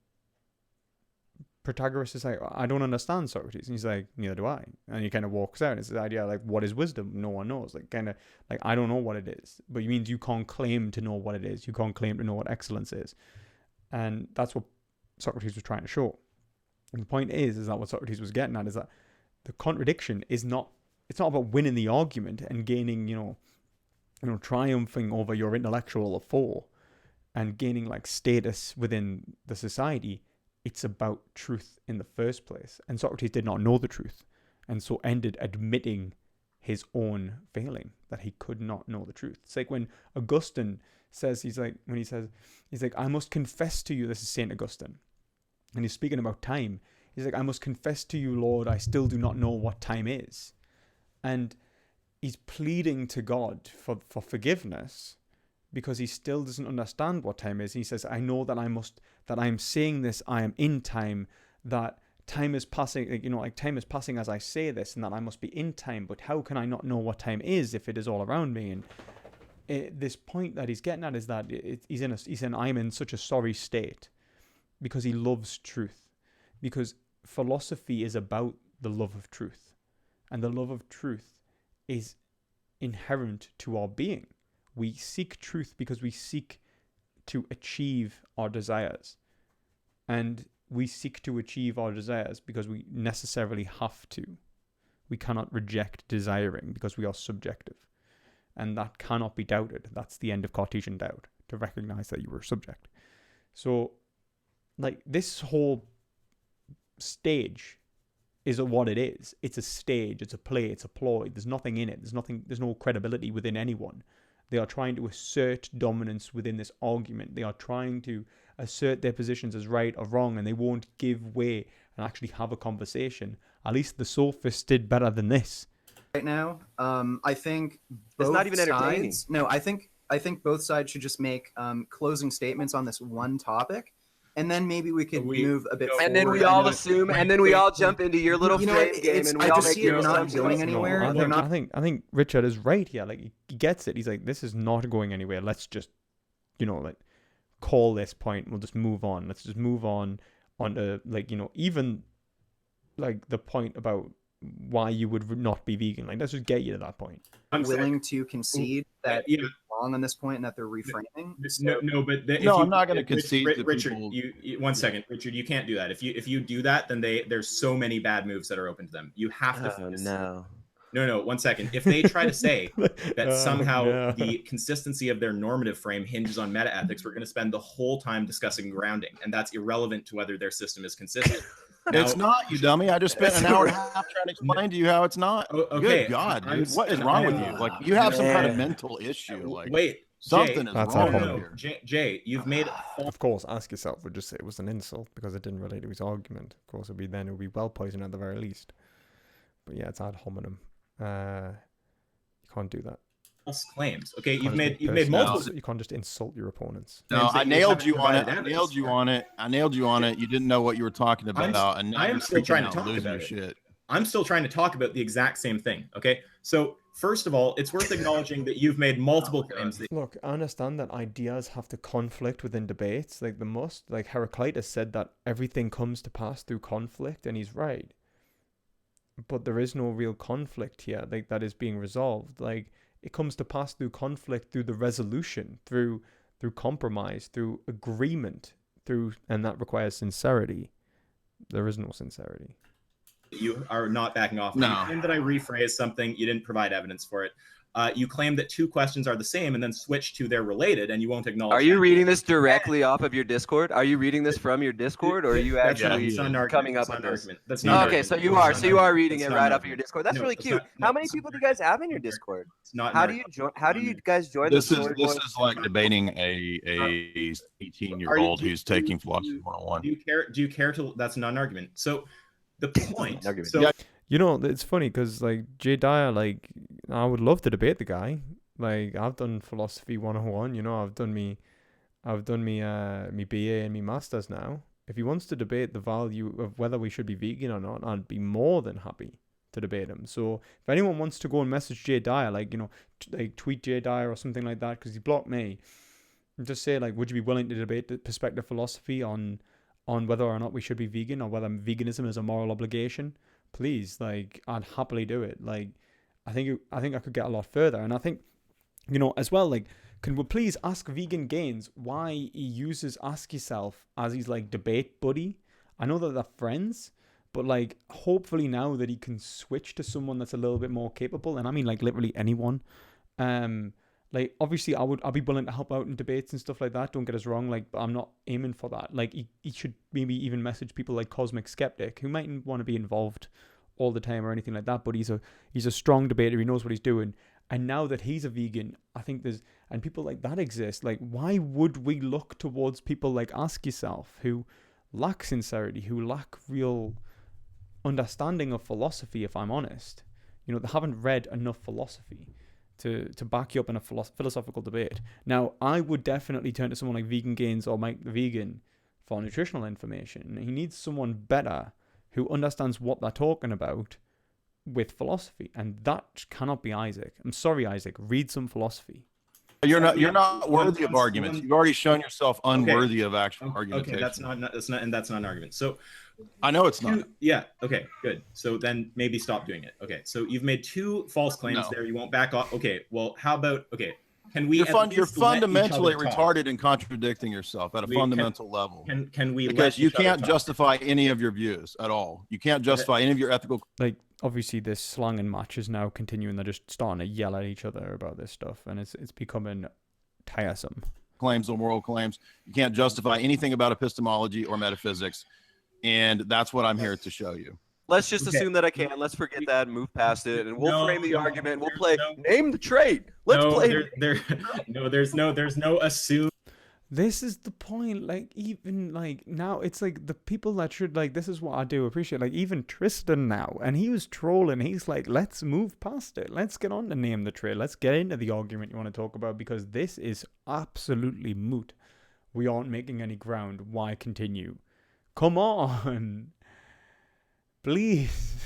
Protagoras is like, "I don't understand, Socrates," and he's like, "Neither do I." And he kind of walks out. It's the idea like, what is wisdom? No one knows. Like, kind of like, I don't know what it is, but it means you can't claim to know what it is. You can't claim to know what excellence is, and that's what Socrates was trying to show. And the point is that what Socrates was getting at is that the contradiction is not. It's not about winning the argument and gaining, triumphing over your intellectual foe and gaining like status within the society. It's about truth in the first place. And Socrates did not know the truth, and so ended admitting his own failing, that he could not know the truth. It's like when Augustine says, he's like, "I must confess to you," this is St. Augustine, and he's speaking about time. He's like, "I must confess to you, Lord, I still do not know what time is." And he's pleading to God for forgiveness, because he still doesn't understand what time is. He says, "I know that I'm saying this, I am in time, that time is passing, time is passing as I say this, and that I must be in time, but how can I not know what time is if it is all around me?" And this point that he's getting at is that he's in I'm in such a sorry state, because he loves truth, because philosophy is about the love of truth, and the love of truth is inherent to our being. We seek truth because we seek to achieve our desires. And we seek to achieve our desires because we necessarily have to. We cannot reject desiring because we are subjective. And that cannot be doubted. That's the end of Cartesian doubt, to recognize that you were subject. So, like, this whole stage is what it is. It's a stage, it's a play, it's a ploy. There's nothing in it. There's no credibility within anyone. They are trying to assert dominance within this argument. They are trying to assert their positions as right or wrong, and they won't give way and actually have a conversation. At least the sophists did better than this. Right now, I think both It's not even entertaining. sides. No, I think both sides should just make closing statements on this one topic, and then maybe we could move a bit. And then forward. we all assume, and then we all jump into your little You know frame what, game, it's- and we I all just make see it your not assumptions. going anywhere. No, They're not. I think Richard is right here. Like, he gets it. He's like, this is not going anywhere. Let's just, like, call this point. We'll just move on. Let's just move on to, like, even like the point about why you would not be vegan. Like, let's just get you to that point. I'm willing to concede that yeah. you're wrong on this point and that they're reframing. I'm not going to concede to Richard, people. you 1 second, Richard. You can't do that. If you do that, then there's so many bad moves that are open to them. You have to. Oh, no. No, 1 second. If they try to say that somehow no. the consistency of their normative frame hinges on meta ethics, we're going to spend the whole time discussing grounding, and that's irrelevant to whether their system is consistent. It's not, you dummy. I just spent an hour and a half trying to explain to you how it's not. Okay, Good God, I'm- dude. What is wrong with you? Like, you have some kind of Man. mental issue. Like, Wait, something Jay, is That's wrong our with problem. here. Jay, you've made Of course, ask yourself would just say it was an insult because it didn't relate to his argument. Of course, it would be well poisoned at the very least. But yeah, it's ad hominem. You can't do that. false claims. Okay, you've Can't made just multiple. You can't just insult your opponents. No, Saying I you nailed haven't you on it. provided I evidence. nailed you on it. I nailed you on it. You didn't know what you were talking about, and now I am you're still freaking trying to out, talk losing about your it. shit. I'm still trying to talk about the exact same thing. Okay, so first of all, it's worth acknowledging that you've made multiple claims. Look, I understand that ideas have to conflict within debates. Like Heraclitus said that everything comes to pass through conflict, and he's right. But there is no real conflict here, like, that is being resolved. Like, it comes to pass through conflict, through the resolution, through compromise, through agreement, and that requires sincerity. There is no sincerity. You are not backing off. No. You claim that I rephrased something. You didn't provide evidence for it. You claim that two questions are the same and then switch to they're related, and you won't acknowledge. Are you that. reading this directly off of your Discord? Are you reading this from your Discord, or are you That's actually not an argument. coming up That's with not an this? argument. That's not an Okay, argument. so you That's are. not So an you are argument. reading That's it not right an off of your argument. Discord. That's No, really it's cute. not- no, How many it's people do not- you guys have in your Discord? It's not. How an do you argument. join? How do you guys join This the is Sword this Boy? is like debating a 18-year-old who's taking philosophy 101. Do you care? Do you care to? That's not an argument. So the point. Argument. So Yeah. You know, it's funny because, like, Jay Dyer, like, I would love to debate the guy. Like, I've done philosophy 101, I've done me BA and me masters now. If he wants to debate the value of whether we should be vegan or not, I'd be more than happy to debate him. So if anyone wants to go and message Jay Dyer, like, like tweet Jay Dyer or something like that, because he blocked me, and just say, like, would you be willing to debate the perspective philosophy on whether or not we should be vegan, or whether veganism is a moral obligation? Please, like, I'd happily do it. Like, I think I could get a lot further, and I think, as well, like, can we please ask Vegan Gains why he uses Ask Yourself as his, like, debate buddy? I know that they're friends, but, like, hopefully now that he can switch to someone that's a little bit more capable, and I mean, like, literally anyone. Like, obviously, I'll be willing to help out in debates and stuff like that. Don't get us wrong, like, but I'm not aiming for that. Like, he should maybe even message people like Cosmic Skeptic, who mightn't want to be involved all the time or anything like that, but he's a strong debater. He knows what he's doing. And now that he's a vegan, I think and people like that exist. Like, why would we look towards people like Ask Yourself, who lack sincerity, who lack real understanding of philosophy, if I'm honest? They haven't read enough philosophy to back you up in a philosophical debate. Now, I would definitely turn to someone like Vegan Gains or Mike the Vegan for nutritional information. He needs someone better who understands what they're talking about with philosophy, and that cannot be Isaac. I'm sorry, Isaac. Read some philosophy. You're not worthy of arguments. You've already shown yourself unworthy of actual argumentation. Okay, that's not an argument. So I know it's not. Yeah. Okay. Good. So then maybe stop doing it. Okay. So you've made 2 false claims there. You won't back off. Okay. Well, how about? Okay. Can we? You're fundamentally retarded and contradicting yourself at a fundamental level. Can we? Because you can't justify any of your views at all. You can't justify any of your ethical. Like, obviously, this slanging match is now continuing. They're just starting to yell at each other about this stuff, and it's becoming tiresome. Claims or moral claims. You can't justify anything about epistemology or metaphysics, and that's what I'm here to show you. Let's just assume that I can. Let's forget that and move past it, and we'll frame the argument. We'll play name the trait. Let's play. There's no assume. This is the point. Like, even like now, it's like the people that should like. This is what I do appreciate. Like, even Tristan now, and he was trolling. He's like, let's move past it. Let's get on to name the trait. Let's get into the argument you want to talk about, because this is absolutely moot. We aren't making any ground. Why continue? Come on. Please.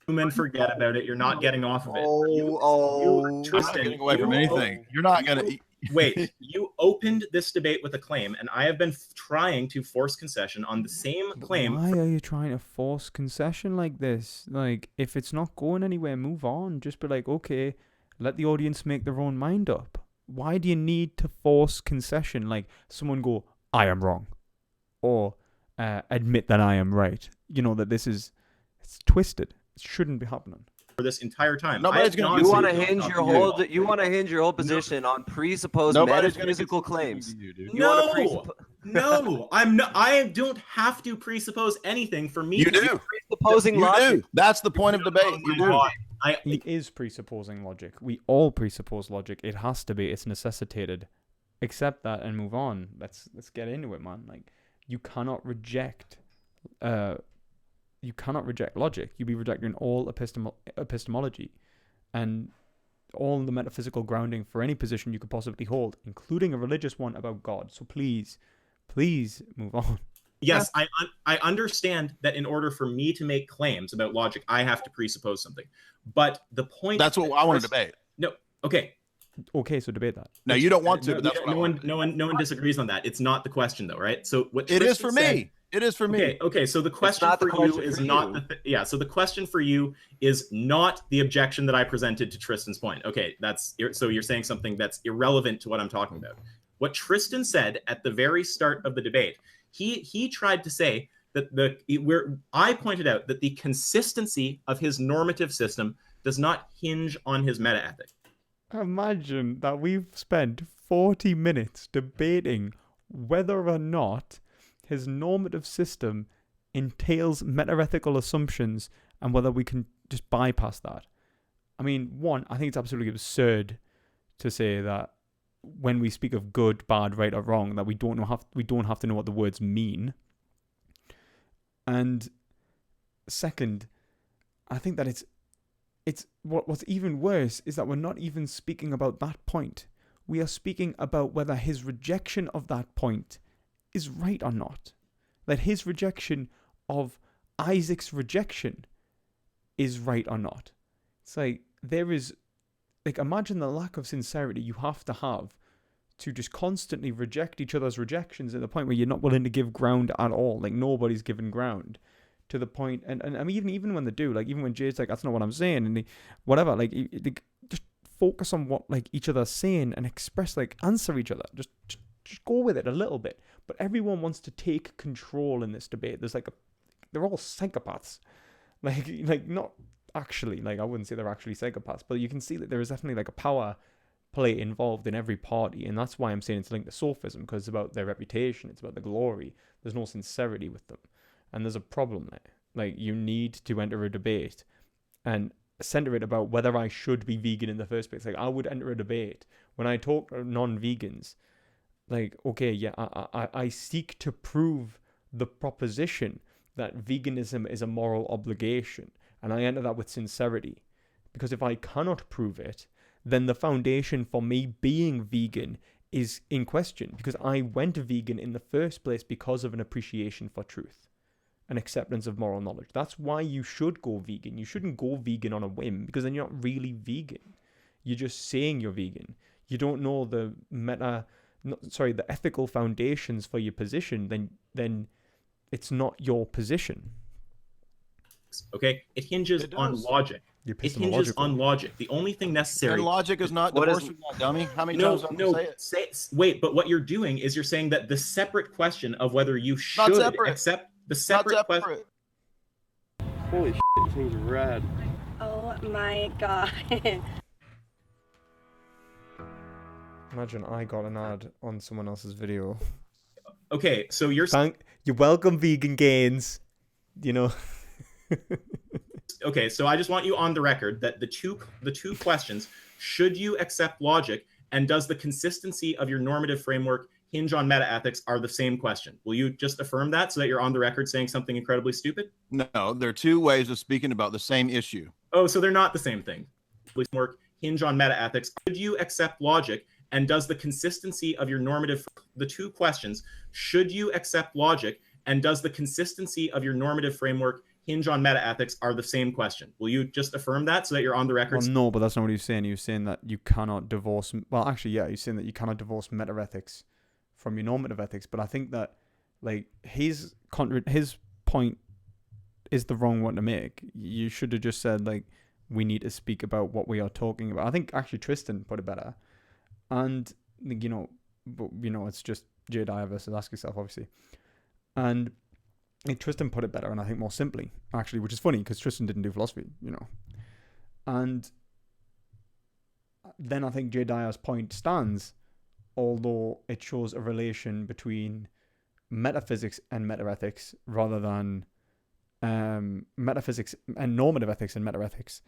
And forget about it. You're not getting off of it. I'm not getting away from anything. You're not going to... Wait, you opened this debate with a claim, and I have been trying to force concession on the same claim. Why are you trying to force concession like this? Like, if it's not going anywhere, move on. Just be like, okay, let the audience make their own mind up. Why do you need to force concession? Like, someone go, I am wrong. Or admit that I am right. You know, that it's twisted. It shouldn't be happening. For this entire time, nobody's going to. You want to hinge your whole. You want to hinge your whole position on presupposed metaphysical claims. No, I'm not. I don't have to presuppose anything for me. You do. Presupposing logic. That's the point of debate. You do. He is presupposing logic. We all presuppose logic. It has to be. It's necessitated. Accept that and move on. Let's get into it, man. Like, you cannot reject. You cannot reject logic. You'd be rejecting all epistemology and all the metaphysical grounding for any position you could possibly hold, including a religious one about God. So please move on. Yes, I understand that in order for me to make claims about logic, I have to presuppose something. But the point... That's what I want to debate. No, okay. Okay, so debate that. No, you don't want to. But that's no one disagrees on that. It's not the question, though, right? So what it is for me. It is for me. Okay. So the question for you is not so the question for you is not the objection that I presented to Tristan's point. Okay, so you're saying something that's irrelevant to what I'm talking about. What Tristan said at the very start of the debate, he tried to say that I pointed out that the consistency of his normative system does not hinge on his meta-ethic. Imagine that we've spent 40 minutes debating whether or not his normative system entails meta-ethical assumptions and whether we can just bypass that. I mean, one, I think it's absolutely absurd to say that when we speak of good, bad, right, or wrong, that we don't have to know what the words mean. And second, I think that it's what's even worse is that we're not even speaking about that point. We are speaking about whether his rejection of that point is right or not. That his rejection of Isaac's rejection is right or not. It's like, there is, like, imagine the lack of sincerity you have to just constantly reject each other's rejections at the point where you're not willing to give ground at all. Like, nobody's given ground. To the point, and I mean, even when they do, like, even when Jay's like, that's not what I'm saying, and whatever, like, just focus on what, like, each other's saying and express, like, answer each other. Just go with it a little bit. But everyone wants to take control in this debate. There's like they're all psychopaths. Like not actually, like, I wouldn't say they're actually psychopaths, but you can see that there is definitely like a power play involved in every party, and that's why I'm saying it's linked to sophism, because it's about their reputation, it's about the glory. There's no sincerity with them. And there's a problem there. Like, you need to enter a debate and center it about whether I should be vegan in the first place. Like, I would enter a debate when I talk to non-vegans. Like, okay, yeah, I seek to prove the proposition that veganism is a moral obligation. And I enter that with sincerity. Because if I cannot prove it, then the foundation for me being vegan is in question. Because I went vegan in the first place because of an appreciation for truth. An acceptance of moral knowledge. That's why you should go vegan. You shouldn't go vegan on a whim, because then you're not really vegan. You're just saying you're vegan. you don't know the the ethical foundations for your position, then it's not your position. Okay, it hinges It on does. logic. You're It hinges on logic. The only thing necessary. And logic is not What divorced is- from that, dummy. How many No, times have I no. say it? Wait, but what you're doing is you're saying that the separate question of whether you Not should separate. accept the Not separate question. separate. Holy shit, this thing's rad. Oh my god. Imagine I got an ad on someone else's video. Okay, so you're You're welcome, Vegan Gains. You know. okay. So I just want you on the record that the two questions: should you accept logic, and does the consistency of your normative framework hinge on meta-ethics, are the same question. Will you just affirm that so that you're on the record saying something incredibly stupid? No, there are two ways of speaking about the same issue. Oh, so they're not the same thing. Framework hinge on meta-ethics. Should you accept logic, and does the consistency of your normative, the two questions, should you accept logic, and does the consistency of your normative framework hinge on meta-ethics, are the same question. Will you just affirm that so that you're on the record? Well, no, but that's not what he was saying. He was saying that you cannot divorce. Well, actually, yeah, he's saying that you cannot divorce meta-ethics from your normative ethics. But I think that, like, his point is the wrong one to make. You should have just said, like, we need to speak about what we are talking about. I think actually Tristan put it better. And, you know, it's just J. Dyer versus Ask Yourself, obviously. And I think Tristan put it better, and I think more simply, actually, which is funny because Tristan didn't do philosophy, you know. And then I think J. Dyer's point stands, although it shows a relation between metaphysics and metaethics rather than metaphysics and normative ethics and metaethics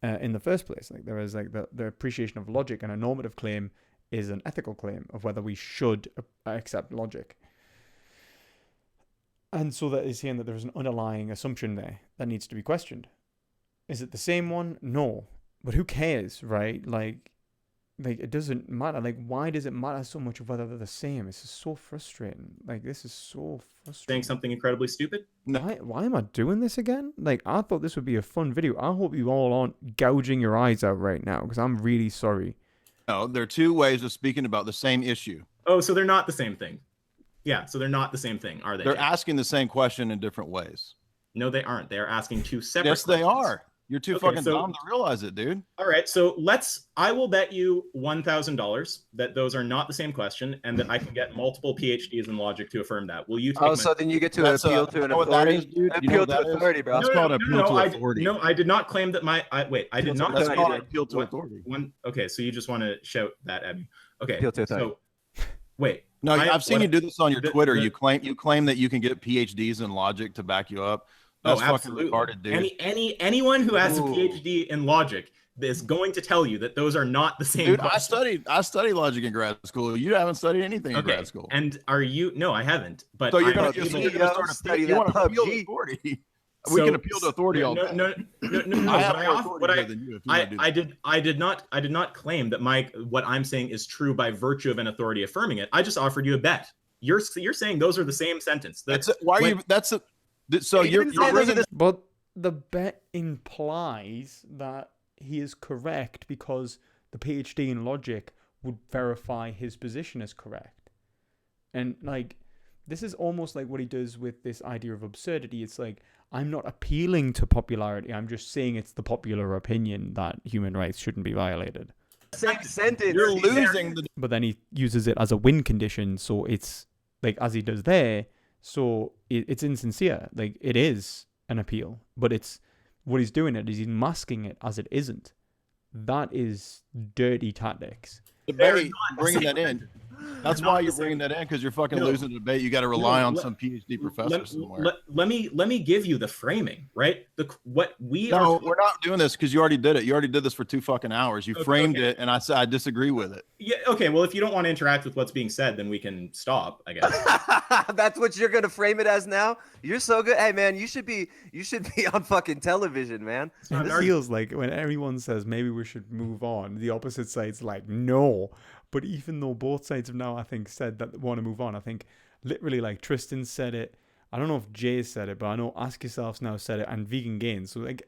in the first place. Like, there is like the appreciation of logic, and a normative claim is an ethical claim of whether we should accept logic. And so that is saying that there's an underlying assumption there that needs to be questioned. Is it the same one? No. But who cares, right? Like it doesn't matter. Like, why does it matter so much whether they're the same? It's just so frustrating. Like, this is so frustrating. Saying something incredibly stupid? Why am I doing this again? Like, I thought this would be a fun video. I hope you all aren't gouging your eyes out right now, because I'm really sorry. No, there are two ways of speaking about the same issue. Oh, so they're not the same thing. Yeah, so they're not the same thing, are they? They're asking the same question in different ways. No, they aren't. They are asking two separate Yes, they questions. are. You're too Okay, fucking dumb to realize it, dude. All right, so I will bet you $1,000 that those are not the same question, and that I can get multiple PhDs in logic to affirm that. Will you take Oh, so then you get to That's, appeal to an you know what that authority? is, dude? You know Appeal what that to is? authority, bro. That's called appeal to authority. No, I did not claim that I did not. That's No, called you did. appeal to authority. Okay, so you just want to shout that at me. Okay, Appeal to authority. so wait. No, I've seen you do this on your the- Twitter. the- You claim that you can get PhDs in logic to back you up. That's fucking absolutely. retarded, dude. Anyone who has a Ooh. PhD in logic is going to tell you that those are not the same Dude, questions. I studied logic in grad school. You haven't studied anything in grad school. And are you? No, I haven't. But So you're I'm gonna able- study you that want to appeal to PUBG. authority. We So- can appeal to authority all day. No. I have but more authority here than you if you wanna do that. I did not claim that what I'm saying is true by virtue of an authority affirming it. I just offered you a bet. You're saying those are the same sentence. Why are you? So You you're didn't say those are bringing the- But the bet implies that he is correct because the PhD in logic would verify his position as correct. And, like, this is almost like what he does with this idea of absurdity. It's like, I'm not appealing to popularity. I'm just saying it's the popular opinion that human rights shouldn't be violated. Same sentence. You're losing the. But then he uses it as a win condition. So it's like, as he does there, so it's insincere. Like, it is an appeal, but it's what he's doing it is he's masking it as it isn't. That is dirty tactics. Debate, not bringing the that same. in. That's Not why the you're same. bringing that in because you're fucking No. losing the debate. You got to rely on let- some PhD professor somewhere. Let me give you the framing, right? What we No, are. we're not doing this because you already did it. You already did this for 2 fucking hours. You Okay, framed okay. it, and I said I disagree with it. Yeah. Okay. Well, if you don't want to interact with what's being said, then we can stop. I guess. That's what you're gonna frame it as now. You're so good. Hey man, you should be on fucking television, man. not It an feels like when everyone says maybe we should move on, the opposite side's like, no. But even though both sides have now, I think, said that they want to move on, I think literally like Tristan said it. I don't know if Jay said it, but I know Ask Yourself's now said it and Vegan Gains. So like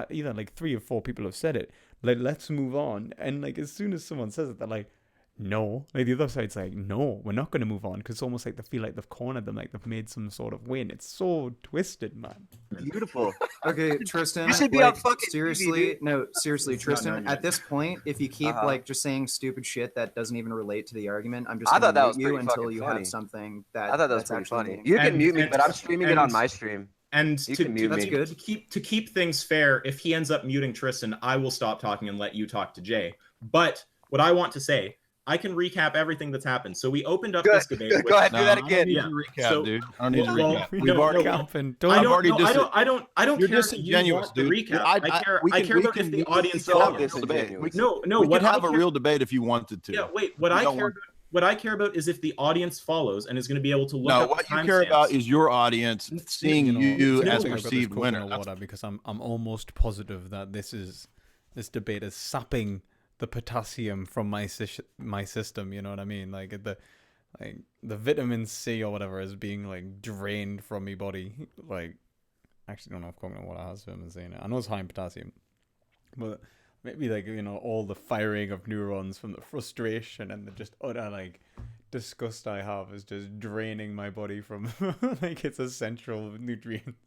either like 3 or 4 people have said it. Like, let's move on. And like as soon as someone says it, they're like, no. Like the other side's like, no, we're not going to move on, because it's almost like they feel like they've cornered them, like they've made some sort of win. It's so twisted, man. Beautiful. Okay, Tristan. You should be like, on fucking seriously. TV, No, seriously, Tristan. known At yet. this point, if you keep Uh-huh. like just saying stupid shit that doesn't even relate to the argument, I'm just I gonna thought that mute was you pretty until fucking you funny. have something that I thought that was that's pretty actually funny. meaningful. You can And- mute me, and- but I'm streaming it on and- my stream. And You to, can mute to, me. to, Good. to keep things fair, if he ends up muting Tristan, I will stop talking and let you talk to Jay. But what I want to say, I can recap everything that's happened. So we opened up Good. this debate. Go ahead, No, do that I don't again. need Yeah. you to recap, So- dude. I don't need you to well, recap. We've no, already no, camping. I I've already don't, no, dis- I don't You're care if you disingenuous, want the dude. recap. I- I care. we I can- care we about can- if the we can audience still have follows. this debate. We No, we what could I have a care- real debate if you wanted to. Yeah, wait. You don't want- What I care about is if the audience follows and is going to be able to look No, up what the you care about timestamps. is your audience seeing you can I as think I've got this perceived coconut winner. That's- water, because I'm almost positive that this debate is sapping the potassium from my system. You know what I mean? Like the vitamin C or whatever is being like drained from my body. Like, I actually don't know if coconut water has vitamin C in it. I know it's high in potassium, but maybe like, you know, all the firing of neurons from the frustration and the just utter like disgust I have is just draining my body from like its essential nutrients.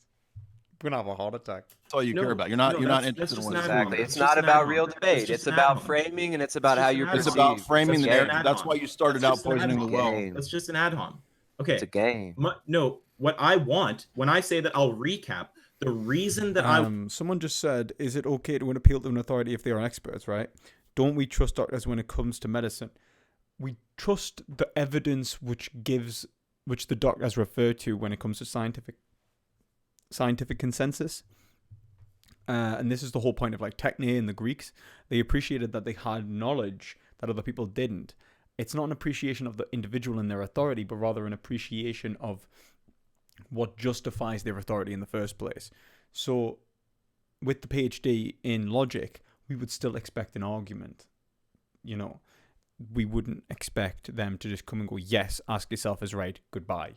I'm gonna have a heart attack. That's all you No, care about. You're no, not that's interested in just what an it's add-on. Exactly. That's It's just not an about add-on. real That's debate. just It's an about add-on. framing, and it's That's about just how an you're add-on. It's perceived. about framing It's the a narrative. game. That's why you started That's out just an poisoning the add-on. well. Game. That's just an add-on. Okay. It's a game. No, what I want when I say that I'll recap, the reason that I Someone just said, is it okay to appeal to an authority if they are experts, right? Don't we trust doctors when it comes to medicine? We trust the evidence which the doctors refer to when it comes to scientific consensus. And this is the whole point of like techne and the Greeks. They appreciated that they had knowledge that other people didn't. It's not an appreciation of the individual and their authority, but rather an appreciation of what justifies their authority in the first place. So with the PhD in logic, we would still expect an argument. You know, we wouldn't expect them to just come and go, yes, ask yourself is right, goodbye.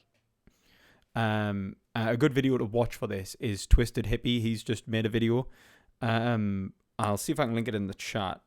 A good video to watch for this is Twisted Hippie. He's just made a video. I'll see if I can link it in the chat.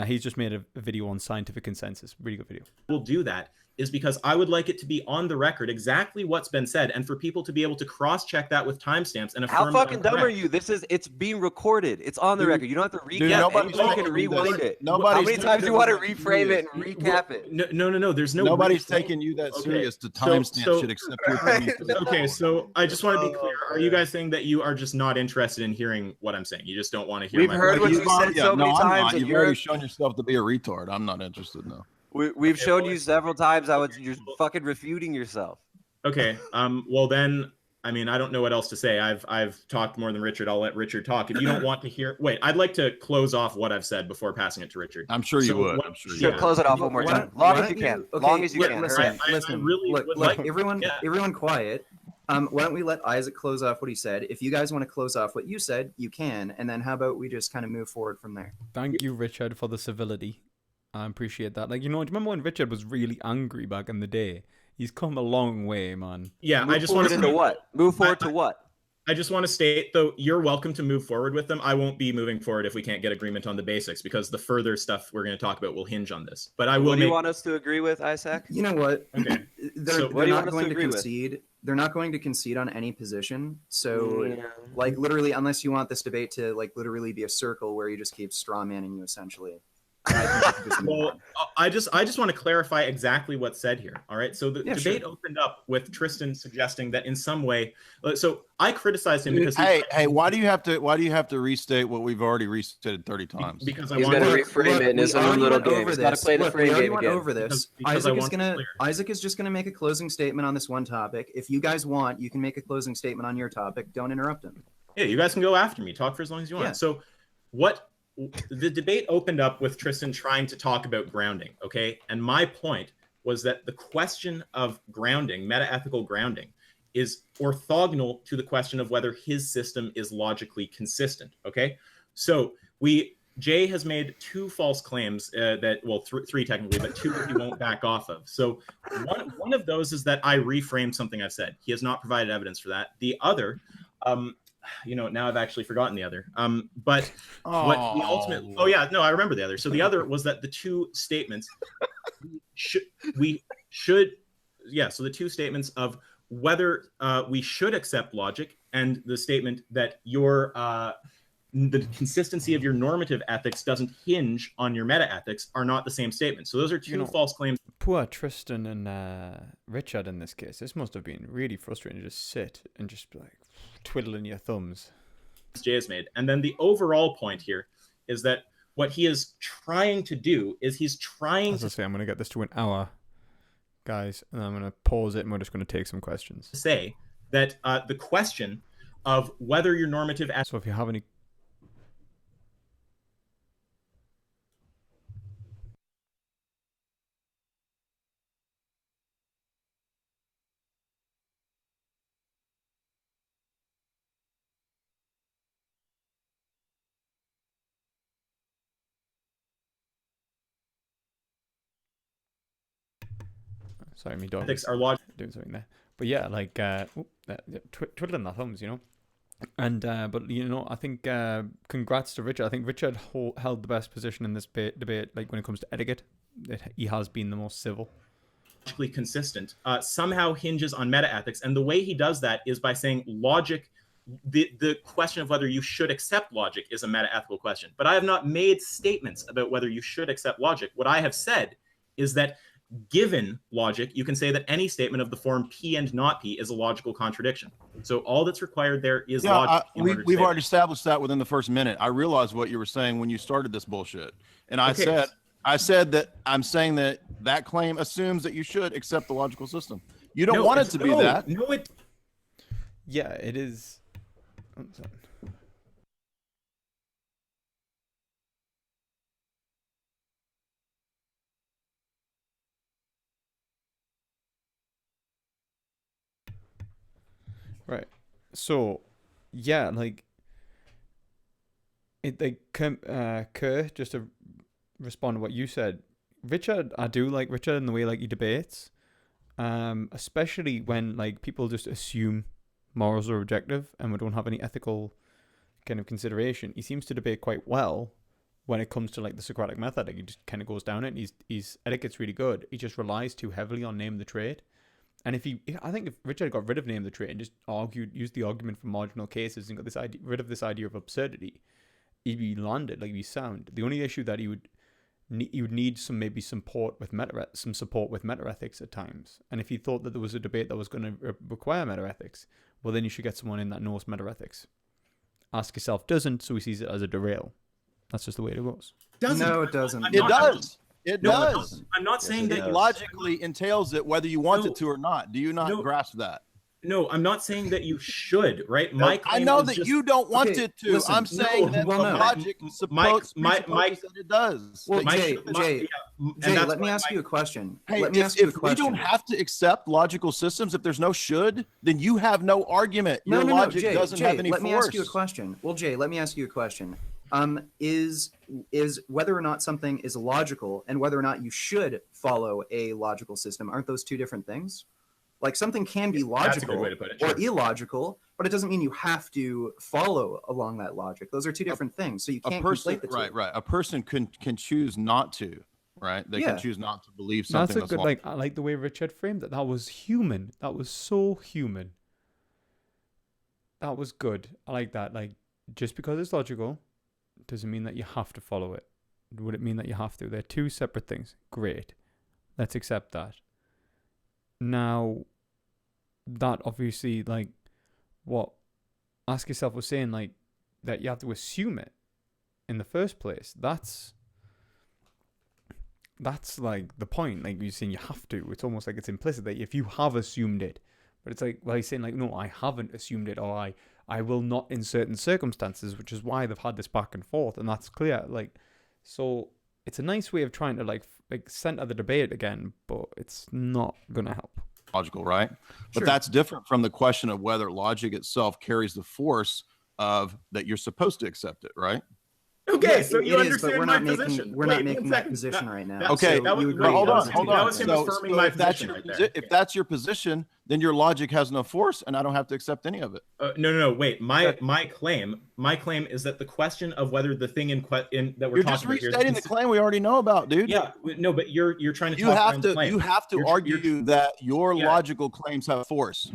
He's just made a video on scientific consensus. Really good video. will do that is because I would like it to be on the record exactly what's been said, and for people to be able to cross-check that with timestamps and affirm. How that fucking I'm dumb are correct. you? It's being recorded. It's on the Dude, record. You don't have to recap dude, it. nobody's You can taking rewind that- it. nobody's How many taking times do you want to that reframe it and serious. recap it? No. There's no. Nobody's reframe. taking you that Okay, serious to so- timestamp so- shit except your opinion. Okay, so I just want to be clear. Oh, Are you guys saying that you are just not interested in hearing what I'm saying? You just don't want to hear. We've my heard what point? you said so many I'm times, not. and You've you're- already shown yourself to be a retard. I'm not interested now. We've shown you several times how you're fucking refuting yourself. Okay. Well then, I mean, I don't know what else to say. I've talked more than Richard. I'll let Richard talk. If you don't want to hear, wait. I'd like to close off what I've said before passing it to Richard. I'm sure you So would. what- I'm sure you Sure, Yeah. close it off one more Why time. don't- Long why as you don't can. you- okay, Long as you look, can. listen, I listen. really look, would look, like- everyone, yeah. everyone, quiet. Why don't we let Isaac close off what he said? If you guys want to close off what you said, you can, and then how about we just kind of move forward from there? Thank you, Richard, for the civility. I appreciate that. Like, you know, do you remember when Richard was really angry back in the day? He's come a long way, man. Yeah, Move I just want forward to into what? Move forward to what? I just want to state, though, you're welcome to move forward with them. I won't be moving forward if we can't get agreement on the basics, because the further stuff we're going to talk about will hinge on this. But I will What do you make. want us to agree with, Isaac? You know what? Okay. They're, So what they're do you not want us to going to agree with? concede. They're not going to concede on any position. So, Yeah. like, literally, unless you want this debate to, like, literally be a circle where you just keep straw manning you, essentially. I think you should just move Well, on. I just want to clarify exactly what's said here. All right. So the Yeah, debate sure. opened up with Tristan suggesting that in some way. So I criticized him because Hey, why do you have to restate what we've already restated 30 times? because I He's want gonna to. reframe it in his we own already little went game. over He's got to this. play the Look, frame we already game went again. over this. Because I Isaac is want it gonna clear. Isaac is just gonna make a closing statement on this one topic. If you guys want, you can make a closing statement on your topic. Don't interrupt him. Yeah, you guys can go after me. Talk for as long as you want. Yeah. So what the debate opened up with Tristan trying to talk about grounding, okay? And my point was that the question of grounding, meta-ethical grounding, is orthogonal to the question of whether his system is logically consistent, okay? So Jay has made two false claims three technically, but two that he won't back off of. So one of those is that I reframed something I've said. He has not provided evidence for that. The other, now I've actually forgotten the other. But what the ultimate? Oh yeah, no, I remember the other. So the other was that the two statements we should, yeah. So the two statements of whether we should accept logic and the statement that the consistency of your normative ethics doesn't hinge on your meta ethics are not the same statement. So those are two false claims. Poor Tristan and Richard in this case. This must have been really frustrating to just sit and just be like twiddling your thumbs. Jay has made. And then the overall point here is that what he is trying to do is he's trying to say, I'm going to get this to an hour, guys, and I'm going to pause it and we're just going to take some questions. Say that the question of whether your normative... So if you have any... Sorry, me dog. Ethics are logic. Doing something there, but yeah, like twiddling their thumbs, you know. And but you know, I think congrats to Richard. I think Richard held the best position in this debate. Like when it comes to etiquette, he has been the most civil. Logically consistent somehow hinges on meta ethics, and the way he does that is by saying logic. The question of whether you should accept logic is a meta ethical question. But I have not made statements about whether you should accept logic. What I have said is that, given logic, you can say that any statement of the form P and not P is a logical contradiction. So all that's required there is logic. We've already established that within the first minute. I realized what you were saying when you started this bullshit. And I said that I'm saying that claim assumes that you should accept the logical system. You don't want it to be that. No, it... Yeah, it is. Right. So, yeah, like it. Like, Kerr, just to respond to what you said, Richard. I do like Richard in the way like he debates, especially when like people just assume morals are objective and we don't have any ethical kind of consideration. He seems to debate quite well when it comes to like the Socratic method. Like, he just kind of goes down it. And his etiquette's really good. He just relies too heavily on name the trade. And I think if Richard got rid of name the trade and just used the argument for marginal cases and got this idea, rid of this idea of absurdity, he'd be landed, like he'd be sound. The only issue that he would need some support with meta ethics at times. And if he thought that there was a debate that was going to require meta ethics, well, then you should get someone in that knows meta ethics. Ask Yourself doesn't, so he sees it as a derail. That's just the way it goes. No, it doesn't. It does. It does. I'm not saying that it logically entails it whether you want it to or not. Do you not grasp that? No, I'm not saying that you should, right? I know that you don't want it to. Listen, I'm saying that the logic supports that it does. Well, Jay, let me ask you a question. Hey, if we don't have to accept logical systems, if there's no should, then you have no argument. Your logic doesn't have any force. Let me ask you a question. Well, Jay, let me ask you a question. Is whether or not something is logical and whether or not you should follow a logical system, aren't those two different things? Like, something can be logical or illogical, but it doesn't mean you have to follow along that logic. Those are two different things. So you can't conflate the two. Right. A person can choose not to, right? They can choose not to believe something. That's a good, I like the way Richard framed it. That was human. That was so human. That was good. I like that. Like, just because it's logical doesn't mean that you have to follow it. Would it mean that you have to? They're two separate things. Great. Let's accept that. Now, that obviously, like, what Ask Yourself was saying, like, that you have to assume it in the first place. That's like the point. Like, you're saying you have to. It's almost like it's implicit that if you have assumed it. But it's like, well, he's saying, like, no, I haven't assumed it, or I will not in certain circumstances, which is why they've had this back and forth, and that's clear. Like, so it's a nice way of trying to like center the debate again, but it's not gonna help. Logical, right? But that's different from the question of whether logic itself carries the force of that you're supposed to accept it, right? Okay, Yes, so you it is, but understand we're my not making position. we're Wait, not one making that second. position right now. Okay, that was- you agree hold that on, was hold his on. That was him position. affirming my if that's position your right there. if that's your position, then your logic has no force, and I don't have to accept any of it. No. Wait, my claim is that the question of whether the thing that we're You're talking just about here is restating the claim we already know about, dude. Yeah, no, but you're trying to You talk have around the to claim. you have to You're- argue you're- that your Yeah. logical claims have force.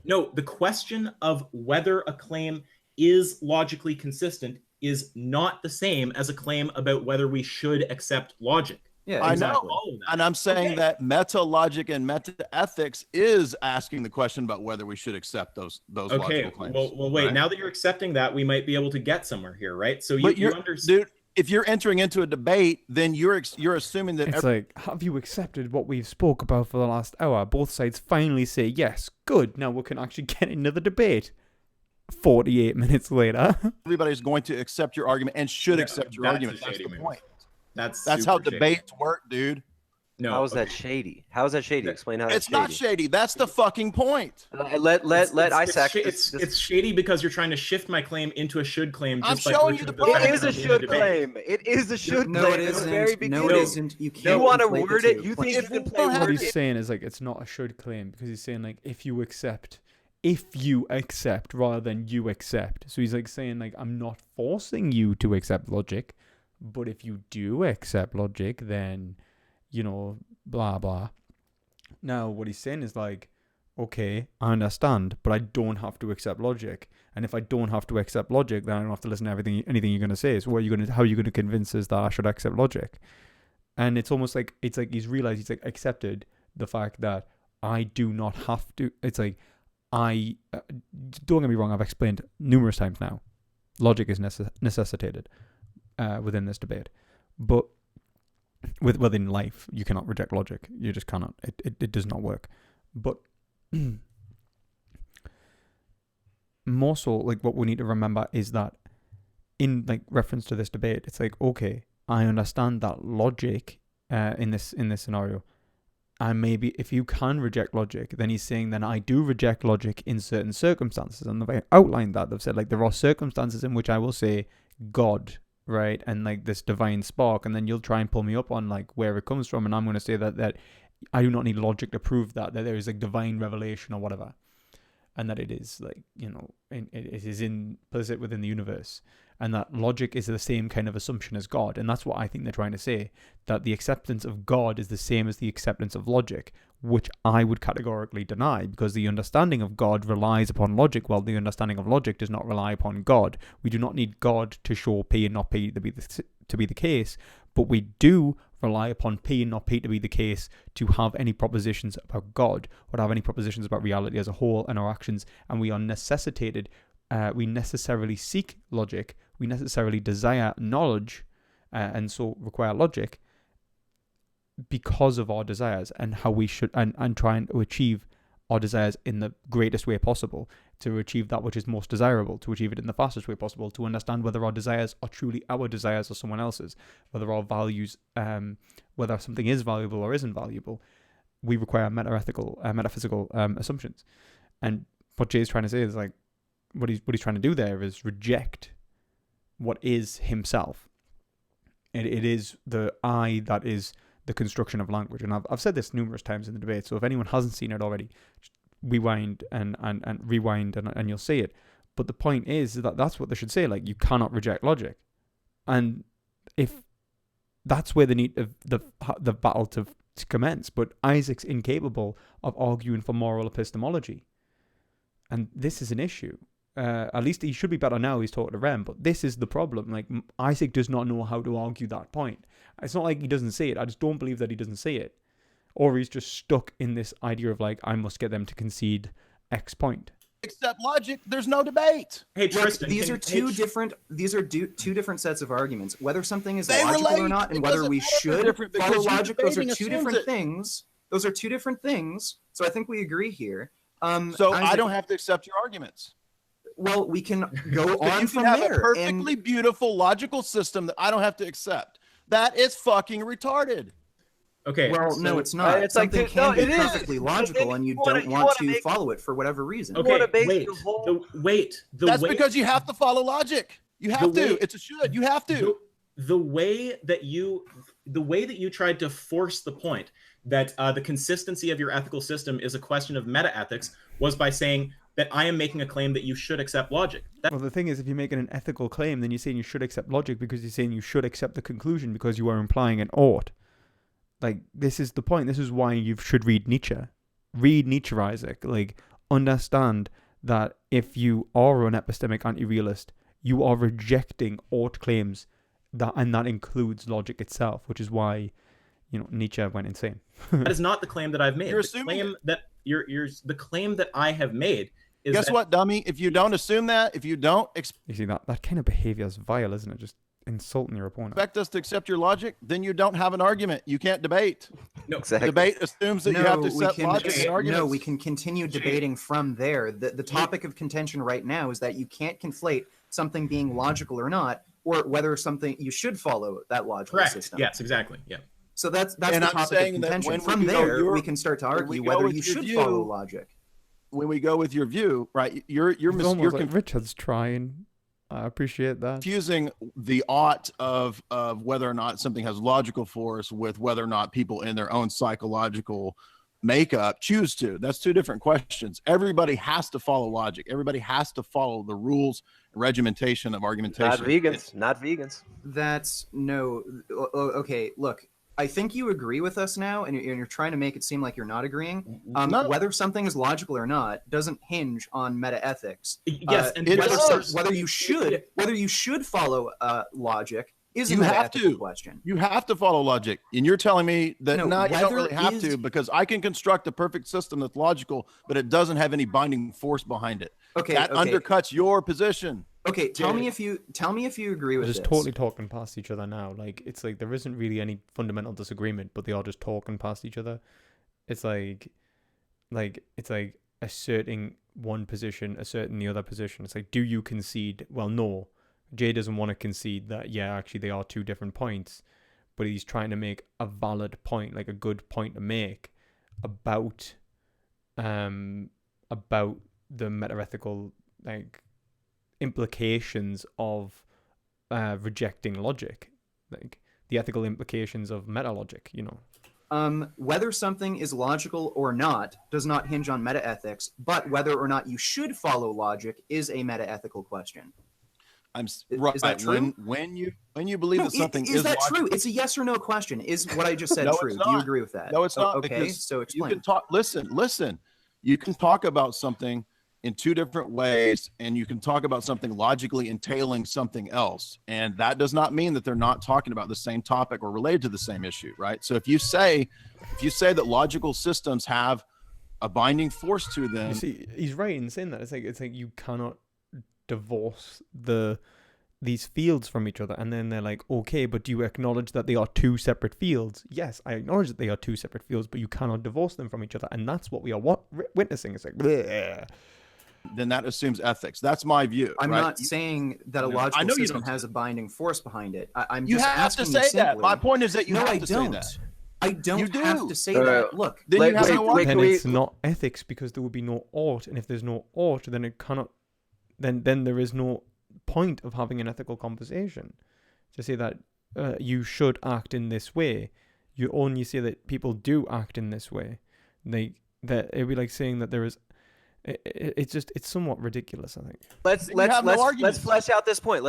No, the question of whether a claim is logically consistent is not the same as a claim about whether we should accept logic. Yeah, I exactly. know, All of that. and I'm saying Okay. that meta logic and meta ethics is asking the question about whether we should accept those Okay, logical claims. well, wait. right? Now that you're accepting that, we might be able to get somewhere here, right? So But you you're, understand. dude, if you're entering into a debate, then you're assuming that It's like, have you accepted what we've spoke about for the last hour? Both sides finally say yes. Good. Now we can actually get into the debate. 48 minutes later. everybody's going to accept your argument and should Yeah, accept your that's argument. a That's shady the move. point. That's That's super how shady. debates work, dude. No, How is that okay. shady? How is that shady? Explain how that's It's not shady. That's the fucking point. Let Isaac. It's shady because you're trying to shift my claim into a should claim. I'm Just by showing virtue you of the fact It point. is that a I'm in should debate. claim. It is a should No, claim it at the very isn't. No, it beginning. isn't. You You can't want to conflate the word it? two. You think If you can we play don't have What word he's it? saying is like, it's not a should claim because he's saying like, if you accept rather than you accept. So he's like saying like, I'm not forcing you to accept logic, but if you do accept logic, then, blah, blah. Now, what he's saying is like, okay, I understand, but I don't have to accept logic. And if I don't have to accept logic, then I don't have to listen to anything you're going to say. So how are you going to convince us that I should accept logic? And it's almost like, he's realized he's like accepted the fact that I do not have to. It's like, don't get me wrong, I've explained numerous times now, logic is necessitated within this debate. But within life, you cannot reject logic. You just cannot. It does not work. But more so, like what we need to remember is that in like reference to this debate, it's like, okay, I understand that logic in this scenario. And maybe if you can reject logic, then he's saying then I do reject logic in certain circumstances. And they've outlined that. They've said like there are circumstances in which I will say God, right, and like this divine spark, and then you'll try and pull me up on like where it comes from, and I'm going to say that I do not need logic to prove that there is like divine revelation or whatever, and that it is like it is implicit within the universe, and that logic is the same kind of assumption as God. And that's what I think they're trying to say, that the acceptance of God is the same as the acceptance of logic, which I would categorically deny, because the understanding of God relies upon logic, while the understanding of logic does not rely upon God. We do not need God to show P and not P to be the case, but we do rely upon P and not P to be the case to have any propositions about God, or to have any propositions about reality as a whole and our actions. And we are necessitated, we necessarily seek logic, we necessarily desire knowledge, and so require logic because of our desires and how we should and trying to achieve our desires in the greatest way possible, to achieve that which is most desirable, to achieve it in the fastest way possible, to understand whether our desires are truly our desires or someone else's, whether our values, whether something is valuable or isn't valuable. We require metaphysical assumptions. And what Jay's trying to say is like, what he's trying to do there is reject what is himself. It is the I that is the construction of language. And I've said this numerous times in the debate, so if anyone hasn't seen it already, just rewind and rewind and you'll see it. But the point is that that's what they should say, like, you cannot reject logic. And if that's where they need the battle to commence. But Isaac's incapable of arguing for moral epistemology. And this is an issue. At least he should be better now, he's talking to Rem, but this is the problem. Like, Isaac does not know how to argue that point. It's not like he doesn't see it. I just don't believe that he doesn't see it. Or he's just stuck in this idea of like, I must get them to concede X point. Accept logic, there's no debate. Hey, Look, Tristan, these are two different sets of arguments. Whether something is They logical relate. or not, and It whether doesn't we matter if they're should different, follow because you logic, those are debating two assumes different it. things. Those are two different things. So I think we agree here. So I Isaac, don't have to accept your arguments. Well, we can go But on you from can have there. a perfectly beautiful logical system that I don't have to accept. That is fucking retarded. Okay. Well, no, it's not. it's like Something no, can be it is. perfectly logical, and you wanna- don't you want wanna to make- follow it for whatever reason. Okay, wanna base wait. the whole- The That's wait. because you have to follow logic. You have to. It's a should. You have to. The way that you tried to force the point that the consistency of your ethical system is a question of meta-ethics was by saying that I am making a claim that you should accept logic. Well, the thing is, if you're making an ethical claim, then you're saying you should accept logic because you're saying you should accept the conclusion because you are implying an ought. Like, this is the point. This is why you should read Nietzsche. Read Nietzsche, Isaac. Like, understand that if you are an epistemic anti-realist, you are rejecting ought claims, and that includes logic itself, which is why, Nietzsche went insane. That is not the claim that I've made. You're the assuming claim that the claim that I have made is Guess what, dummy? If you don't assume that, if you don't You see, that kind of behavior is vile, isn't it? Just insulting your opponent. expect us to accept your logic, then you don't have an argument. You can't debate. No, Exactly. Debate assumes that you have to accept logic and arguments. No, we can continue debating from there. The topic of contention right now is that you can't conflate something being logical or not, or whether something you should follow that logical correct. system. Yes, exactly. Yeah. So that's And the I'm topic saying of that contention. when From we go there, we can start to when we argue go whether with you your should view- follow logic. When we go with your view, right? You're It's almost like Richard's trying. I appreciate that. confusing the ought of whether or not something has logical force with whether or not people in their own psychological makeup choose to. That's two different questions. Everybody has to follow logic. Everybody has to follow the rules and regimentation of argumentation. Not vegans. That's no. Okay, look. I think you agree with us now, and you're trying to make it seem like you're not agreeing. No. Whether something is logical or not doesn't hinge on meta-ethics. Yes, and it whether, does. whether you should follow logic is a You have meta-ethical to. question. You have to follow logic. And you're telling me that No, no, you don't whether really have is- to, because I can construct a perfect system that's logical, but it doesn't have any binding force behind it. Okay, That okay. undercuts your position. Okay, tell me if you agree They're with just this. totally talking past each other now. Like, it's like there isn't really any fundamental disagreement, but they are just talking past each other. It's like asserting one position, asserting the other position. It's like, do you concede? Well, no. Jay doesn't want to concede that, yeah, actually they are two different points, but he's trying to make a valid point, like a good point to make about the meta-ethical, like, implications of rejecting logic, like the ethical implications of meta-logic, Whether something is logical or not does not hinge on meta-ethics, but whether or not you should follow logic is a meta-ethical question. Right. Is that true? When you believe that something is that logical, true? It's a yes or no question. Is what I just said No, true? it's Do you not. agree with that? No, it's not. Okay, because so you explain. can talk. Listen. You can talk about something in two different ways, and you can talk about something logically entailing something else, and that does not mean that they're not talking about the same topic or related to the same issue, right? So if you say that logical systems have a binding force to them, You see, he's right in saying that. It's like you cannot divorce these fields from each other, and then they're like, okay, but do you acknowledge that they are two separate fields? Yes, I acknowledge that they are two separate fields, but you cannot divorce them from each other, and that's what we are witnessing. It's like, bleh. then that assumes ethics. That's my view. I'm right? not saying that a No, I logical know you system don't has a binding force behind it. I'm You just have to asking say you that. simply. My point is that you no, have I to don't. say that. I don't You do. have to say that. Look, Then you have no argument. Then can we- it's not ethics, because there would be no ought, and if there's no ought, then it cannot. Then there is no point of having an ethical conversation. To say that you should act in this way, you only say that people do act in this way. That it'd be like saying that there is. It's somewhat ridiculous, I think. Let's have no arguments. flesh out this point.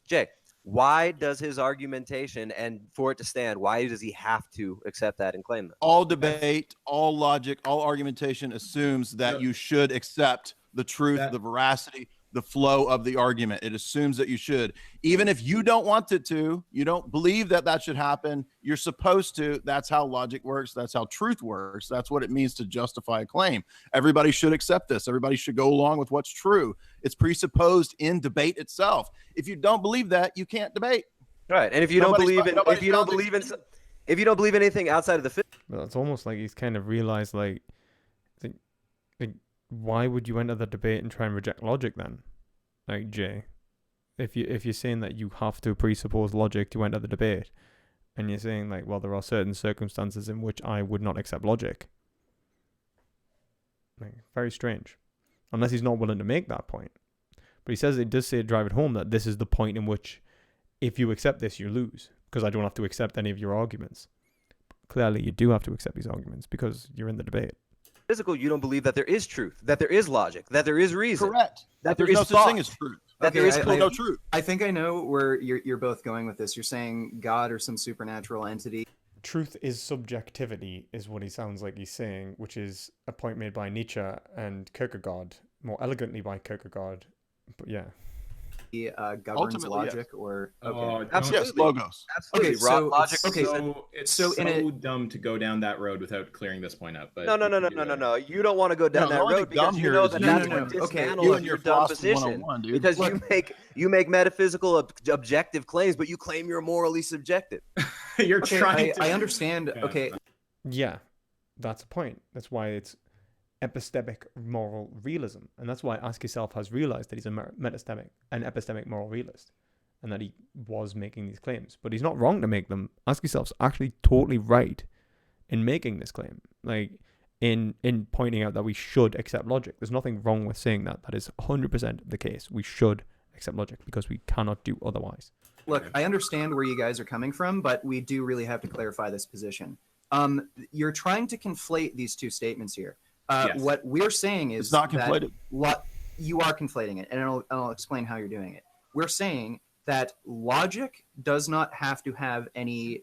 Jay, why does his argumentation, and for it to stand, why does he have to accept that and claim that? All debate, all logic, all argumentation assumes that you should accept the truth, the veracity, the flow of the argument. It assumes that you should. Even if you don't want it to, you don't believe that should happen, you're supposed to. That's how logic works. That's how truth works. That's what it means to justify a claim. Everybody should accept this. Everybody should go along with what's true. It's presupposed in debate itself. If you don't believe that, you can't debate. Right. And if you don't Nobody's- believe in nobody's if you don't found believe in if you don't believe in anything outside of the physics, But it's almost like he's kind of realized, like, why would you enter the debate and try and reject logic then? Like, Jay, if you're saying that you have to presuppose logic to enter the debate, and you're saying, like, well, there are certain circumstances in which I would not accept logic. Like, very strange. Unless he's not willing to make that point. But he says, it does say, drive it home, that this is the point in which if you accept this, you lose, because I don't have to accept any of your arguments. Clearly, you do have to accept these arguments because you're in the debate. Physical, you don't believe that there is truth, that there is logic, that there is reason. Correct. That There's there is no such thought. thing as truth. That Okay, there is I- no truth. I think I know where you're both going with this. You're saying God or some supernatural entity. Truth is subjectivity, is what he sounds like he's saying, which is a point made by Nietzsche and Kierkegaard, more elegantly by Kierkegaard. But yeah. Governs Ultimately, logic or okay. Oh, Absolutely. Yes, logos. Absolutely. Okay, so- Logic. okay, So it's So so, in a- dumb to go down that road without clearing this point up. But No. we can do that. You don't want to go down No, the that only road thing because dumb you here know is that you- that's No, what no, no. Okay, dismantles you and your your dumb philosophy position. 101, dude. Because Look. you make metaphysical objective claims, but you claim you're morally subjective. You're Okay, trying to. I understand. Yeah, Okay, Yeah, that's a point. That's why it's epistemic moral realism. And that's why Ask Yourself has realized that he's an epistemic moral realist, and that he was making these claims. But he's not wrong to make them. Ask Yourself's actually totally right in making this claim. Like, in pointing out that we should accept logic. There's nothing wrong with saying that. That is 100% the case. We should accept logic because we cannot do otherwise. look, I understand where you guys are coming from, but we do really have to clarify this position. You're trying to conflate these two statements here. Yes. What we're saying is It's not that conflated. you are conflating it, and I'll explain how you're doing it. We're saying that logic does not have to have any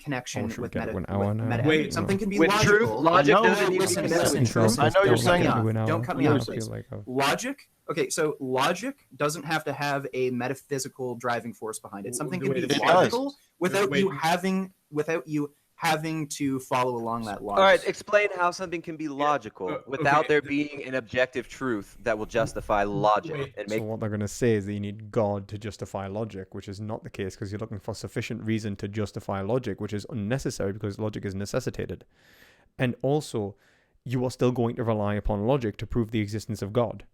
connection should we with get meta. an hour with now? meta- Wait, something can be With logical. truth, logic I know, doesn't need to listen, be listen, connected. trust me. I know you're saying Don't cut me You're off. saying- Logic. Okay, so logic doesn't have to have a metaphysical driving force behind it. Something can be Wait, it logical without Wait. you having to follow along that logic. All right, explain how something can be logical without okay. there being an objective truth that will justify logic Wait. and So make. what they're going to say is that you need God to justify logic, which is not the case because you're looking for sufficient reason to justify logic, which is unnecessary because logic is necessitated. And also, you are still going to rely upon logic to prove the existence of God.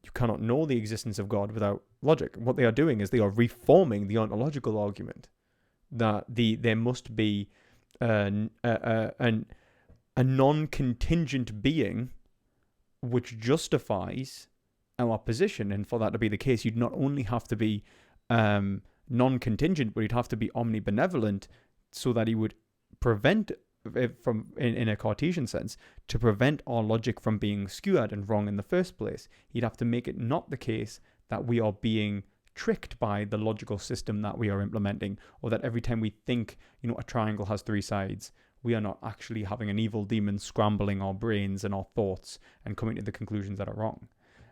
You cannot know the existence of God without logic. What they are doing is they are reforming the ontological argument that there must be a non-contingent being which justifies our position. And for that to be the case, you'd not only have to be non-contingent, but you'd have to be omnibenevolent so that he would prevent from in a Cartesian sense, to prevent our logic from being skewed and wrong in the first place. He'd have to make it not the case that we are being tricked by the logical system that we are implementing, or that every time we think, a triangle has three sides, we are not actually having an evil demon scrambling our brains and our thoughts and coming to the conclusions that are wrong.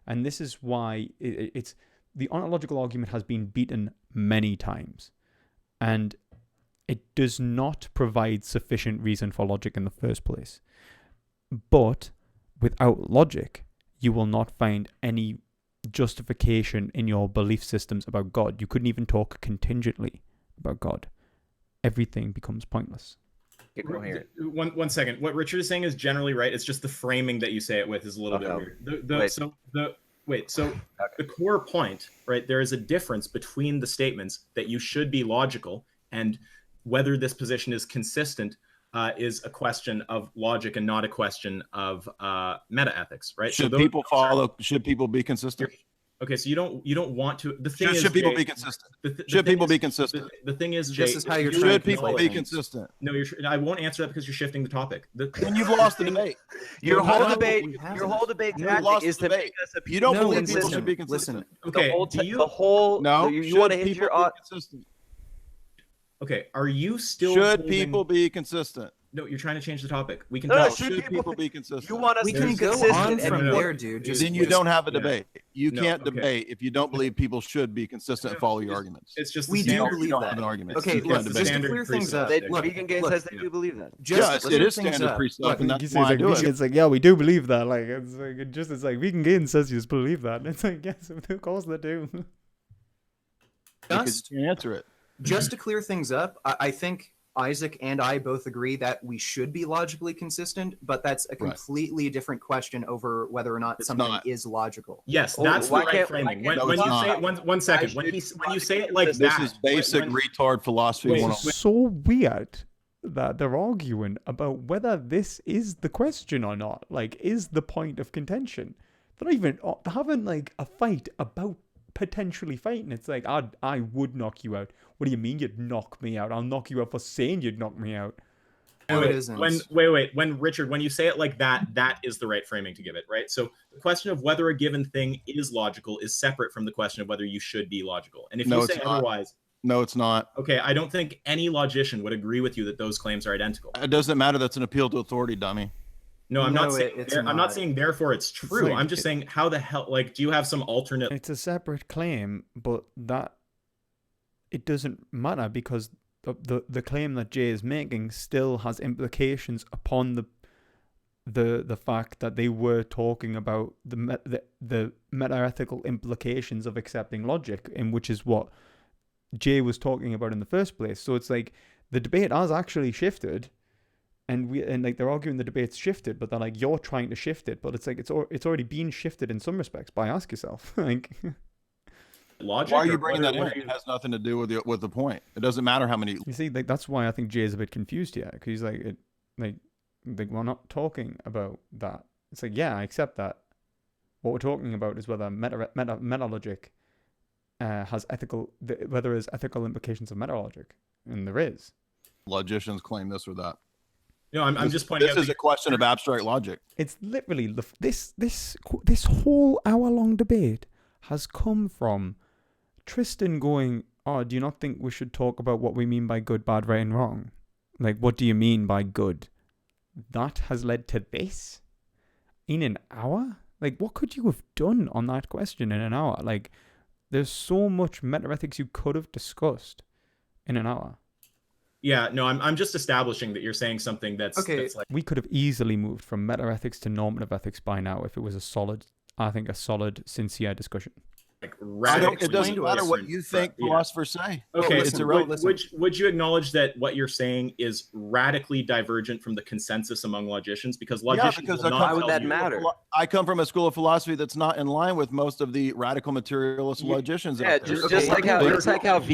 And this is why it's the ontological argument has been beaten many times, and it does not provide sufficient reason for logic in the first place. But without logic, you will not find any justification in your belief systems about God. You couldn't even talk contingently about God. Everything becomes pointless. One second. What Richard is saying is generally right. It's just the framing that you say it with is a little bit weird. So the core point, right? There is a difference between the statements that you should be logical and whether this position is consistent is a question of logic and not a question of meta ethics, right? Should people follow? Should people be consistent? Okay, so you don't want to. The thing is, should people Jay, be consistent? the Should thing people is- be consistent? The thing is, Jay, This is how you're you- trying Should to people conflate be things. consistent? No, I won't answer that because you're shifting the topic. Then you've lost the debate. Your No, whole no, debate, we haven't. your whole debate You tactic lost is the to debate. make us a You don't No, believe people listen, should be consistent. Okay, the whole. No. You should want to hit people your. be consistent? Okay, are you still Should holding- people be consistent? No, you're trying to change the topic. We can No, talk. should Should people people be consistent? You want us We to can be go consistent on and from no, there, dude. Then you don't have a debate. You No, can't okay. debate if you don't believe people should be consistent and follow your arguments. It's just the We do standard. believe You don't that. have an argument. Okay, You look, can't just debate. to Standard clear things up. preset. They, Look, Vegan Game look, says they do believe that. Yes, to it clear is things standard up. precept, Look, and He that's says why I do it. it's like, yeah, we do believe that. Like, it's like Vegan Gain says you just believe that. And it's like, yes, of course they do. Because you can't answer it. just to clear things up, I think Isaac and I both agree that we should be logically consistent, but that's a completely different question over whether or not It's something not. is logical. Yes, Oh, that's the why right can't- framing. why When, can't- when No, you it's say not. one second, when you say it like This that, is basic when- retard philosophy Wait, 101. It's so weird that they're arguing about whether this is the question or not. Like, is the point of contention? they're having like a fight about potentially fighting. It's like, I would knock you out. What do you mean you'd knock me out? I'll knock you out for saying you'd knock me out. No, Wait, it isn't. when Richard, when you say it like that, that is the right framing to give it, right? So the question of whether a given thing is logical is separate from the question of whether you should be logical. And if No, you it's say not. otherwise, No, it's not. okay, I don't think any logician would agree with you that those claims are identical. It doesn't matter. That's an appeal to authority, dummy. No, I'm No, not saying it's I'm not not. saying therefore it's true. like- I'm just saying how the hell, like, do you have some alternate? It's a separate claim, but that it doesn't matter because the claim that Jay is making still has implications upon the fact that they were talking about the meta-ethical implications of accepting logic, in which is what Jay was talking about in the first place. So it's like the debate has actually shifted, and like they're arguing the debate's shifted, but they're like, you're trying to shift it, but it's like it's already been shifted in some respects. By ask yourself, like. Logic. Why are you or bringing what that in? are you- It has nothing to do with the point. It doesn't matter how many. You see, like that's why I think Jay's a bit confused here, because he's like, like we're not talking about that. It's like, yeah, I accept that. What we're talking about is whether meta logic has whether there's ethical implications of meta logic, and there is. Logicians claim this or that. No, I'm just pointing This out. is a question of abstract logic. It's literally this whole hour-long debate has come from Tristan going, "Oh, do you not think we should talk about what we mean by good, bad, right, and wrong? Like, what do you mean by good?" That has led to this in an hour. Like, what could you have done on that question in an hour? Like, there's so much meta-ethics you could have discussed in an hour. Yeah, no, I'm just establishing that you're saying something that's Okay. that's like We could have easily moved from meta-ethics to normative ethics by now if it was a solid, sincere discussion. radically. It doesn't matter what different, you think yeah. philosophers say. Okay, It's listen, irrelevant. would you acknowledge that what you're saying is radically divergent from the consensus among logicians? Because logicians because will I not Why come would tell that you- matter? I come from a school of philosophy that's not in line with most of the radical materialist logicians Yeah, out there. just like how You're-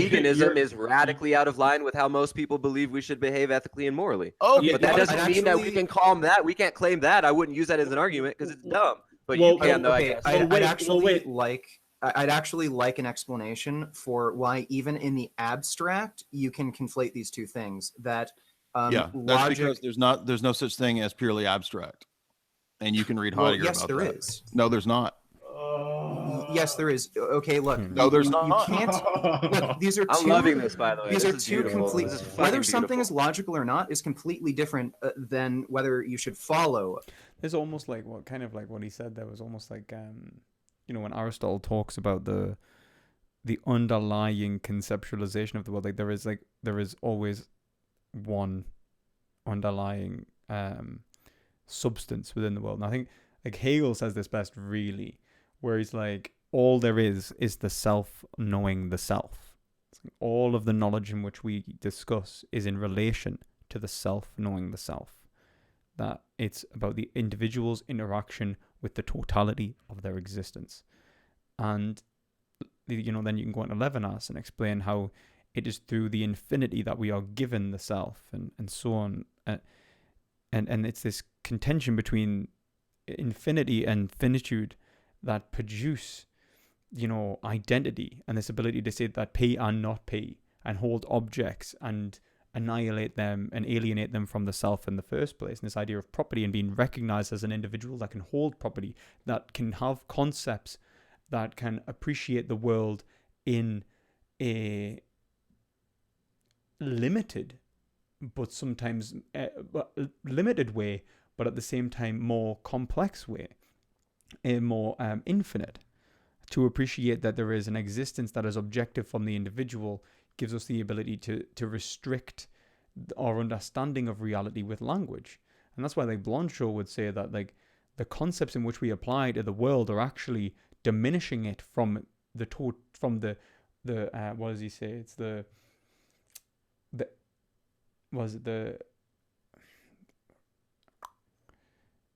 veganism is radically out of line with how most people believe we should behave ethically and morally. Okay, But that I'd doesn't mean that we actually- can call them that. We can't claim that. I wouldn't use that as an argument because it's dumb. But Well, you can, though, I Okay, guess. I'd actually like an explanation for why, even in the abstract, you can conflate these two things. That yeah, that's logic. because there's no such thing as purely abstract, and you can read Well, Heidegger yes, about there that. is. No, there's not. Yes, there is. Okay, look. No, there's you not. can't. Look, these are I'm two. loving this, by the way. These This are is two beautiful. complete. This is fucking Whether something is beautiful. logical or not is completely different than whether you should follow. It's almost like what he said there was almost like when Aristotle talks about the underlying conceptualization of the world, like there is always one underlying substance within the world. And I think like Hegel says this best really, where he's like, all there is the self knowing the self. All of the knowledge in which we discuss is in relation to the self knowing the self. That it's about the individual's interaction with the totality of their existence. And then you can go into Levinas and explain how it is through the infinity that we are given the self, and so on. And it's this contention between infinity and finitude that produce, identity, and this ability to say that P and not P, and hold objects and annihilate them and alienate them from the self in the first place. And this idea of property and being recognized as an individual that can hold property, that can have concepts, that can appreciate the world in a limited, but sometimes limited way, but at the same time more complex way, a more infinite. To appreciate that there is an existence that is objective from the individual gives us the ability to restrict our understanding of reality with language. And that's why like Blanchot would say that like the concepts in which we apply to the world are actually diminishing it from the what does he say? It's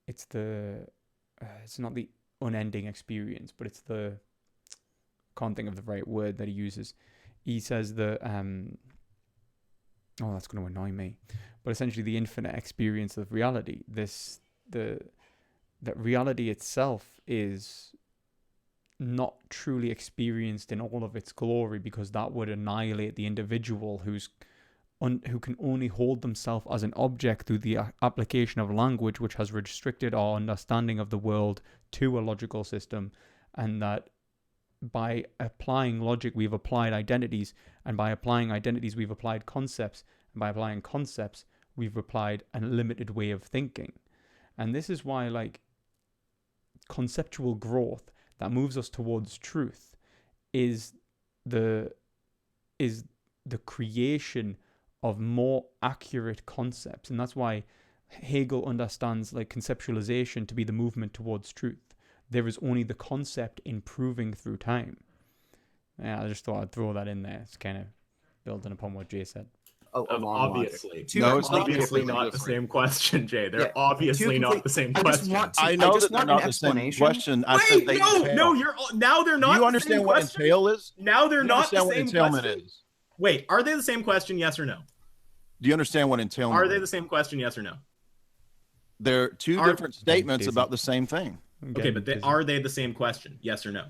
it's not the unending experience, but it's can't think of the right word that he uses. He says that's going to annoy me, but essentially the infinite experience of reality, the that reality itself is not truly experienced in all of its glory, because that would annihilate the individual who can only hold themselves as an object through the application of language, which has restricted our understanding of the world to a logical system, and that by applying logic we've applied identities, and by applying identities we've applied concepts, and by applying concepts we've applied a limited way of thinking. And this is why, like, conceptual growth that moves us towards truth is the creation of more accurate concepts. And that's why Hegel understands like conceptualization to be the movement towards truth. There is only the concept improving through time. Yeah, I just thought I'd throw that in there. It's kind of building upon what Jay said. Obviously. No, it's obviously not the same question, Jay. They're obviously not the same question. I know that they're not the same question. I said they no, now they're not. Do you understand what entail is? Now they're not the same entailment question. is. Wait, are they the same question? Yes or no? Do you understand what entailment Are they is? the same question? Yes or no? They're two different statements about the same thing. Okay, but are they the same question? Yes or no?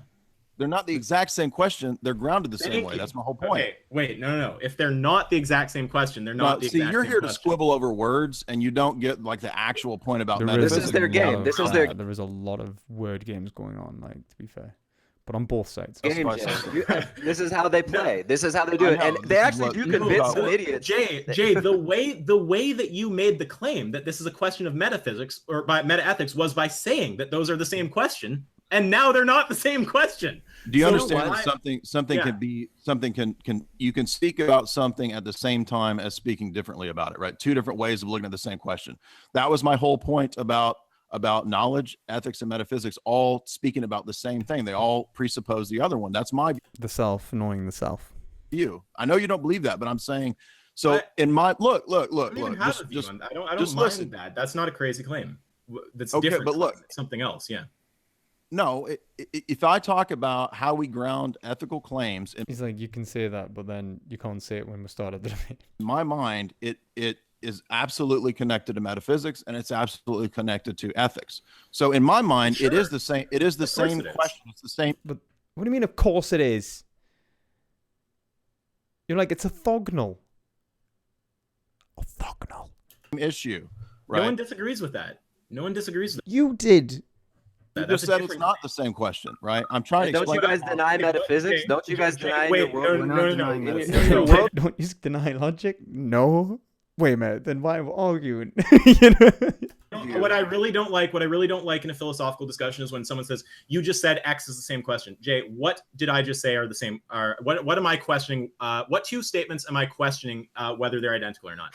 They're not the exact same question. They're grounded the same way. That's my whole point. Okay, wait, no. If they're not the exact same question, they're not the exact same question. See, you're here to squibble over words, and you don't get like the actual point about metaphysics. This is their game. There is a lot of word games going on, like, to be fair. But on both sides. This is how they play. This is how they do it. And they actually do convince some idiots. Jay, the way that you made the claim that this is a question of metaphysics or by metaethics was by saying that those are the same question, and now they're not the same question. Do you understand that something can be something can you can speak about something at the same time as speaking differently about it, right? Two different ways of looking at the same question. That was my whole point about knowledge, ethics, and metaphysics all speaking about the same thing. They all presuppose the other one. That's my the self, knowing the self. view. I know you don't believe that, but I'm saying so. In my look. I don't mind that. That's not a crazy claim. That's okay, different. But look, it's something else. Yeah. No, if I talk about how we ground ethical claims, He's like, you can say that, but then you can't say it when we started the debate. In my mind, it is absolutely connected to metaphysics, and it's absolutely connected to ethics. So in my mind, it is the same. It is the same question. It's the same. But what do you mean? Of course it is. You're like, it's orthogonal. Orthogonal issue, right? No one disagrees with that. No one disagrees with that. You did. You just said it's not the same question, right? I'm trying to explain. Don't you guys deny metaphysics? Don't you guys deny Wait, the world? no. Don't you deny logic? No. Wait a minute. Then why are we arguing? What I really don't like in a philosophical discussion is when someone says, "You just said X is the same question." Jay, what did I just say are the same? Are what am I questioning? What two statements am I questioning whether they're identical or not?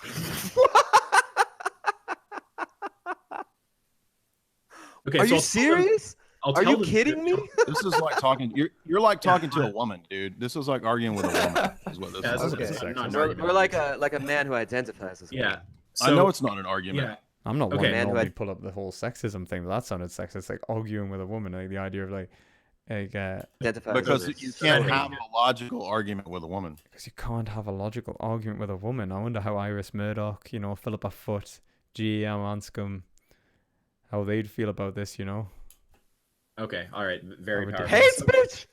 Okay, are you serious? Are you kidding me? This is like talking. You're like talking to a woman, dude. This is like arguing with a woman. Is what this is. Okay. We're like a man who identifies as a woman. I know it's not an argument. Yeah. I'm not one to normally pull up the whole sexism thing, but that sounded sexist. It's like arguing with a woman, like the idea of because you can't have a logical argument with a woman. Because you can't have a logical argument with a woman. I wonder how Iris Murdoch, Philippa Foot, G.M. Anscombe, how they'd feel about this, Okay, all right, very powerful. Hate speech.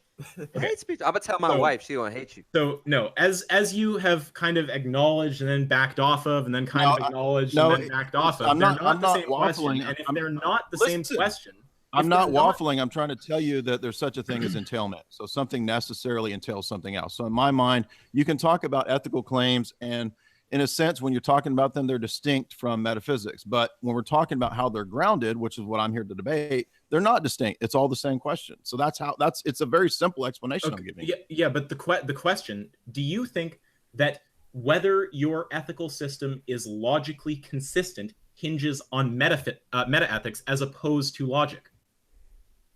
Hate speech. I'm gonna tell my wife she gonna hate you. So no, as you have kind of acknowledged and then backed off of, and then kind of acknowledged and then backed off of. I'm not waffling. And if they're not the same question, I'm not waffling. I'm trying to tell you that there's such a thing as entailment. So something necessarily entails something else. So in my mind, you can talk about ethical claims, and in a sense, when you're talking about them, they're distinct from metaphysics. But when we're talking about how they're grounded, which is what I'm here to debate, they're not distinct. It's all the same question. So it's a very simple explanation I'm giving. Yeah, but the question, do you think that whether your ethical system is logically consistent hinges on metaethics as opposed to logic?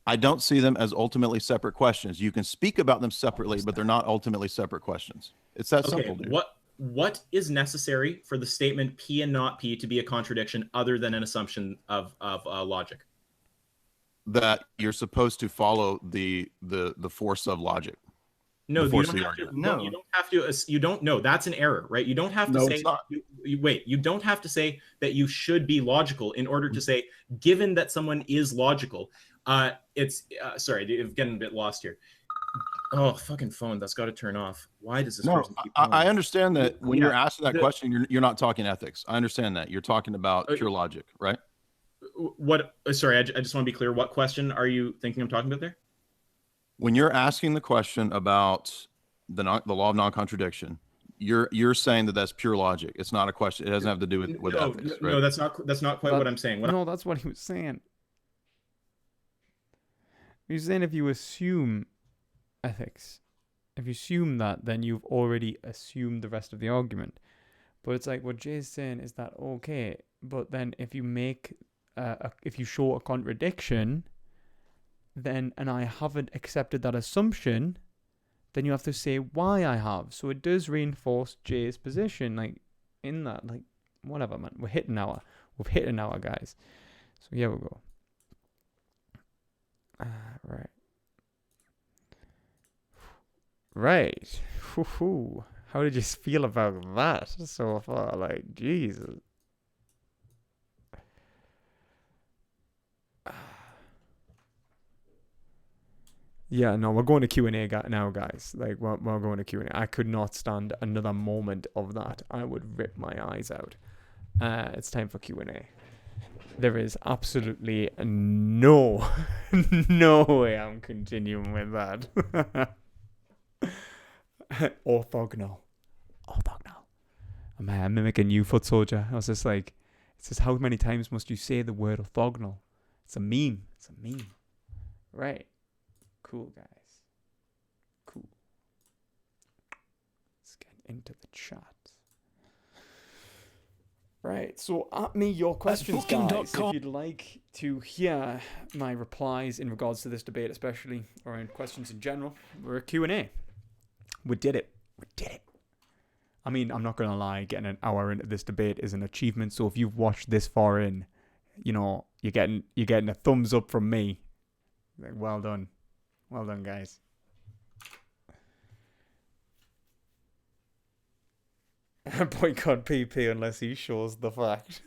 I don't see them as ultimately separate questions. You can speak about them separately, but they're not ultimately separate questions. It's that simple, dude. What is necessary for the statement P and not P to be a contradiction other than an assumption of logic? That you're supposed to follow the force of logic. No, the you force don't of the have to. argument. No. You don't have to. You don't. No, that's an error, right? You don't have to No, say. it's not. Wait. You don't have to say that you should be logical in order to say, given that someone is logical. It's sorry, I'm getting a bit lost here. Oh, fucking phone! That's got to turn off. Why does this No, person keep I calling? understand that when Yeah, you're asking that the- question, you're not talking ethics. I understand that. You're talking about pure logic, right? What? Sorry, I just want to be clear. What question are you thinking I'm talking about there? When you're asking the question about the law of non-contradiction, you're saying that that's pure logic. It's not a question. It doesn't have to do with No, ethics, right? no, that's not quite what I'm saying. What No, that's what he was saying. He was saying if you assume ethics, if you assume that, then you've already assumed the rest of the argument. But it's like what Jay's saying is that okay, but then if you make, if you show a contradiction, then and I haven't accepted that assumption, then you have to say why I have. So it does reinforce Jay's position, like in that, like whatever, man. We've hit an hour, guys. So here we go. Right. Right. Woo-hoo. How did you feel about that so far? Like, Jesus. Yeah, no, we're going to Q&A now, guys. Like, we're going to Q&A. I could not stand another moment of that. I would rip my eyes out. It's time for Q&A. There is absolutely no, no way I'm continuing with that. Orthogonal. I'm mimicking you, Foot Soldier. I was just like, it says, how many times must you say the word orthogonal? It's a meme. Right. Cool, guys. Cool. Let's get into the chat. Right, so at me your questions, guys. If you'd like to hear my replies in regards to this debate, especially around questions in general, we're a Q&A. We did it. I mean, I'm not going to lie, getting an hour into this debate is an achievement. So if you've watched this far in, you know, you're getting a thumbs up from me. Like, well done. Well done, guys. Boycott PP unless he shows the fact.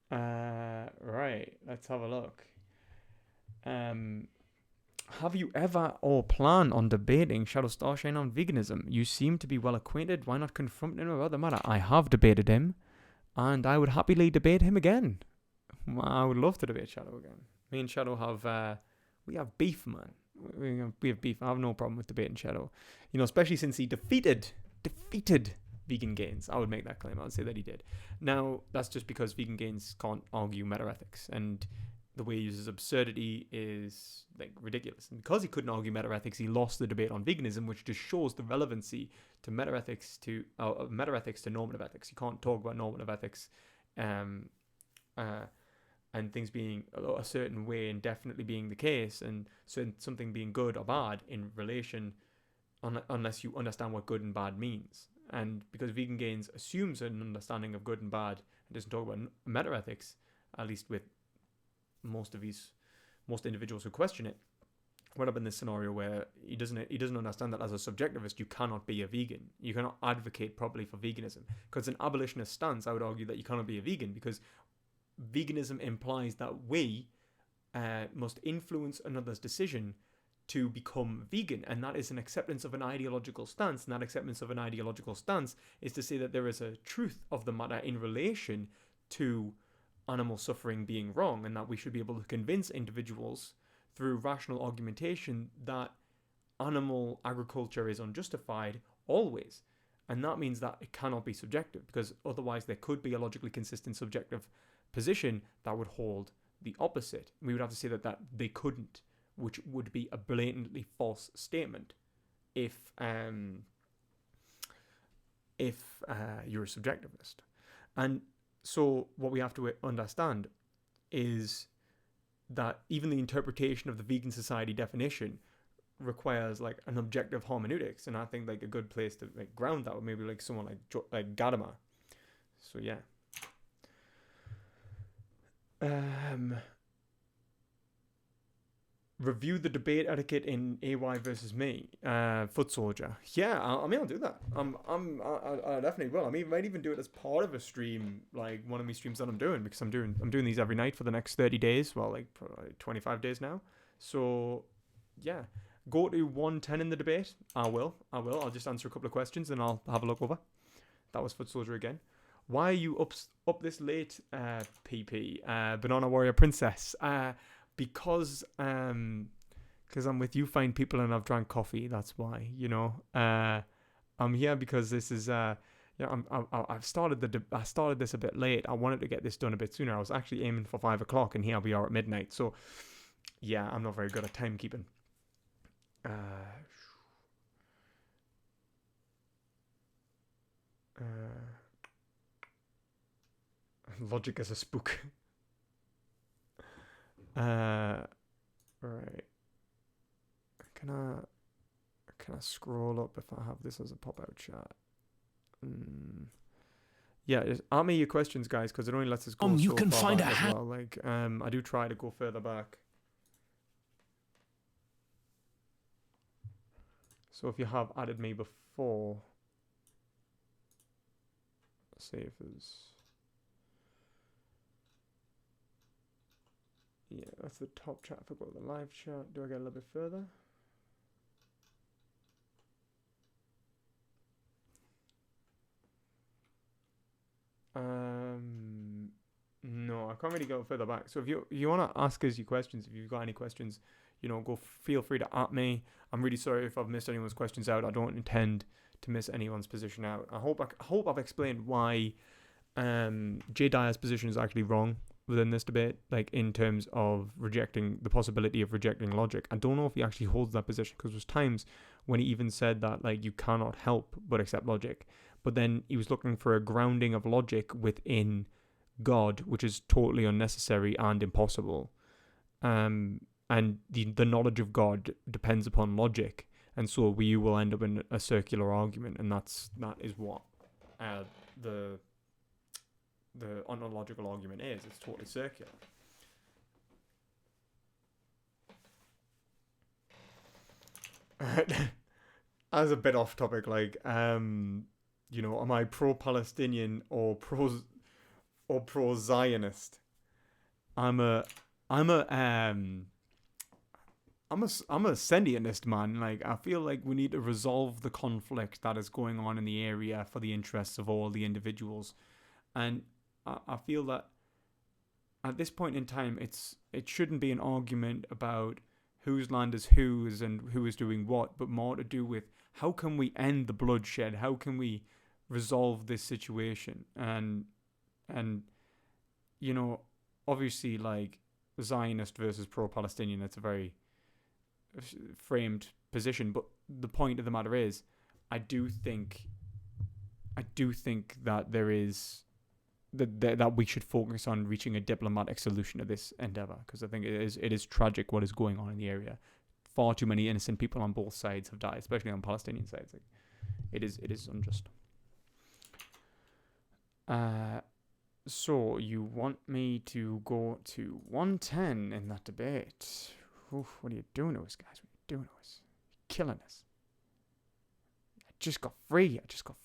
Right, let's have a look. Have you ever or plan on debating Shadow Starshine on veganism? You seem to be well acquainted. Why not confront him about the matter? I have debated him, and I would happily debate him again. I would love to debate Shadow again. Me and Shadow have we have beef, man. We have beef. I have no problem with debating Shadow. You know, especially since he defeated Vegan Gains. I would make that claim. I would say that he did. Now, that's just because Vegan Gains can't argue meta-ethics, and the way he uses absurdity is like ridiculous. And because he couldn't argue meta-ethics, he lost the debate on veganism, which just shows the relevancy to meta-ethics to normative ethics. You can't talk about normative ethics, and things being a certain way and definitely being the case, and something being good or bad in relation, unless you understand what good and bad means. And because Vegan Gains assumes an understanding of good and bad and doesn't talk about meta-ethics, at least with most individuals who question it, we're up in this scenario where he doesn't understand that as a subjectivist you cannot be a vegan. You cannot advocate properly for veganism. Because an abolitionist stance, I would argue that you cannot be a vegan, because veganism implies that we must influence another's decision to become vegan, and that is an acceptance of an ideological stance. And that acceptance of an ideological stance is to say that there is a truth of the matter in relation to animal suffering being wrong, and that we should be able to convince individuals through rational argumentation that animal agriculture is unjustified always. And that means that it cannot be subjective, because otherwise there could be a logically consistent subjective position that would hold the opposite. We would have to say that they couldn't, which would be a blatantly false statement if you're a subjectivist. And so what we have to understand is that even the interpretation of the vegan society definition requires like an objective hermeneutics, and I think like a good place to like ground that would maybe like someone like Gadamer. So yeah. review the debate etiquette in AY versus me, Foot Soldier. Yeah, I mean, I'll do that. I definitely will. I mean, might even do it as part of a stream, like one of my streams that I'm doing, because I'm doing these every night for the next 30 days. Well, like probably 25 days now. So, yeah, go to 110 in the debate. I will. I'll just answer a couple of questions and I'll have a look over. That was Foot Soldier again. Why are you up this late, PP? Banana Warrior Princess. Because I'm with you fine people and I've drank coffee. That's why, you know. I'm here because this is I've started I started this a bit late. I wanted to get this done a bit sooner. I was actually aiming for 5 o'clock, and here we are at midnight. So yeah, I'm not very good at timekeeping. Logic as a spook. Right. Can I scroll up if I have this as a pop-out chat? Yeah, just ask me your questions, guys, because it only lets us go you so can far find back a as well. Like, I do try to go further back. So if you have added me before, let's see if there's... Yeah, that's the top chat. I forgot the live chat. Do I get a little bit further? No, I can't really go further back. So if you want to ask us your questions, if you've got any questions, you know, feel free to at me. I'm really sorry if I've missed anyone's questions out. I don't intend to miss anyone's position out. I hope I've explained why Jay Dyer's position is actually wrong within this debate, like in terms of rejecting the possibility of rejecting logic. I don't know if he actually holds that position, because there's times when he even said that, like, you cannot help but accept logic, but then he was looking for a grounding of logic within God, which is totally unnecessary and impossible. And the knowledge of God depends upon logic, and so we will end up in a circular argument, and that is what the ontological argument is. It's totally circular. As a bit off topic, like, you know, am I pro-Palestinian or pro-Zionist? I'm a sentientist, man. Like, I feel like we need to resolve the conflict that is going on in the area for the interests of all the individuals. And I feel that at this point in time, it shouldn't be an argument about whose land is whose and who is doing what, but more to do with how can we end the bloodshed? How can we resolve this situation? And you know, obviously, like, Zionist versus pro-Palestinian, it's a very framed position, but the point of the matter is, I do think that there is that we should focus on reaching a diplomatic solution to this endeavor, because I think it is tragic what is going on in the area. Far too many innocent people on both sides have died, especially on Palestinian sides. Like, it is unjust. So you want me to go to 110 in that debate? Oof, what are you doing to us, guys? What are you doing to us? You're killing us. I just got free. Let's go.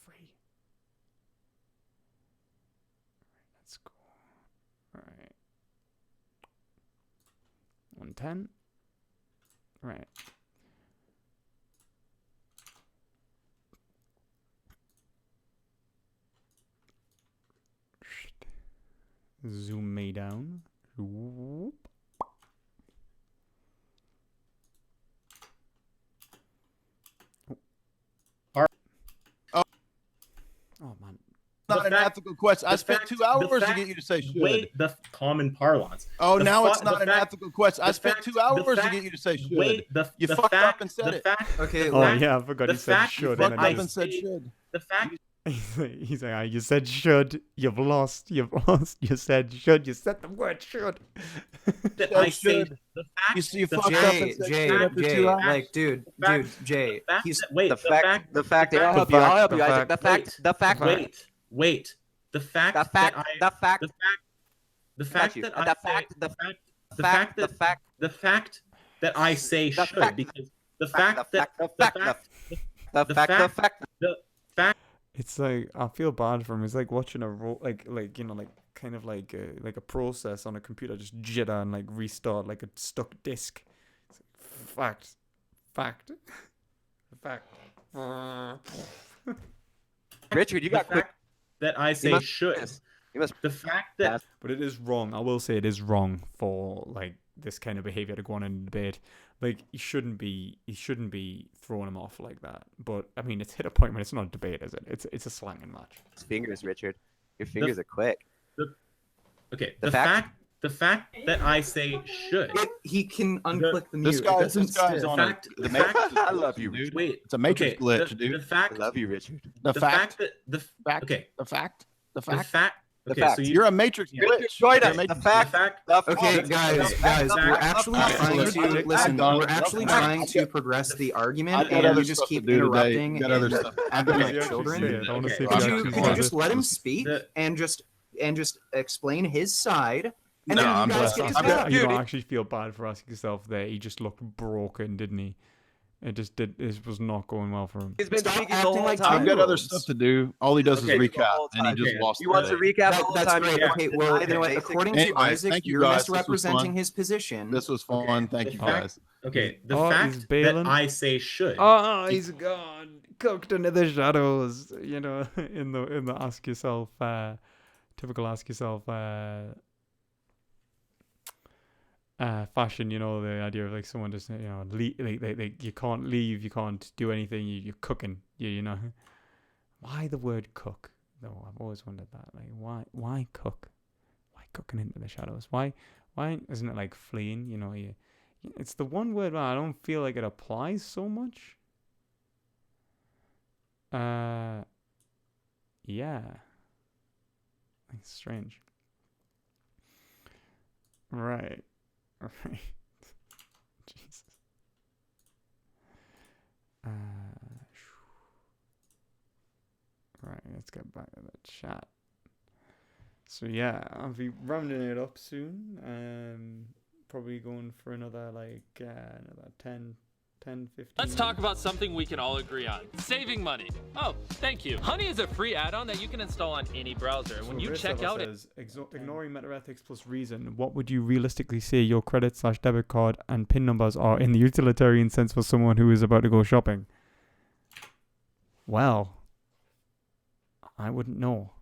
All right. 110. All right. Zoom me down. Whoop. Oh man. Not an ethical question. I spent 2 hours to get you to say should. Wait, the common parlance. Oh, now it's not an ethical question. I spent 2 hours to get you to say should. Wait, you fucked up and said it. Okay. Oh yeah, I forgot he said should. You fucked up and said should. The fact. He's like, you said should. You've lost. You said should. You said the word should. That I should. The fact. You see, you fucked up and said Jay, like, dude, Jay. Wait, the fact. I'll help you, Isaac. The fact. Wait. The fact that I say The should, fact- because the fact that the fact. the fact It's like I feel bad for him. It's like watching a like you know like kind of like a process on a computer just jitter and like restart like a stuck disk. It's like, fact, fact. Richard, you the got quick. fact that I say must- should, You must. the fact that But it is wrong. I will say it is wrong for like this kind of behavior to go on in a debate. Like he shouldn't be throwing him off like that. But I mean, it's hit a point when it's not a debate, is it? It's a slanging match. Fingers, Richard. Your fingers are quick. okay, The the fact- fact that I say should. He can unclick the mute. This It guy, doesn't this guy's stick. on fact- the the Matrix. fact- I love you, dude. Wait, It's a Matrix okay, glitch, the, dude. The I fact, love you, Richard. The fact. that the Fact. okay, The fact. The the fact. fact. The Okay, fact. so You're a Matrix Yeah. glitch. Join You're a us. The Matrix fact. glitch. Okay, guys, we're actually Alright, trying look, to listen. done. We're actually Look, trying to progress the argument, I've got and other you just stuff to keep do today. interrupting Got other and stuff. acting Does like he actually children. say it? I want to Okay. see if Could he you actually could you says just it. let him speak The- and just explain his side, and No, then I'm you guys blessed. get to I'm talk. blessed. You Dude, don't actually feel bad for asking yourself there. He just looked broken, didn't he? It was not going well for him. He's been Stop speaking the acting whole like time. I've got other Two-year-olds. stuff to do. All he does Okay. is recap, and he Okay. just lost. You want to the day. recap the whole That's time? great. Yeah. Okay, well, you know what? Basic- According to Anyways, Isaac, thank you, you're guys. This was misrepresenting fun. his position. This was fun. Okay. Thank you, The fact- guys. Okay, the Oh, he's fact that bailing? I say should. Oh, he's gone, cooked into the shadows. You know, in the ask yourself, typical ask yourself fashion. You know, the idea of like someone just like you can't leave, you can't do anything. You're cooking. You know, why the word cook? No, I've always wondered that. Like, why cook? Why cooking into the shadows? Why isn't it like fleeing? You know, it's the one word where I don't feel like it applies so much. Yeah. It's strange. Right. Right. Jesus. Right, let's get back to the chat. So yeah, I'll be rounding it up soon. Probably going for another another 10, 15. Let's talk about something we can all agree on. Saving money. Oh, thank you. Honey is a free add-on that you can install on any browser. And when you check out it, Ignoring meta-ethics plus reason, what would you realistically say your credit/debit card and PIN numbers are in the utilitarian sense for someone who is about to go shopping? Well, I wouldn't know.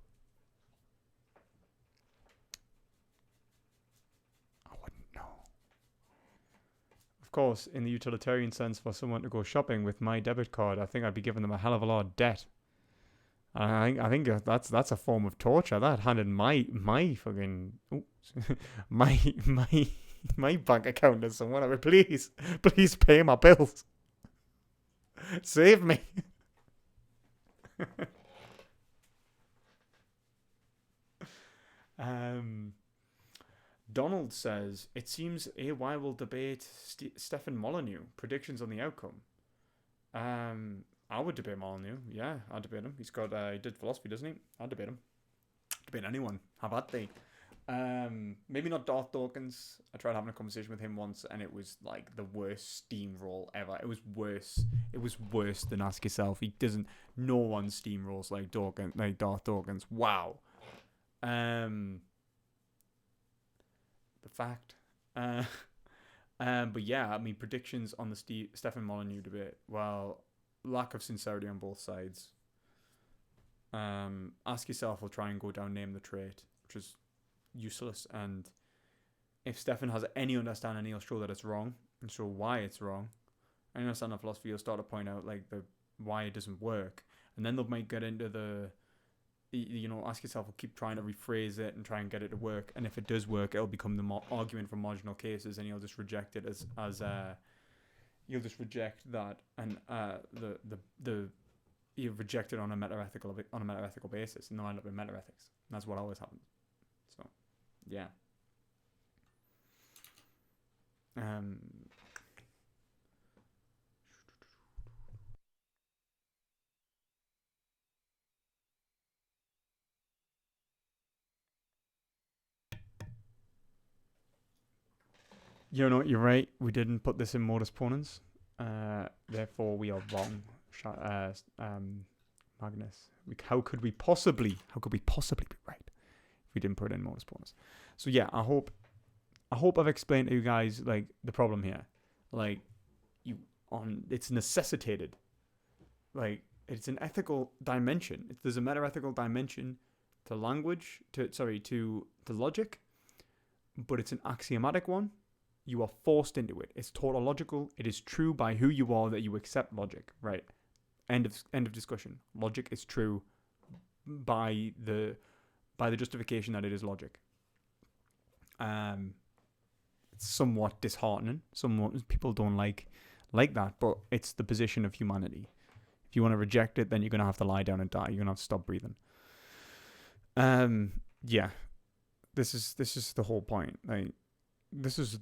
Of course, in the utilitarian sense, for someone to go shopping with my debit card, I think I'd be giving them a hell of a lot of debt. I think that's a form of torture. That handed my fucking my bank account to someone. Please pay my bills. Save me. Donald says, it seems AY will debate Stefan Molyneux. Predictions on the outcome. I would debate Molyneux. Yeah, I'd debate him. He did philosophy, doesn't he? I'd debate him. Debate anyone. Have at they. Maybe not Darth Dawkins. I tried having a conversation with him once, and it was like the worst steamroll ever. It was worse. It was worse than Ask Yourself. No one steamrolls like Darth Dawkins. Wow. The fact. But yeah, I mean, predictions on the Stefan Molyneux debate. Well, lack of sincerity on both sides. Ask Yourself will try and go down name the trait, which is useless. And if Stefan has any understanding, he'll show that it's wrong and show why it's wrong. Any understanding of philosophy, he'll start to point out like why it doesn't work, and then they might get into the. Ask Yourself will keep trying to rephrase it and try and get it to work, and if it does work, it'll become the argument for marginal cases, and he'll just reject it as you'll just reject that, and you reject it on a meta-ethical basis, and they'll end up in meta-ethics. And that's what always happens. So, yeah. You know, you're right. We didn't put this in modus ponens. Therefore, we are wrong. Magnus. How could we possibly be right if we didn't put it in modus ponens? So yeah, I hope I've explained to you guys like the problem here. Like it's necessitated. Like it's an ethical dimension. There's a meta-ethical dimension to language, to logic, but it's an axiomatic one. You are forced into it. It's tautological. It is true by who you are that you accept logic. Right. End of discussion. Logic is true by the justification that it is logic. It's somewhat disheartening. People don't like that, but it's the position of humanity. If you want to reject it, then you're gonna have to lie down and die. You're gonna have to stop breathing. Yeah. This is the whole point. Like, this is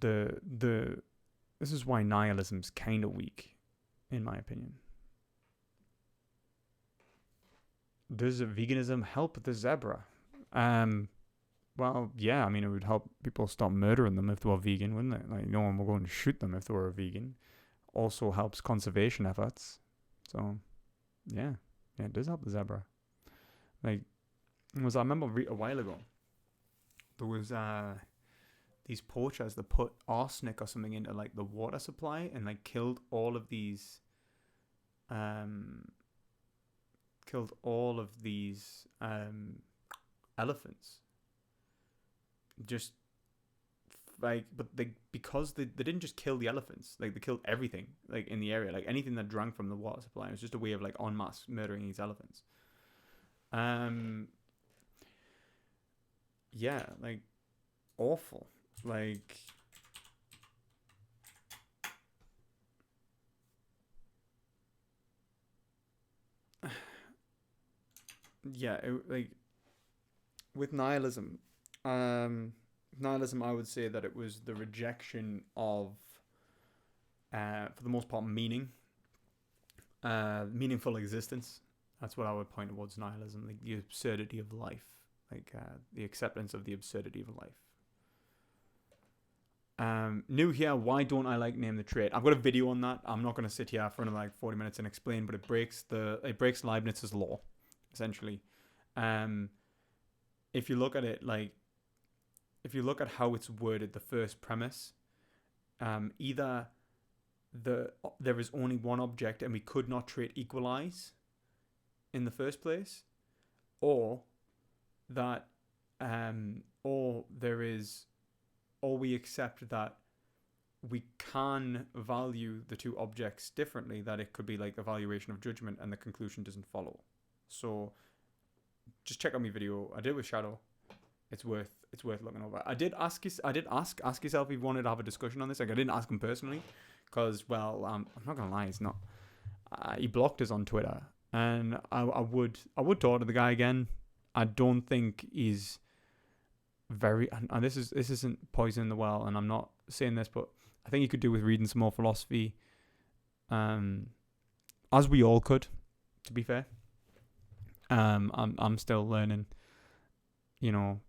why nihilism's kind of weak, in my opinion. Does veganism help the zebra? Well, yeah. I mean, it would help people stop murdering them if they were vegan, wouldn't it? Like, no one will go and shoot them if they were a vegan. Also helps conservation efforts. So, yeah, it does help the zebra. Like, I remember a while ago, there was these poachers that put arsenic or something into like the water supply and like killed all of these elephants. Just like, but because they didn't just kill the elephants, like they killed everything like in the area, like anything that drank from the water supply. It was just a way of like en masse murdering these elephants. Yeah, like awful. Like, yeah, like with nihilism, I would say that it was the rejection of, for the most part, meaningful existence. That's what I would point towards nihilism, like the absurdity of life, like the acceptance of the absurdity of life. New here, why don't I like name the trait? I've got a video on that. I'm not going to sit here for another like 40 minutes and explain, but it breaks Leibniz's law, essentially. If you look at it, like, if you look at how it's worded, the first premise, either there is only one object and we could not trait equalize in the first place, or that, or we accept that we can value the two objects differently, that it could be like evaluation of judgment and the conclusion doesn't follow. So just check out my video I did with Shadow. It's worth looking over. I did ask yourself if you wanted to have a discussion on this. Like, I didn't ask him personally because, well, I'm not gonna lie, it's not. He blocked us on Twitter, and I would talk to the guy again. I don't think he's very, and this isn't poisoning the well, and I'm not saying this, but I think he could do with reading some more philosophy, as we all could, to be fair. I'm still learning, you know.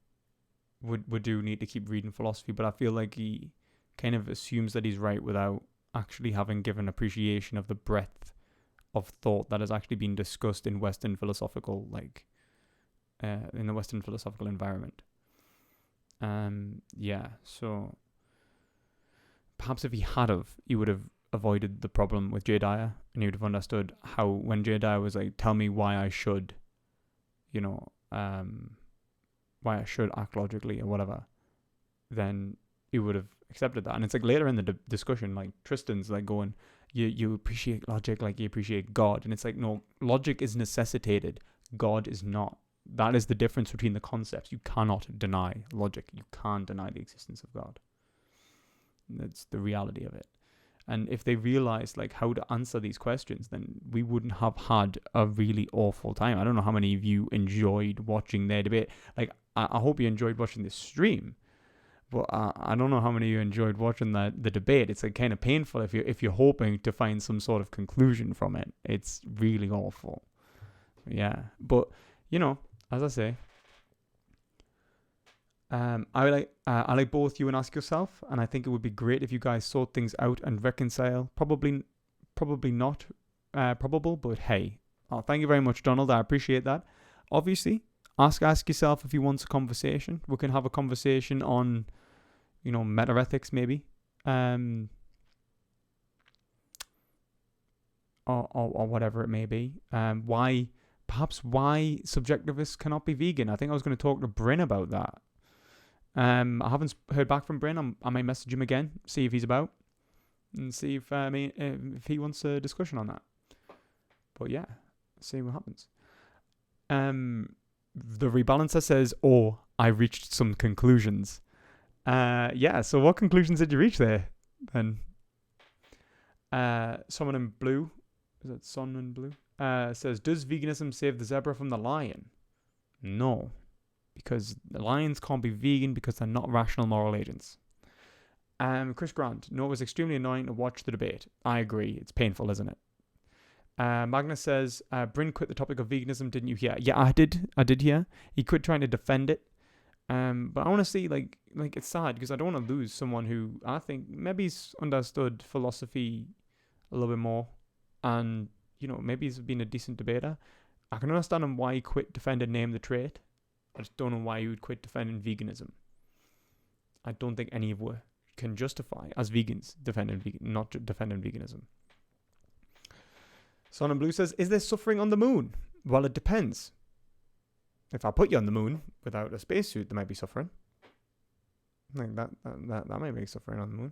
We do need to keep reading philosophy, but I feel like he kind of assumes that he's right without actually having given appreciation of the breadth of thought that has actually been discussed in Western philosophical, in the Western philosophical environment. Yeah, so perhaps if he he would have avoided the problem with Dyer, and he would have understood how, when Dyer was like, tell me why I should, why I should act logically or whatever, then he would have accepted that. And it's like later in the discussion, like Tristan's like going, you appreciate logic like you appreciate God, and it's like, no, logic is necessitated, God is not. That is the difference between the concepts. You cannot deny logic. You can't deny the existence of God. That's the reality of it. And if they realized like how to answer these questions, then we wouldn't have had a really awful time. I don't know how many of you enjoyed watching their debate. Like, I hope you enjoyed watching this stream, but I don't know how many of you enjoyed watching the debate. It's like kind of painful if you're hoping to find some sort of conclusion from it. It's really awful. Yeah, but as I say, I like both you and Ask Yourself, and I think it would be great if you guys sort things out and reconcile. Probably not probable, but hey. Oh, thank you very much, Donald. I appreciate that. Obviously, ask yourself if he wants a conversation. We can have a conversation on, meta ethics maybe, or whatever it may be. Why subjectivists cannot be vegan. I think I was going to talk to Bryn about that. I haven't heard back from Bryn. I might message him again, see if he's about, and see if he wants a discussion on that. But yeah, see what happens. The rebalancer says, "Oh, I reached some conclusions." Yeah. So what conclusions did you reach there? Then, someone in blue, is it Son in blue? Says, "Does veganism save the zebra from the lion?" No, because the lions can't be vegan because they're not rational moral agents. Chris Grant, no, it was extremely annoying to watch the debate. I agree. It's painful, isn't it? Magnus says, Bryn quit the topic of veganism, didn't you hear? Yeah, I did hear. He quit trying to defend it. But I want to see, like it's sad because I don't want to lose someone who I think maybe's understood philosophy a little bit more. And, maybe he's been a decent debater. I can understand him why he quit defending Name the Trait. I just don't know why he would quit defending veganism. I don't think any of us can justify, as vegans, not defending veganism. Son in Blue says, "Is there suffering on the moon?" Well, it depends. If I put you on the moon without a spacesuit, there might be suffering. I think that might be suffering on the moon.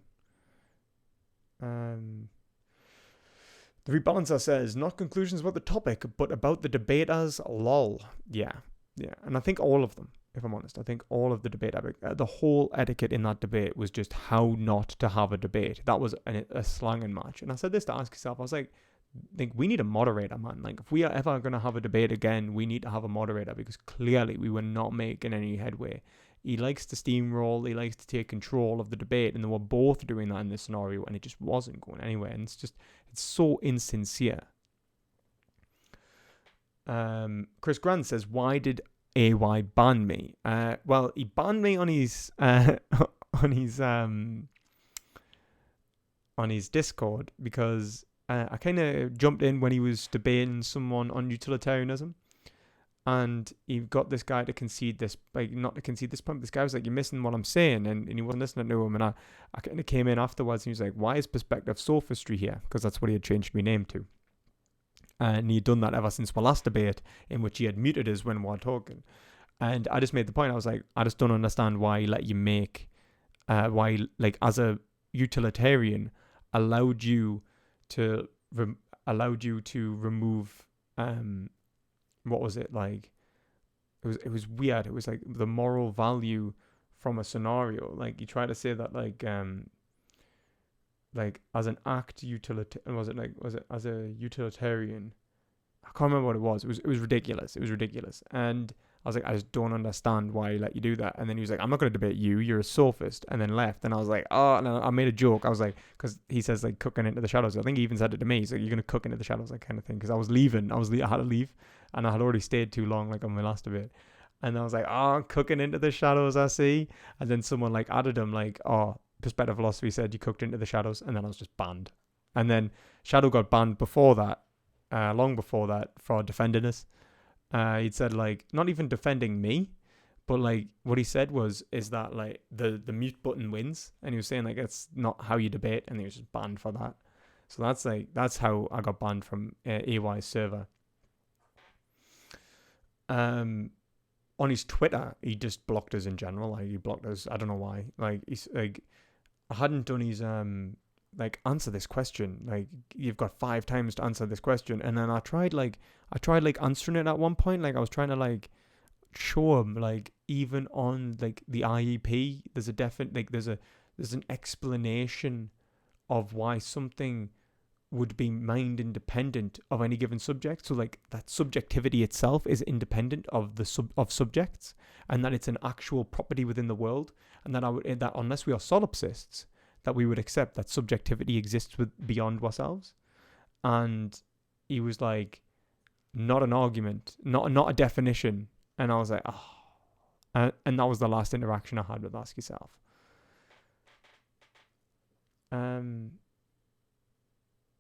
The rebalancer says, "Not conclusions about the topic, but about the debaters, lol." Yeah. And I think all of them, if I'm honest, I think all of the debate, the whole etiquette in that debate was just how not to have a debate. That was a slanging match. And I said this to Ask Yourself. I was like, we need a moderator, man. Like, if we are ever going to have a debate again, we need to have a moderator because clearly we were not making any headway. He likes to steamroll. He likes to take control of the debate. And they were both doing that in this scenario. And it just wasn't going anywhere. And it's so insincere. Chris Grant says, "Why did AY ban me?" Well, he banned me on his Discord because I kind of jumped in when he was debating someone on utilitarianism, and he got this guy to concede this, not to concede this point. But this guy was like, "You're missing what I'm saying," and he wasn't listening to him. And I kind of came in afterwards, and he was like, "Why is perspective sophistry here?" Because that's what he had changed my name to. And he'd done that ever since our last debate, in which he had muted us when we were talking. And I just made the point. I was like, I just don't understand why he let you make, why, as a utilitarian, allowed you to remove, what was it like? It was weird. It was like the moral value from a scenario. Like, you try to say that as an act was it as a utilitarian? I can't remember what it was. It was ridiculous. It was ridiculous. And I was like, I just don't understand why he let you do that. And then he was like, "I'm not going to debate you. You're a sophist." And then left. And I was like, oh, and I made a joke. I was like, because he says like cooking into the shadows. I think he even said it to me. He's like, "You're going to cook into the shadows," like kind of thing. Because I was leaving. I had to leave. And I had already stayed too long, like on my last debate. And I was like, "Oh, cooking into the shadows, I see." And then someone like added him like, "Oh, perspective philosophy said you cooked into the shadows," and then I was just banned. And then Shadow got banned before that, long before that, for defending us. He'd said like not even defending me, but like what he said is that like the mute button wins, and he was saying like it's not how you debate, and he was just banned for that. So that's how I got banned from AY's server. On his Twitter, he just blocked us in general. Like, he blocked us. I don't know why. Like, he's like, I hadn't done his answer this question. Like, you've got 5 times to answer this question, and then I tried answering it at one point. Like, I was trying to like show him like even on like the IEP, there's a definite there's an explanation of why something would be mind independent of any given subject. So like that subjectivity itself is independent of the subjects, and that it's an actual property within the world, and that unless we are solipsists, that we would accept that subjectivity exists beyond ourselves. And he was like, not an argument, not a definition. And I was like, oh, And that was the last interaction I had with Ask Yourself.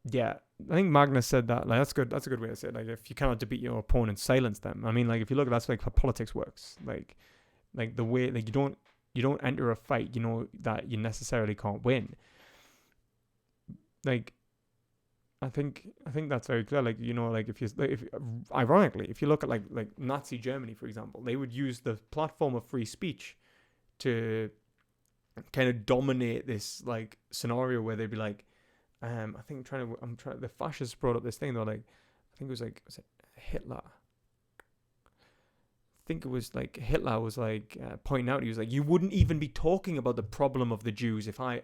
Yeah, I think Magnus said that. Like, that's good. That's a good way to say it. Like, if you cannot defeat your opponent, silence them. I mean, like, if you look at that's like how politics works. Like the way, like, you don't enter a fight, you know, that you necessarily can't win. Like, I think that's very clear. Like, you know, like if ironically, if you look at like Nazi Germany, for example, they would use the platform of free speech to kind of dominate this like scenario where they'd be like, the fascists brought up this thing though, like, I think it was like, was it Hitler? I think it was like Hitler was like pointing out, he was like, you wouldn't even be talking about the problem of the Jews if I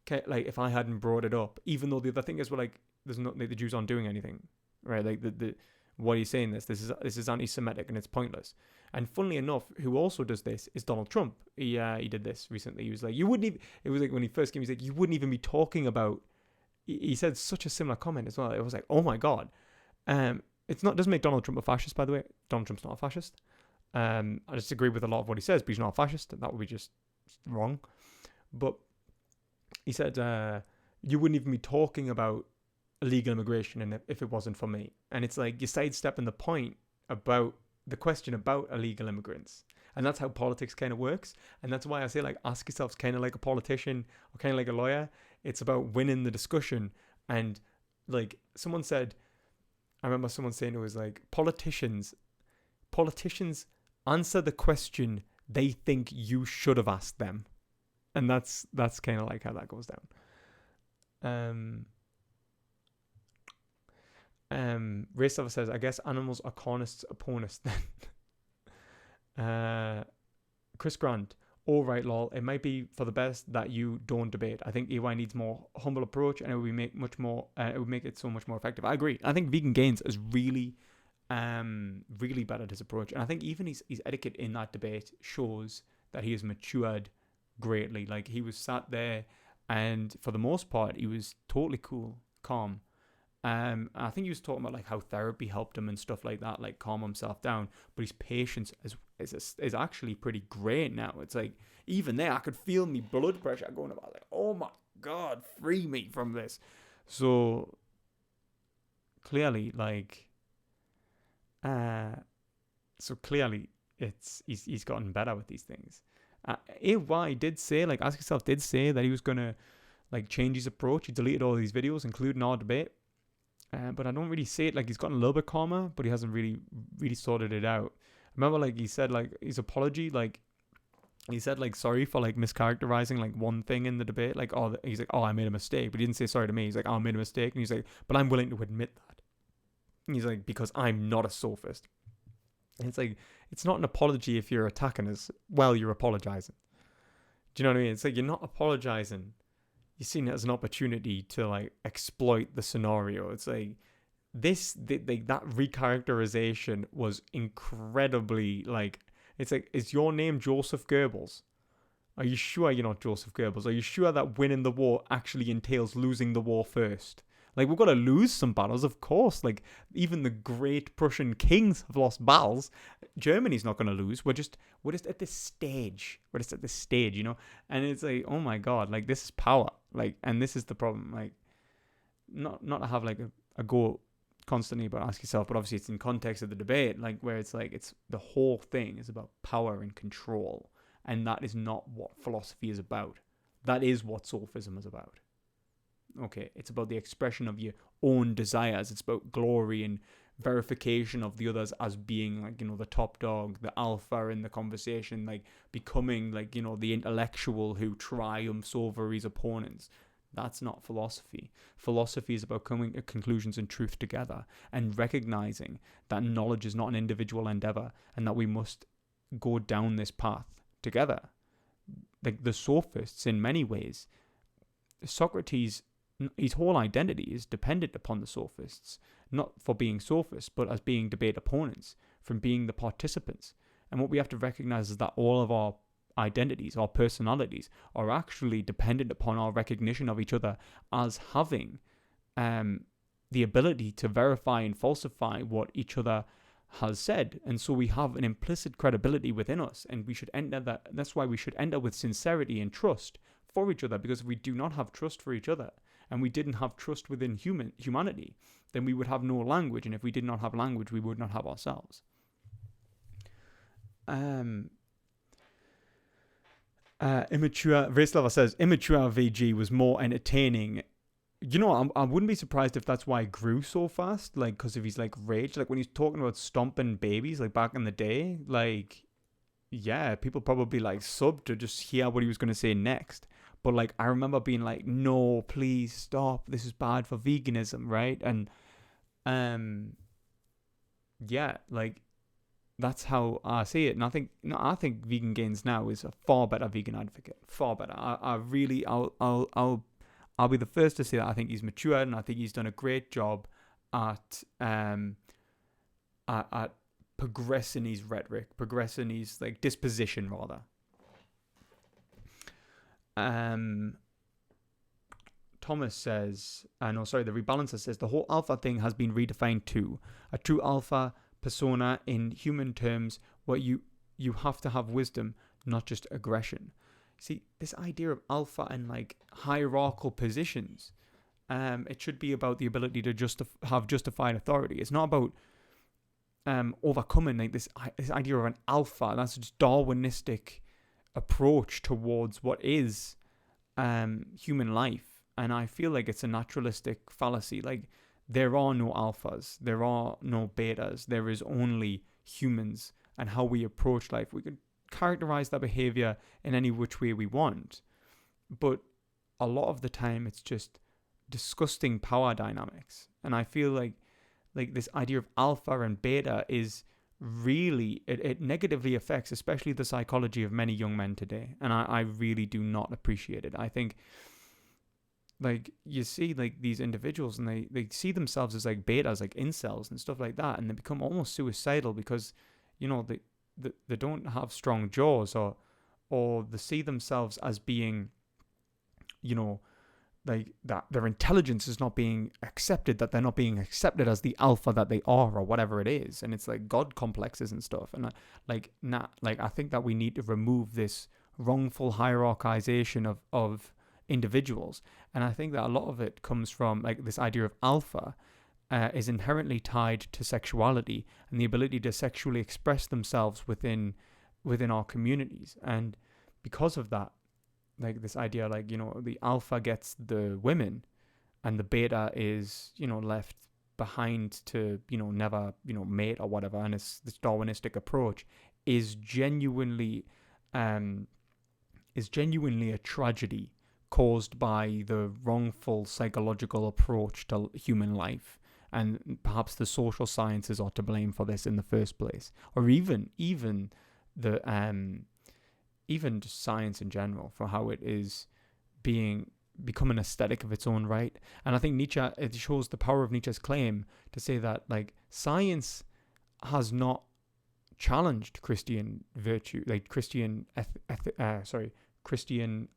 hadn't brought it up, even though the other thing is, well, like, there's not, like, the Jews aren't doing anything, right? Like the what are you saying this is anti-Semitic and it's pointless. And funnily enough, who also does this is Donald Trump. He did this recently. He was like, you wouldn't even, it was like when he first came, he's like, you wouldn't even be talking about, he said such a similar comment as well. It was like, oh my God. Doesn't make Donald Trump a fascist, by the way. Donald Trump's not a fascist. I disagree with a lot of what he says, but he's not a fascist. That would be just wrong. But he said, you wouldn't even be talking about illegal immigration and if it wasn't for me. And it's like, you're sidestepping the point about the question about illegal immigrants. And that's how politics kind of works. And that's why I say, like, ask yourself kind of like a politician or kind of like a lawyer. It's about winning the discussion. And like someone said, I remember someone saying, it was like, politicians answer the question they think you should have asked them. And that's kind of like how that goes down. Racelover says, I guess animals are cornists opponents then. Chris Grant, all right, lol. It might be for the best that you don't debate. I think EY needs more humble approach, and it would make it would make it so much more effective. I agree. I think Vegan Gains is really bad at his approach, and I think even his etiquette in that debate shows that he has matured greatly. Like, he was sat there, and for the most part, he was totally cool, calm. I think he was talking about like how therapy helped him and stuff like that, like calm himself down. But his patience is actually pretty great now. It's like, even there, I could feel my blood pressure going about, like, oh my God, free me from this. So clearly, like, he's gotten better with these things. AY did say, like, Ask Yourself did say that he was gonna like change his approach. He deleted all these videos, including our debate. But I don't really see it. Like, he's gotten a little bit calmer, but he hasn't really sorted it out. I remember, like, he said, like, his apology, like, he said, like, sorry for, like, mischaracterizing, like, one thing in the debate. Like, he's like, I made a mistake. But he didn't say sorry to me. He's like, I made a mistake. And he's like, but I'm willing to admit that. And he's like, because I'm not a sophist. And it's like, it's not an apology if you're attacking us while you're apologizing. Do you know what I mean? It's like, you're not apologizing. You're seeing it as an opportunity to, like, exploit the scenario. It's like, that recharacterization was incredibly, like, it's like, is your name Joseph Goebbels? Are you sure you're not Joseph Goebbels? Are you sure that winning the war actually entails losing the war first? Like, we've got to lose some battles, of course. Like, even the great Prussian kings have lost battles. Germany's not going to lose. We're just at this stage. We're just at this stage, you know? And it's like, oh my God, like, this is power. Like, and this is the problem. Like, not to have, like, a go constantly about Ask Yourself, but obviously it's in context of the debate, like, where it's like, it's the whole thing is about power and control. And that is not what philosophy is about. That is what sophism is about. Okay, it's about the expression of your own desires. It's about glory and verification of the others as being, like, you know, the top dog, the alpha in the conversation, like becoming, like, you know, the intellectual who triumphs over his opponents. That's not philosophy. Philosophy is about coming to conclusions and truth together and recognizing that knowledge is not an individual endeavor and that we must go down this path together. Like the sophists, in many ways, Socrates, his whole identity is dependent upon the sophists, not for being sophists, but as being debate opponents, from being the participants. And what we have to recognize is that all of our identities, our personalities, are actually dependent upon our recognition of each other as having the ability to verify and falsify what each other has said. And so we have an implicit credibility within us, and we should enter that. That's why we should enter with sincerity and trust for each other, because if we do not have trust for each other, and we didn't have trust within humanity, then we would have no language, and if we did not have language, we would not have ourselves. Immature Race Lover says immature VG was more entertaining. You know, I wouldn't be surprised if that's why it grew so fast, like, because of his, like, rage. Like, when he's talking about stomping babies, like, back in the day, like, yeah, people probably, like, subbed to just hear what he was going to say next. But, like, I remember being like, no, please stop, this is bad for veganism, right? And, yeah, like, that's how I see it. And I think Vegan Gains now is a far better vegan advocate, far better. I'll be the first to say that I think he's matured, and I think he's done a great job at progressing his rhetoric, progressing his, like, disposition rather. Thomas says, the rebalancer says, the whole alpha thing has been redefined too. A true alpha persona in human terms, where you have to have wisdom, not just aggression. See, this idea of alpha and, like, hierarchical positions, it should be about the ability to have justified authority. It's not about overcoming, like, this idea of an alpha. That's just Darwinistic approach towards what is human life, and I feel like it's a naturalistic fallacy. Like, there are no alphas, there are no betas, there is only humans and how we approach life. We could characterize that behavior in any which way we want, but a lot of the time it's just disgusting power dynamics. And I feel like this idea of alpha and beta is really, it negatively affects especially the psychology of many young men today, and I really do not appreciate it. I think, like, you see, like, these individuals, and they see themselves as, like, betas, like incels and stuff like that, and they become almost suicidal because, you know, they don't have strong jaws, or they see themselves as being, you know, like, that their intelligence is not being accepted, that they're not being accepted as the alpha that they are, or whatever it is. And it's like God complexes and stuff. And I think that we need to remove this wrongful hierarchization of individuals. And I think that a lot of it comes from, like, this idea of alpha is inherently tied to sexuality and the ability to sexually express themselves within our communities. And because of that, like, this idea, like, you know, the alpha gets the women and the beta is, you know, left behind to, you know, never, you know, mate or whatever. And it's this Darwinistic approach is genuinely a tragedy caused by the wrongful psychological approach to human life. And perhaps the social sciences are to blame for this in the first place, or even just science in general, for how it is become an aesthetic of its own right. And I think it shows the power of Nietzsche's claim to say that, like, science has not challenged Christian virtue, like Christian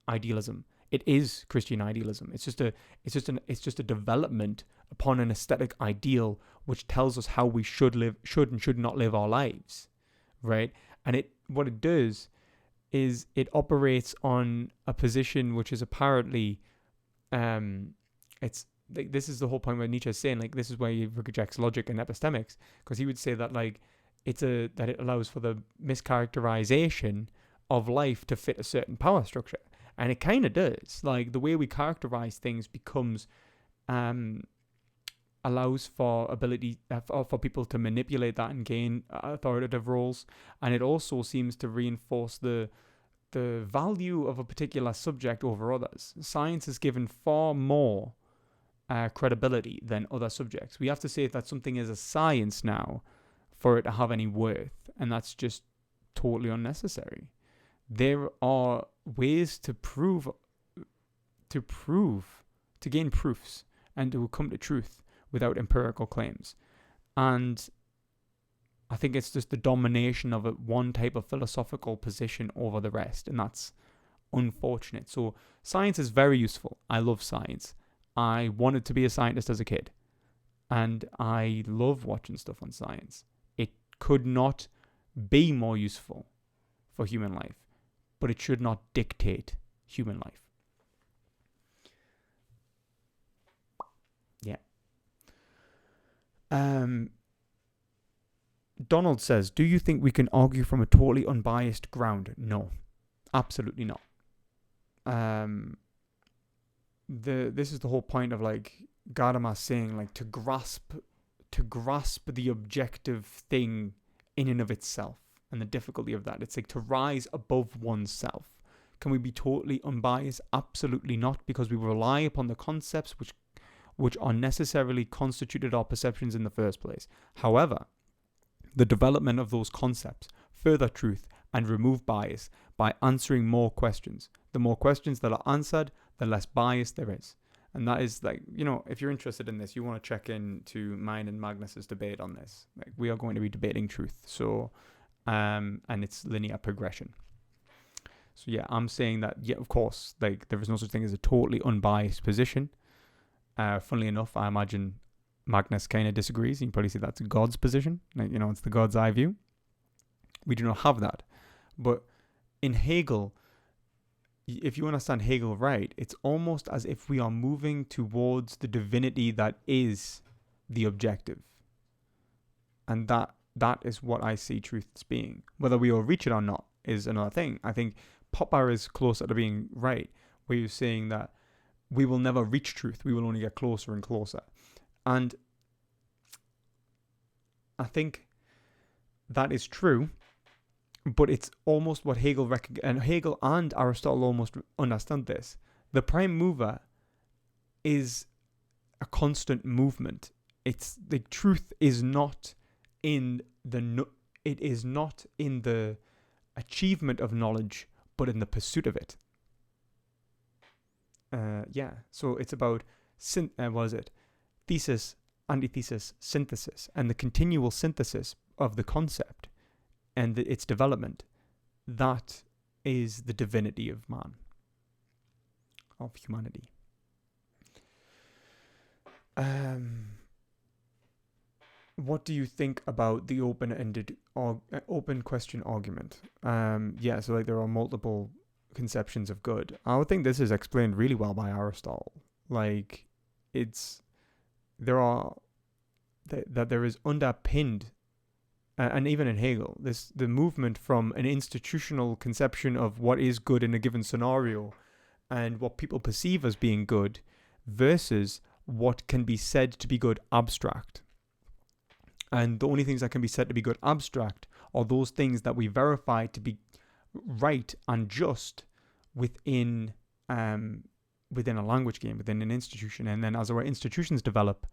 idealism. It is Christian idealism. It's just a development upon an aesthetic ideal which tells us how we should and should not live our lives, right? And what it does is it operates on a position which is apparently, it's like, this is the whole point where Nietzsche is saying, like, this is where he rejects logic and epistemics, because he would say that, like, that it allows for the mischaracterization of life to fit a certain power structure. And it kind of does. Like, the way we characterize things becomes, allows for ability for people to manipulate that and gain authoritative roles. And it also seems to reinforce the value of a particular subject over others. Science is given far more credibility than other subjects. We have to say that something is a science now for it to have any worth, and that's just totally unnecessary. There are ways to gain proofs and to come to truth without empirical claims. And I think it's just the domination of one type of philosophical position over the rest, and that's unfortunate. So science is very useful. I love science. I wanted to be a scientist as a kid, and I love watching stuff on science. It could not be more useful for human life, but it should not dictate human life. Yeah. Donald says, do you think we can argue from a totally unbiased ground? No, absolutely not. This is the whole point of like Gadamer saying, like, to grasp the objective thing in and of itself, and the difficulty of that. It's like to rise above oneself. Can we be totally unbiased? Absolutely not, because we rely upon the concepts which are necessarily constituted our perceptions in the first place. However, the development of those concepts further truth and remove bias by answering more questions. The more questions that are answered, the less bias there is. And that is, like, you know, if you're interested in this, you want to check into mine and Magnus's debate on this. Like, we are going to be debating truth. So, and it's linear progression. So yeah, I'm saying that, yeah, of course, like, there is no such thing as a totally unbiased position. Funnily enough, I imagine Magnus kind of disagrees. You can probably say that's God's position. Like, you know, it's the God's eye view. We do not have that. But in Hegel, if you understand Hegel right, it's almost as if we are moving towards the divinity that is the objective. And that is what I see truth as being. Whether we will reach it or not is another thing. I think Popper is closer to being right, where you're saying that we will never reach truth. We will only get closer and closer. And I think that is true, but it's almost what Hegel and Hegel and Aristotle almost understand this. The prime mover is a constant movement. It's the truth is not in the achievement of knowledge, but in the pursuit of it. So it's about thesis, antithesis, synthesis, and the continual synthesis of the concept and its development. That is the divinity of man, of humanity. What do you think about the open-ended or open question argument? So like there are multiple conceptions of good. I would think this is explained really well by Aristotle. Like, there is underpinned, and even in Hegel, the movement from an institutional conception of what is good in a given scenario and what people perceive as being good versus what can be said to be good abstract. And the only things that can be said to be good abstract are those things that we verify to be right and just within a language game, within an institution. And then as our institutions develop,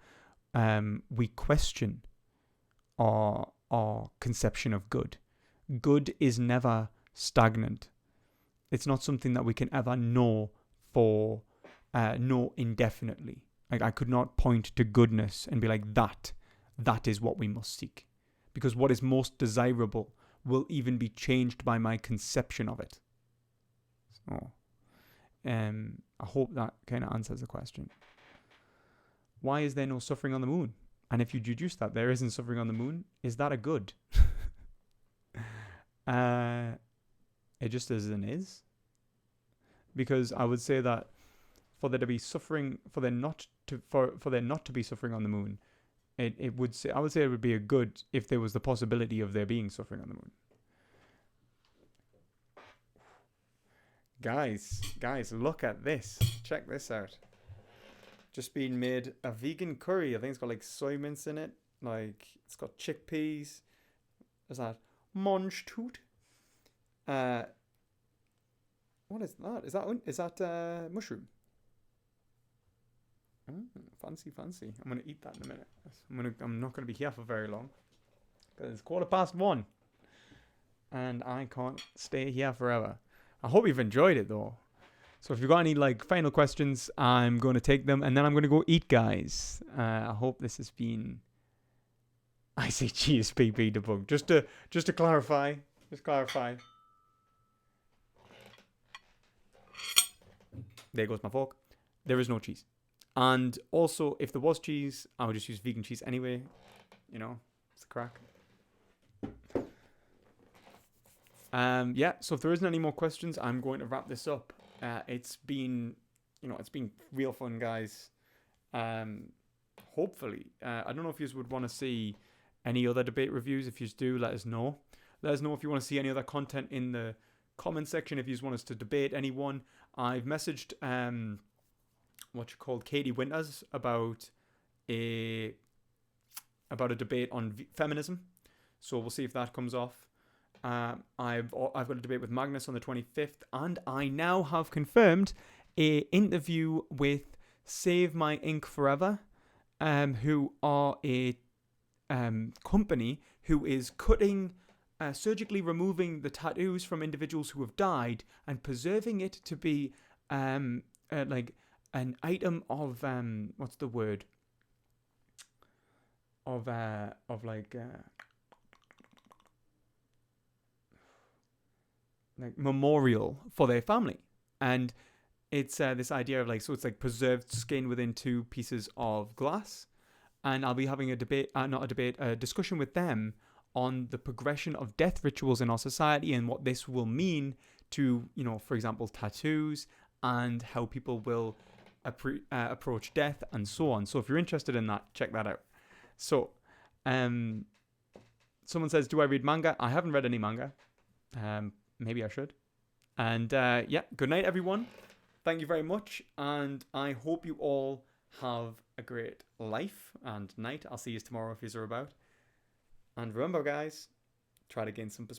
we question our conception of good. Good is never stagnant. It's not something that we can ever know indefinitely. Like, I could not point to goodness and be like, that is what we must seek. Because what is most desirable will even be changed by my conception of it. So, I hope that kind of answers the question. Why is there no suffering on the moon? And if you deduce that there isn't suffering on the moon, is that a good? It just is. Because I would say that for there to be suffering, for there not to be suffering on the moon, I would say it would be a good if there was the possibility of there being suffering on the moon. Guys, look at this. Check this out. Just been made a vegan curry. I think it's got like soy mince in it. Like, it's got chickpeas. Is that monchtoot? What is that? Is that mushroom? Fancy. I'm gonna eat that in a minute. I'm not gonna be here for very long because it's 1:15, and I can't stay here forever. I hope you've enjoyed it though. So if you've got any like final questions, I'm going to take them, and then I'm going to go eat, guys. I hope this has been. I say GSPP debunked. Just to clarify. There goes my fork. There is no cheese. And also, if there was cheese, I would just use vegan cheese anyway. You know, it's a crack. Yeah, so if there isn't any more questions, I'm going to wrap this up. It's been real fun, guys. Hopefully, I don't know if you would want to see any other debate reviews. If you do, let us know. Let us know if you want to see any other content in the comment section. If you want us to debate anyone, I've messaged Katie Winters about a debate on feminism. So we'll see if that comes off. I've got a debate with Magnus on the 25th, and I now have confirmed a interview with Save My Ink Forever, who are a company who is surgically removing the tattoos from individuals who have died and preserving it to be like an item of what's the word of like memorial for their family. And it's this idea of so it's like preserved skin within 2 pieces of glass. And I'll be having a discussion with them on the progression of death rituals in our society and what this will mean to, for example, tattoos and how people will approach death and so on. So if you're interested in that, check that out. So, someone says, do I read manga? I haven't read any manga. Maybe I should. And yeah, good night, everyone. Thank you very much. And I hope you all have a great life and night. I'll see you tomorrow if you're about. And remember, guys, try to gain some perspective.